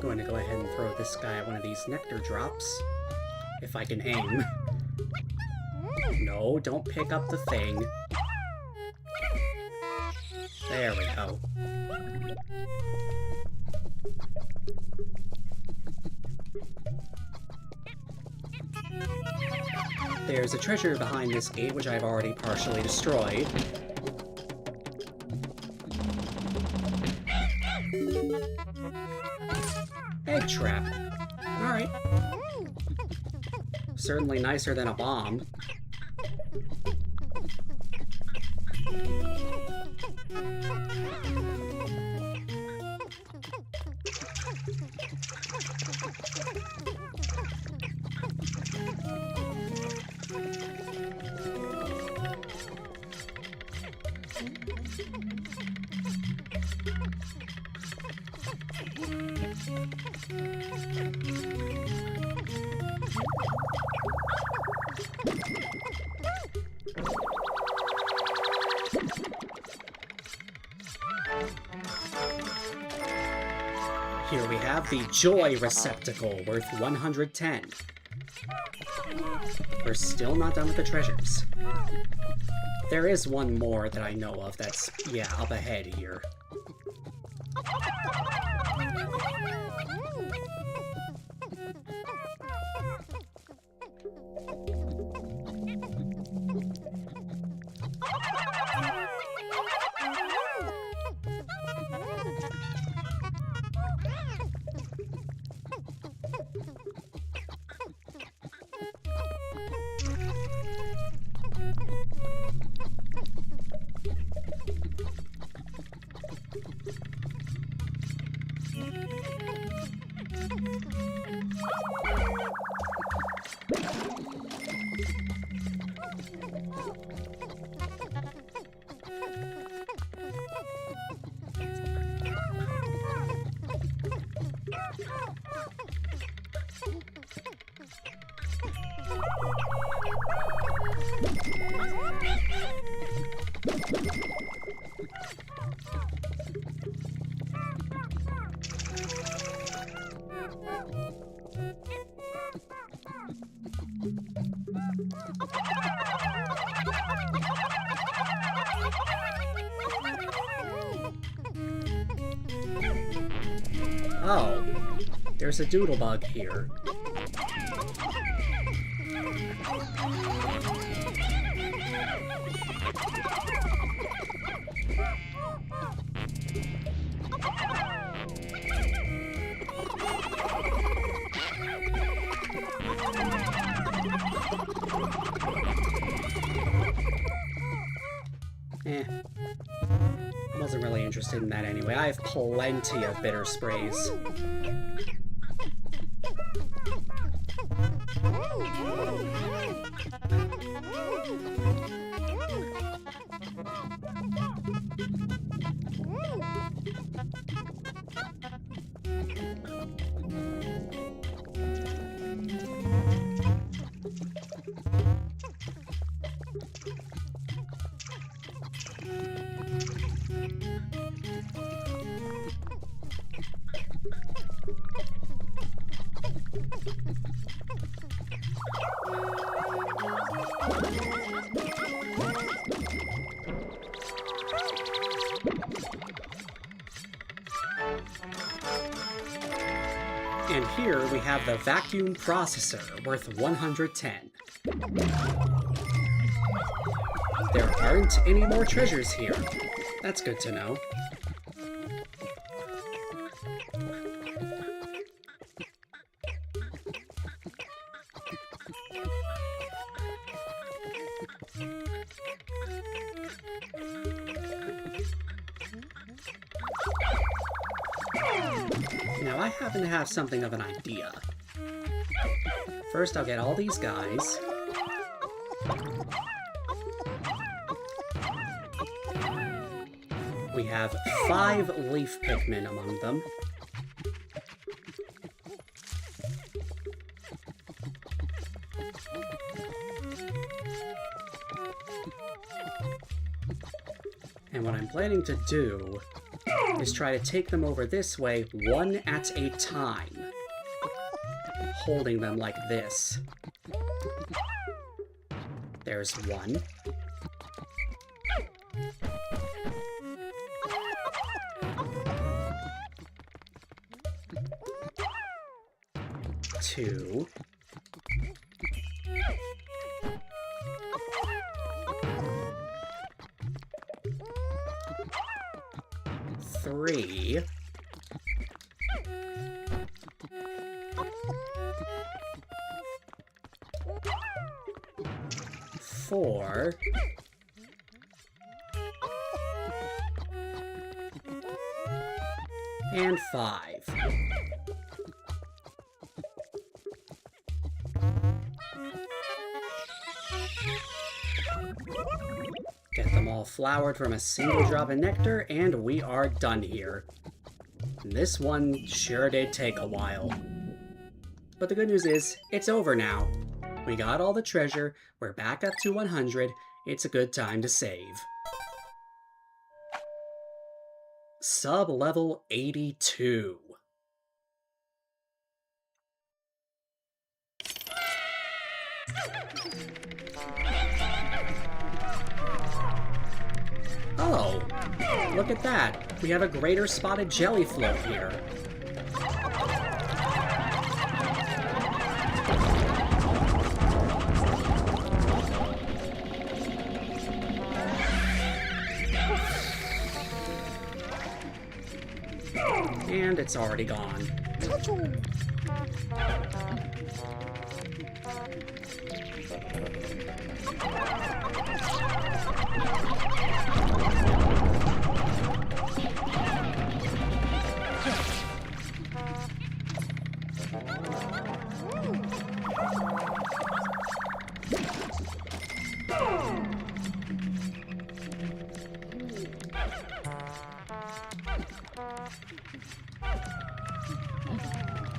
Going to go ahead and throw this guy at one of these nectar drops, if I can aim. No, don't pick up the thing. There we go. There's a treasure behind this gate, which I've already partially destroyed. Egg trap. Alright. Certainly nicer than a bomb. Here we have the Joy Receptacle, worth 110. We're still not done with the treasures. There is one more that I know of that's, yeah, up ahead here. Oh, there's a doodlebug here. Wasn't really interested interested in that anyway. I have plenty of bitter sprays. And here we have the vacuum processor, worth 110. There aren't any more treasures here. That's good to know. Now, I happen to have something of an idea. First, I'll get all these guys. We have 5 leaf Pikmin among them. And what I'm planning to do is try to take them over this way, one at a time, holding them like this. There's one. Two. Three. Four. And 5. Get them all flowered from a single drop of nectar, and we are done here. And this one sure did take a while. But the good news is, it's over now. We got all the treasure, we're back up to 100, it's a good time to save. Sub-level 82. Oh, look at that. We have a greater spotted jelly float here. And it's already gone.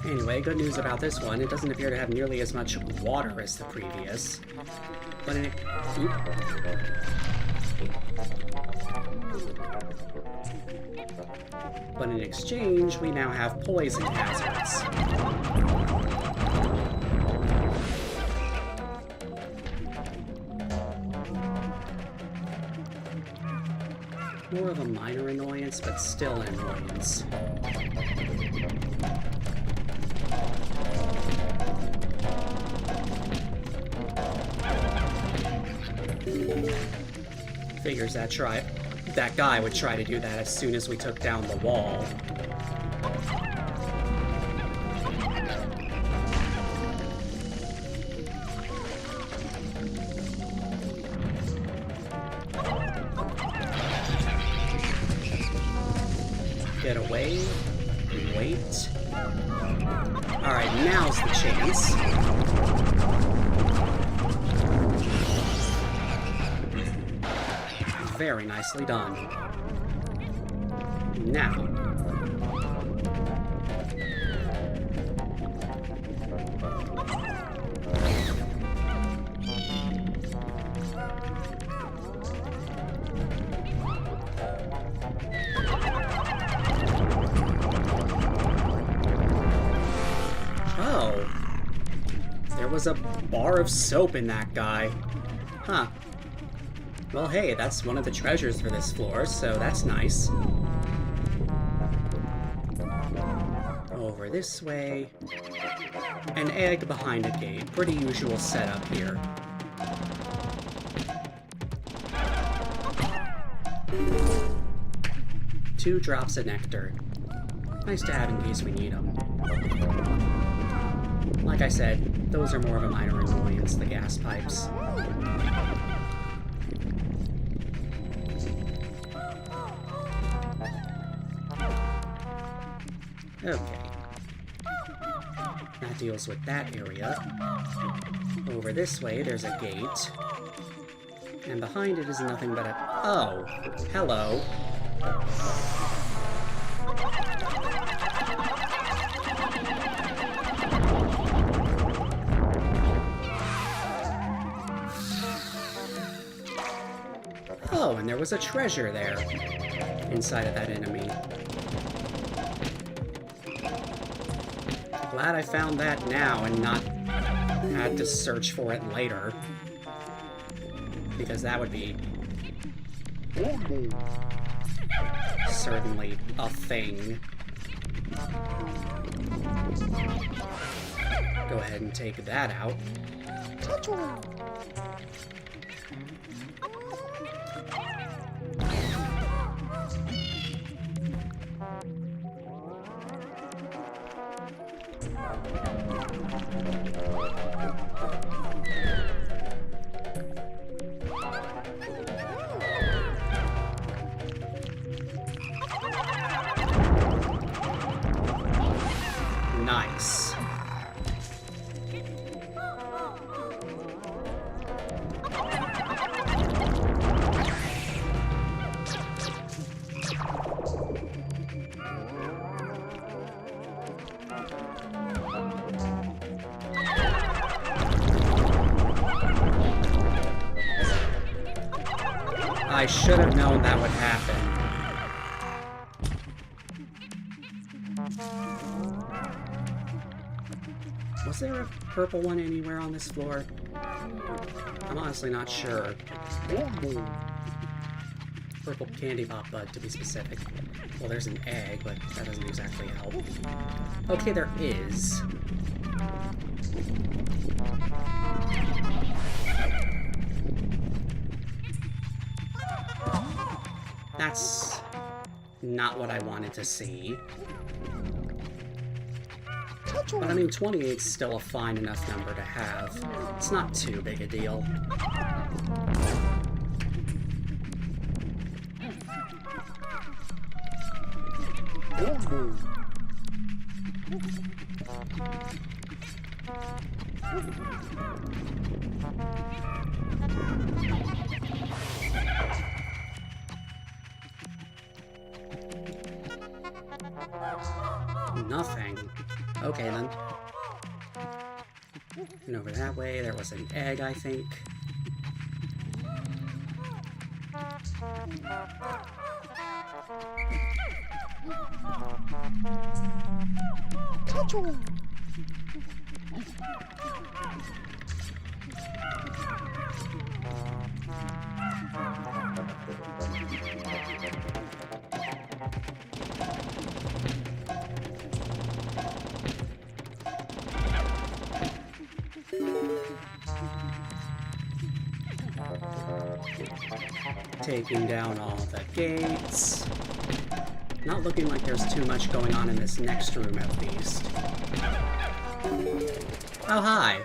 Anyway, good news about this one, it doesn't appear to have nearly as much water as the previous. But in exchange, we now have poison hazards. More of a minor annoyance, but still an annoyance. Figures that guy would try to do that as soon as we took down the wall. Get away. Wait. Alright, now's the chance. Very nicely done. Now. Oh. There was a bar of soap in that guy. Huh. Well, hey, that's one of the treasures for this floor, so that's nice. Over this way. An egg behind a gate. Pretty usual setup here. Two drops of nectar. Nice to have in case we need them. Like I said, those are more of a minor annoyance, the gas pipes. Okay. That deals with that area. Over this way, there's a gate. And behind it is nothing but a... Oh! Hello! Oh, and there was a treasure there. Inside of that enemy. Glad I found that now and not had to search for it later. Because that would be certainly a thing. Go ahead and take that out. Nice. I should have known that would happen. Was there a purple one anywhere on this floor? I'm honestly not sure. Purple candy pop bud, to be specific. Well, there's an egg, but that doesn't exactly help. Okay, there is. That's not what I wanted to see. But I mean, 28's still a fine enough number to have. It's not too big a deal. Nothing. Okay, then. And over that way, there was an egg, I think. Taking down all the gates. Not looking like there's too much going on in this next room, at least. Oh, hi.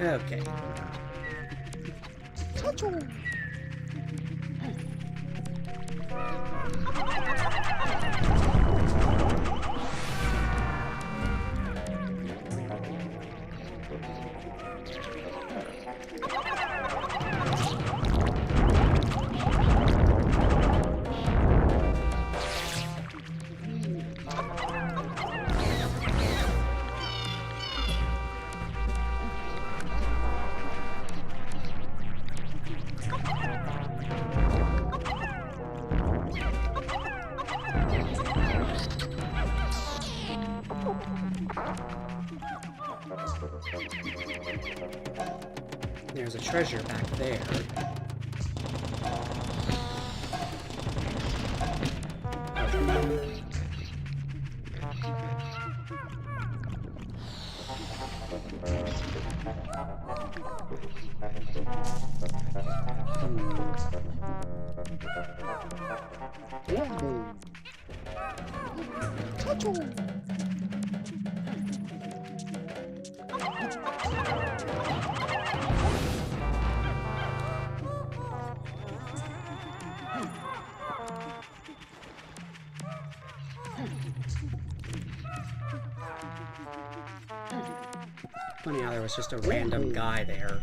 Okay. There's a treasure back there. Funny how there was just a random guy there.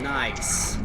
Nice.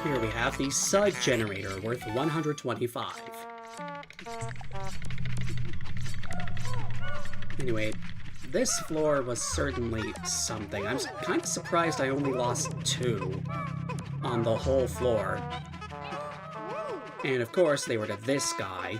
Here we have the sud generator worth 125. Anyway, this floor was certainly something. I'm kind of surprised I only lost 2 on the whole floor. And of course, they were to this guy.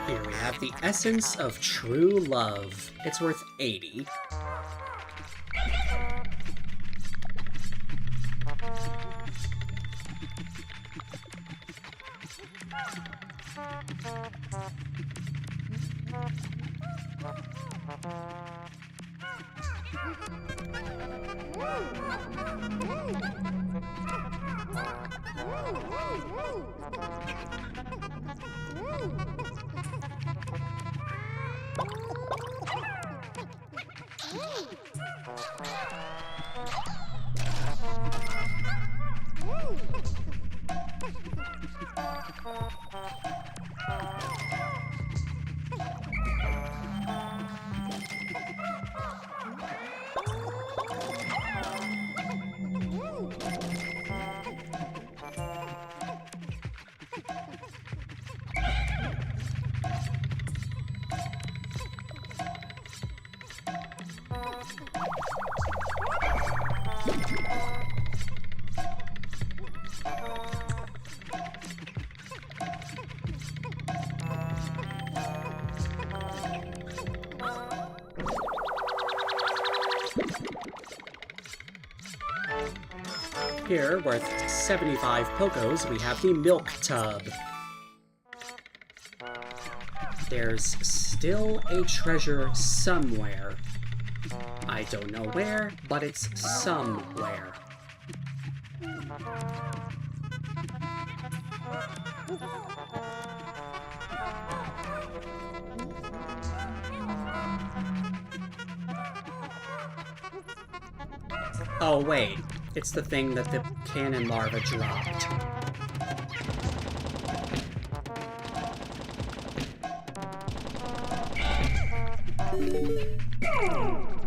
Here we have the essence of true love. It's worth 80. here, worth 75 Pokos, we have the Milk Tub. There's still a treasure somewhere. I don't know where, but it's somewhere. Oh wait, it's the thing that the cannon larva dropped.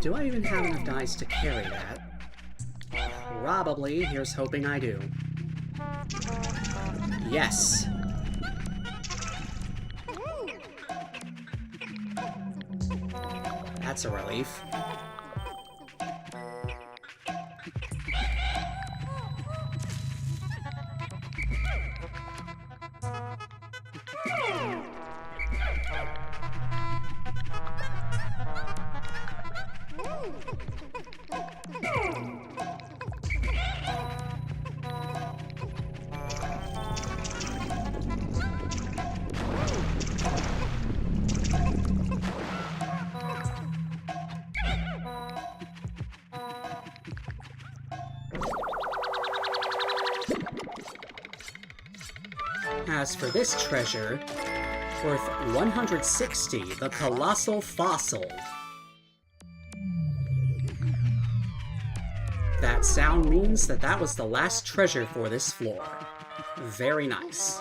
Do I even have enough dice to carry that? Probably. Here's hoping I do. Yes! That's a relief. As for this treasure, worth 160, the Colossal Fossil. That sound means that that was the last treasure for this floor. Very nice.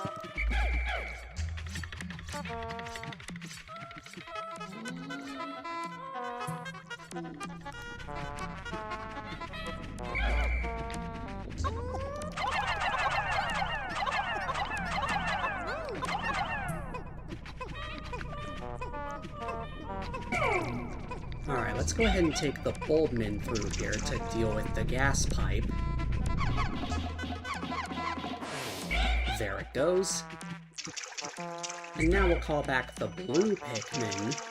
Alright, let's go ahead and take the Bulbmin through here to deal with the gas pipe. There it goes. And now we'll call back the blue Pikmin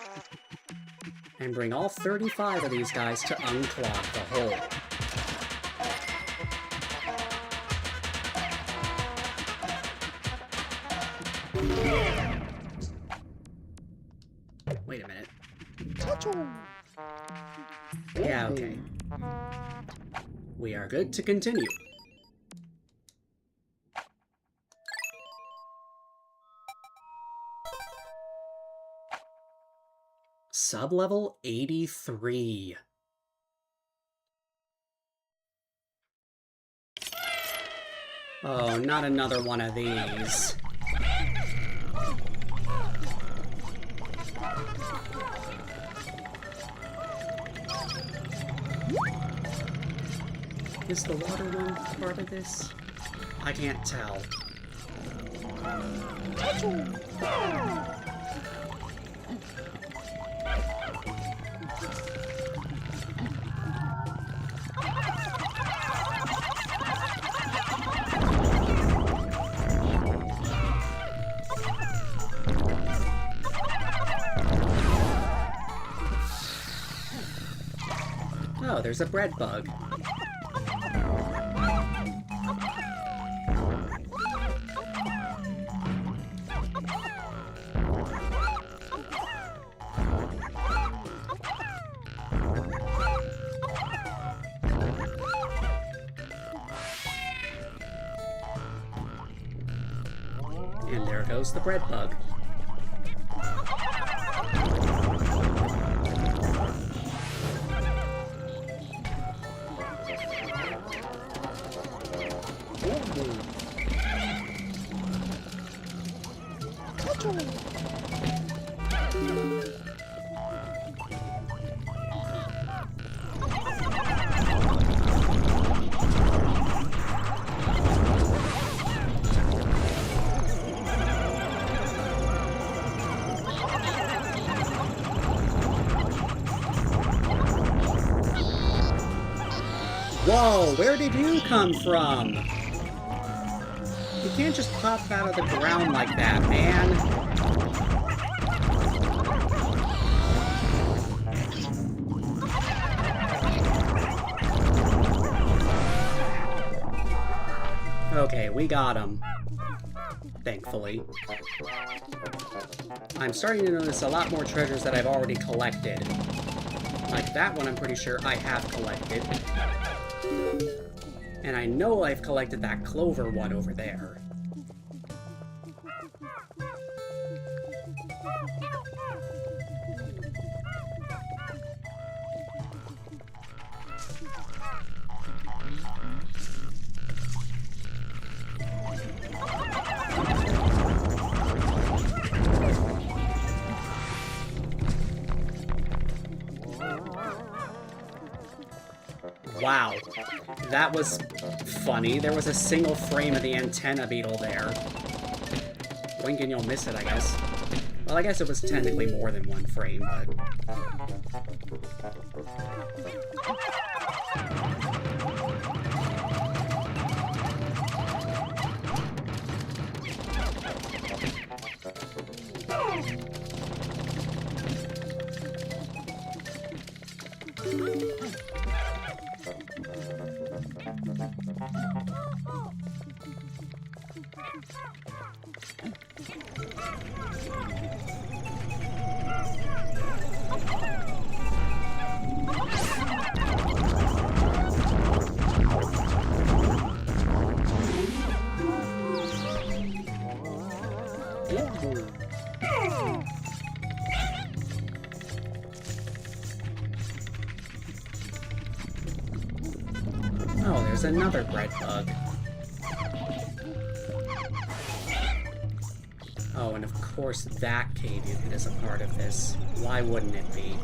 and bring all 35 of these guys to unclog the hole. Wait a minute. Yeah, okay. We are good to continue. Sublevel 83. Oh, not another one of these. Is the water one part of this? I can't tell. Oh, there's a bread bug. And there goes the bread bug. Whoa, where did you come from? You can't just pop out of the ground like that, man. Okay, we got him. Thankfully. I'm starting to notice a lot more treasures that I've already collected. Like that one I'm pretty sure I have collected. And I know I've collected that clover one over there. Wow, that was funny. There was a single frame of the antenna beetle there. Blink and you'll miss it, I guess. Well, I guess it was technically more than one frame, but... Oh, there's another bread bug. Oh, and of course that cave unit is a part of this. Why wouldn't it be?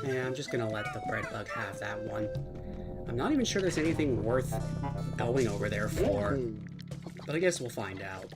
Yeah, I'm just gonna let the bread bug have that one. I'm not even sure there's anything worth going over there for, but I guess we'll find out.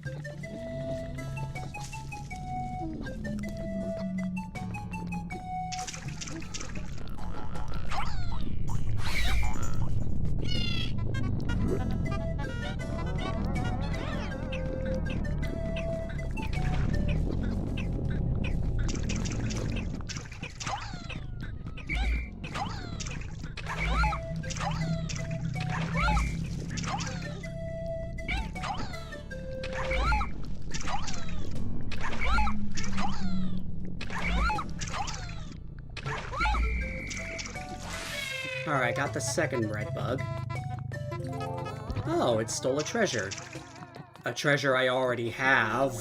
Alright, got the second bread bug. Oh, it stole a treasure. A treasure I already have.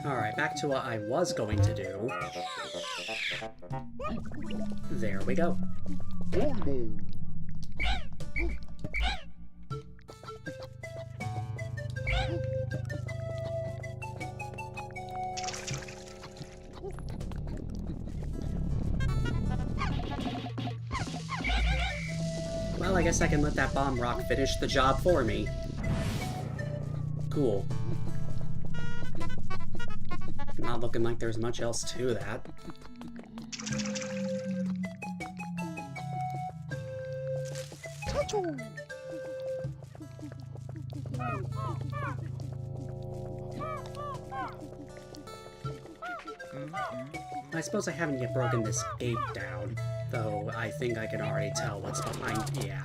Alright, back to what I was going to do. There we go. Well, I guess I can let that bomb rock finish the job for me. Cool. Not looking like there's much else to that. I suppose I haven't yet broken this gate down, though I think I can already tell what's behind. Yeah.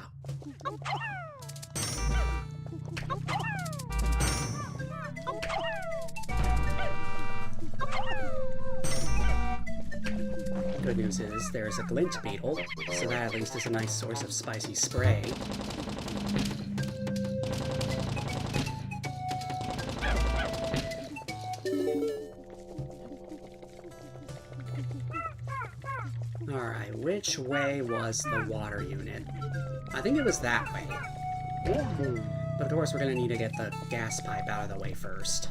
Good news is there's a glint beetle, so that at least is a nice source of spicy spray. Alright, which way was the water unit? I think it was that way. But of course we're gonna need to get the gas pipe out of the way first.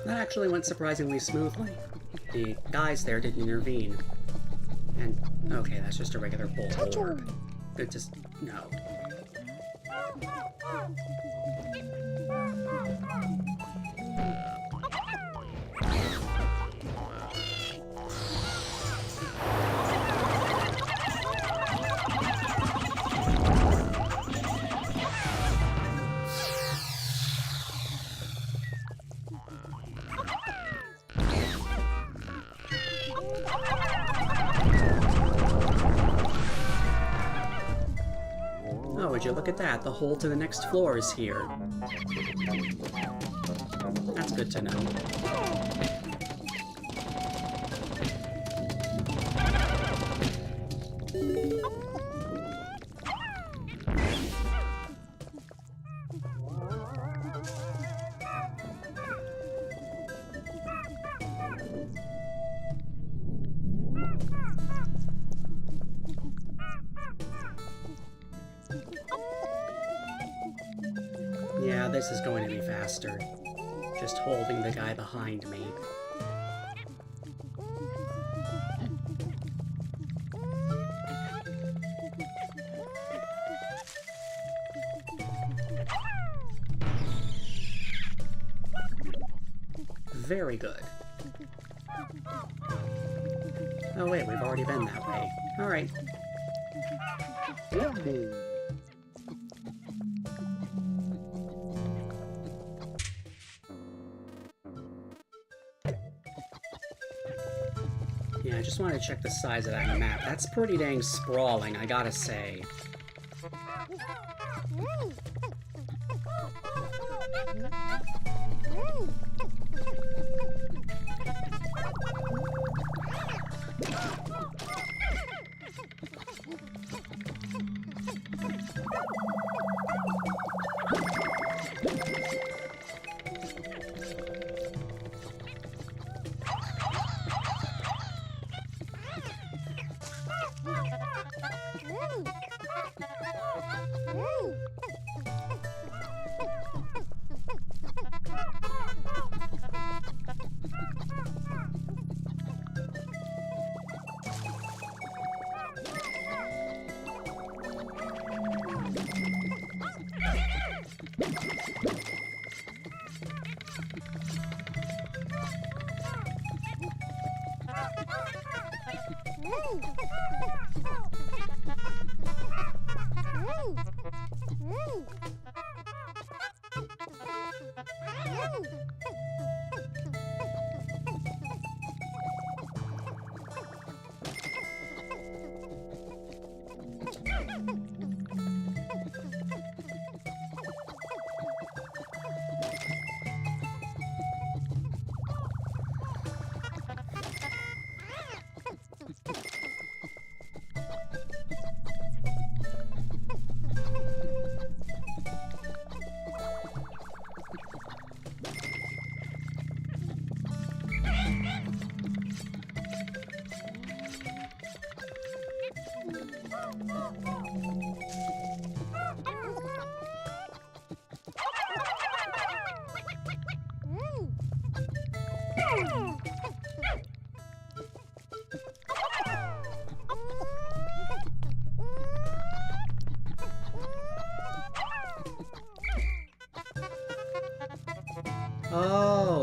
That actually went surprisingly smoothly. The guys there didn't intervene. And, okay, that's just a regular bolt orb. Good to no. Oh, would you look at that? The hole to the next floor is here. That's good to know. Yeah, this is going to be faster. Just holding the guy behind me. Very good. Oh wait, we've already been that way. Alright. Yeah, I just wanted to check the size of that map. That's pretty dang sprawling, I gotta say.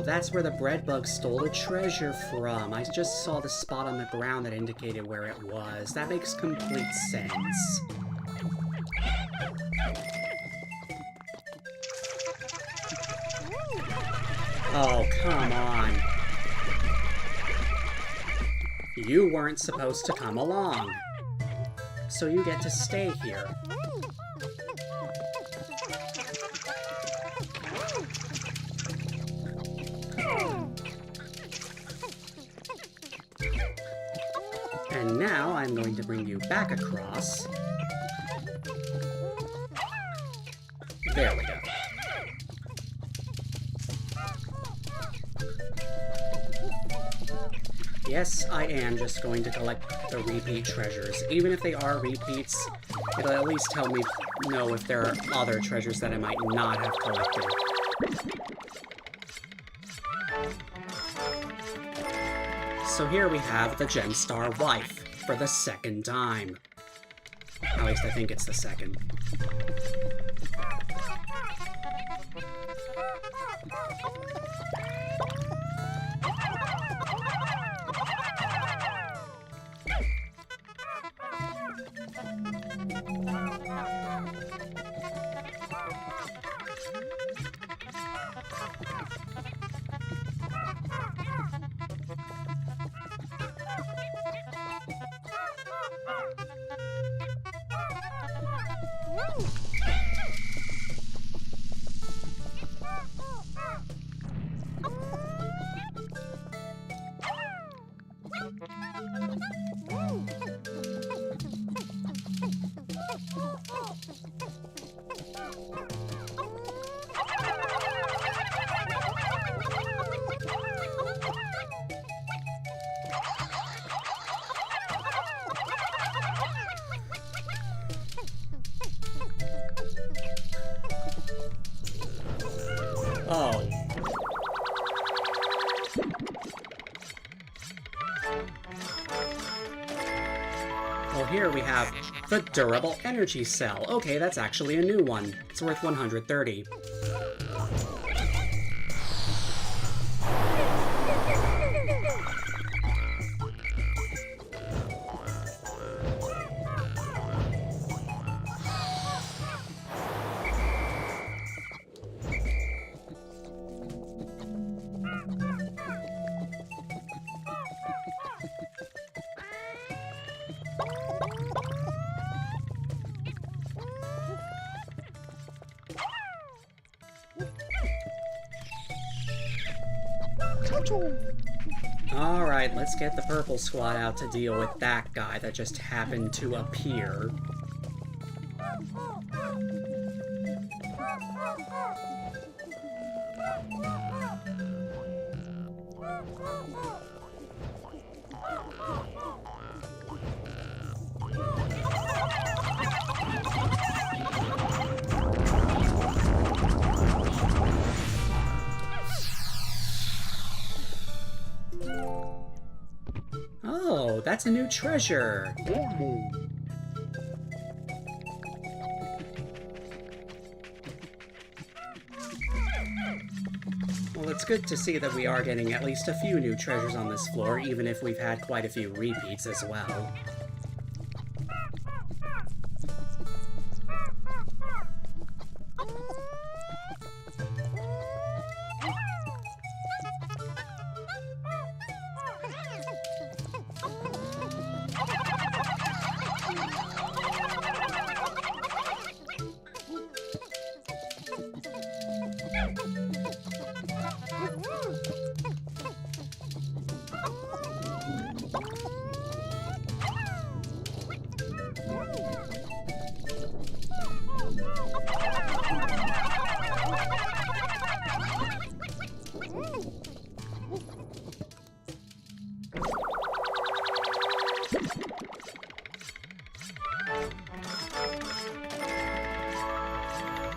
that's where the bread bug stole the treasure from. I just saw the spot on the ground that indicated where it was. That makes complete sense. Oh, come on. You weren't supposed to come along. So you get to stay here. And now I'm going to bring you back across. There we go. Yes, I am just going to collect the repeat treasures. Even if they are repeats, it'll at least help me know if there are other treasures that I might not have collected. So here we have the Gemstar wife for the second time. At least I think it's the second. Oh. Well, here we have the Durable Energy Cell. Okay, that's actually a new one. It's worth 130. Alright, let's get the purple squad out to deal with that guy that just happened to appear. Oh, that's a new treasure! Well, it's good to see that we are getting at least a few new treasures on this floor, even if we've had quite a few repeats as well.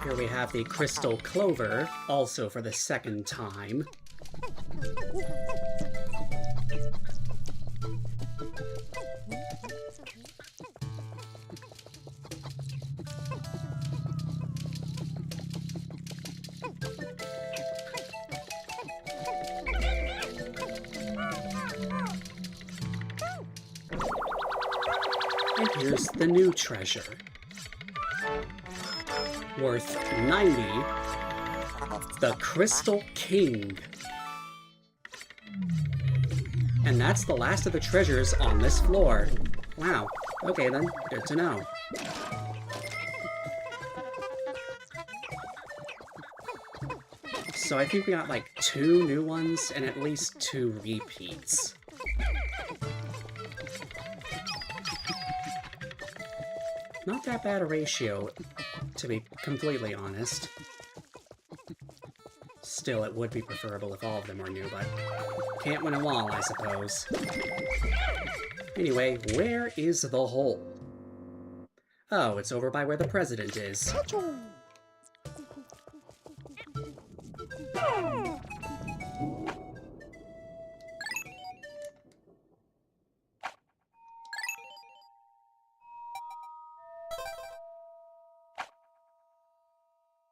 Here we have the Crystal Clover, also for the second time. And here's the new treasure. Worth 90. The Crystal King. And that's the last of the treasures on this floor. Wow. Okay then, good to know. So I think we got like 2 new ones and at least 2 repeats. Not that bad a ratio, to be completely honest. Still, it would be preferable if all of them were new, but can't win them all, I suppose. Anyway, where is the hole? Oh, it's over by where the president is.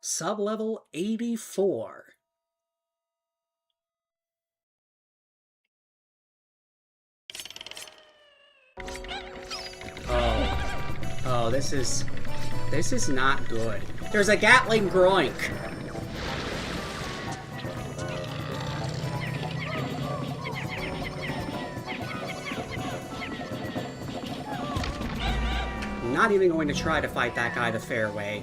Sublevel 84. Oh, this is not good. There's a Gatling Groink. Not even going to try to fight that guy the fair way.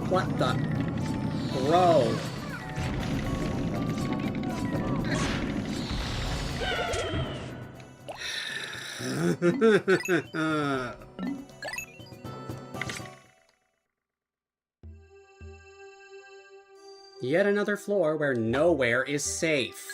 What the? Bro. Yet another floor where nowhere is safe.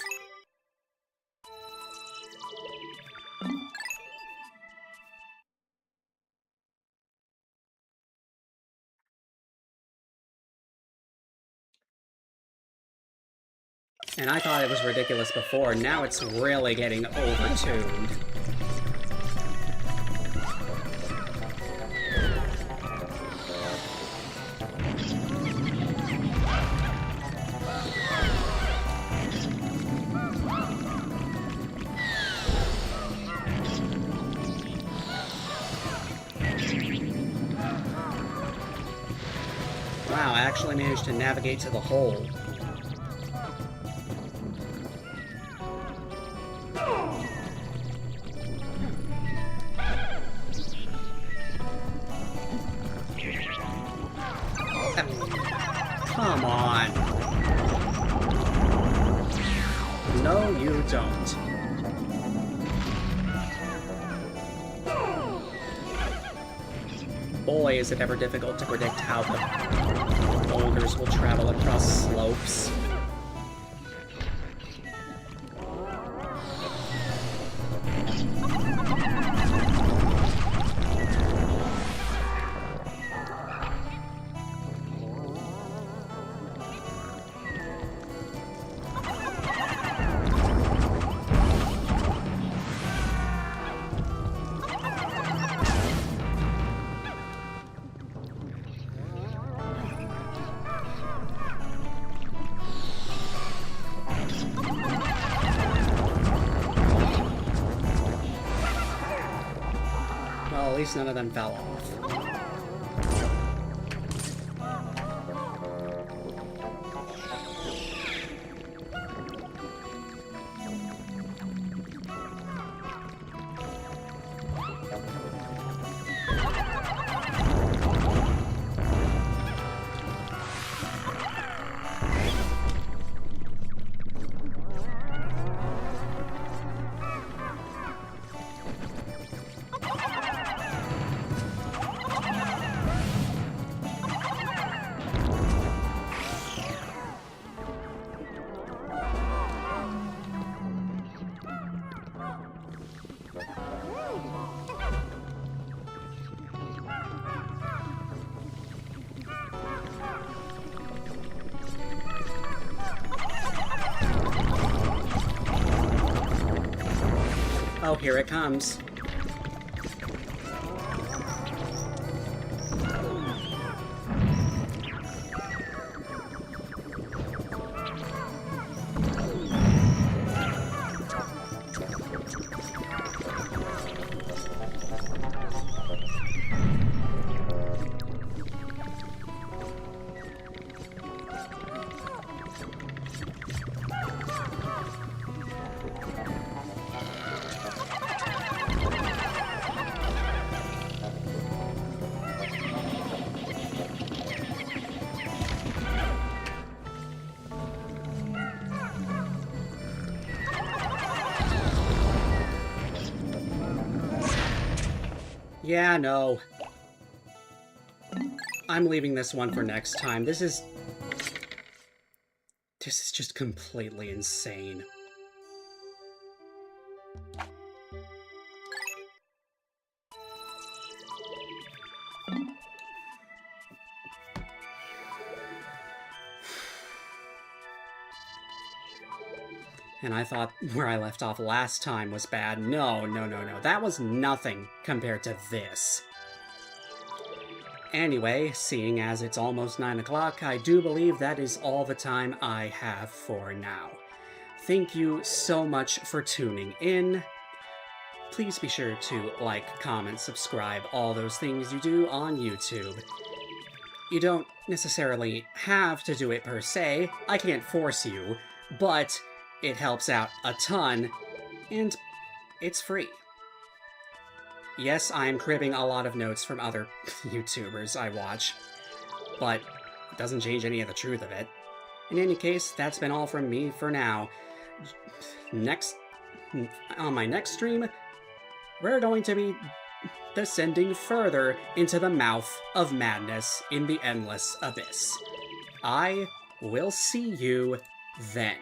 And I thought it was ridiculous before, now it's really getting overtuned. Wow, I actually managed to navigate to the hole. Come on. No, you don't. Boy, is it ever difficult to predict how the boulders will travel across slopes. least none of them fell off. Oh, here it comes. Yeah, no. I'm leaving this one for next time. This is just completely insane. And I thought where I left off last time was bad. No, no, no, no. That was nothing compared to this. Anyway, seeing as it's almost 9 o'clock, I do believe that is all the time I have for now. Thank you so much for tuning in. Please be sure to like, comment, subscribe, all those things you do on YouTube. You don't necessarily have to do it per se. I can't force you, but it helps out a ton, and it's free. Yes, I'm cribbing a lot of notes from other YouTubers I watch, but it doesn't change any of the truth of it. In any case, that's been all from me for now. On my next stream, we're going to be descending further into the mouth of madness in the endless abyss. I will see you then.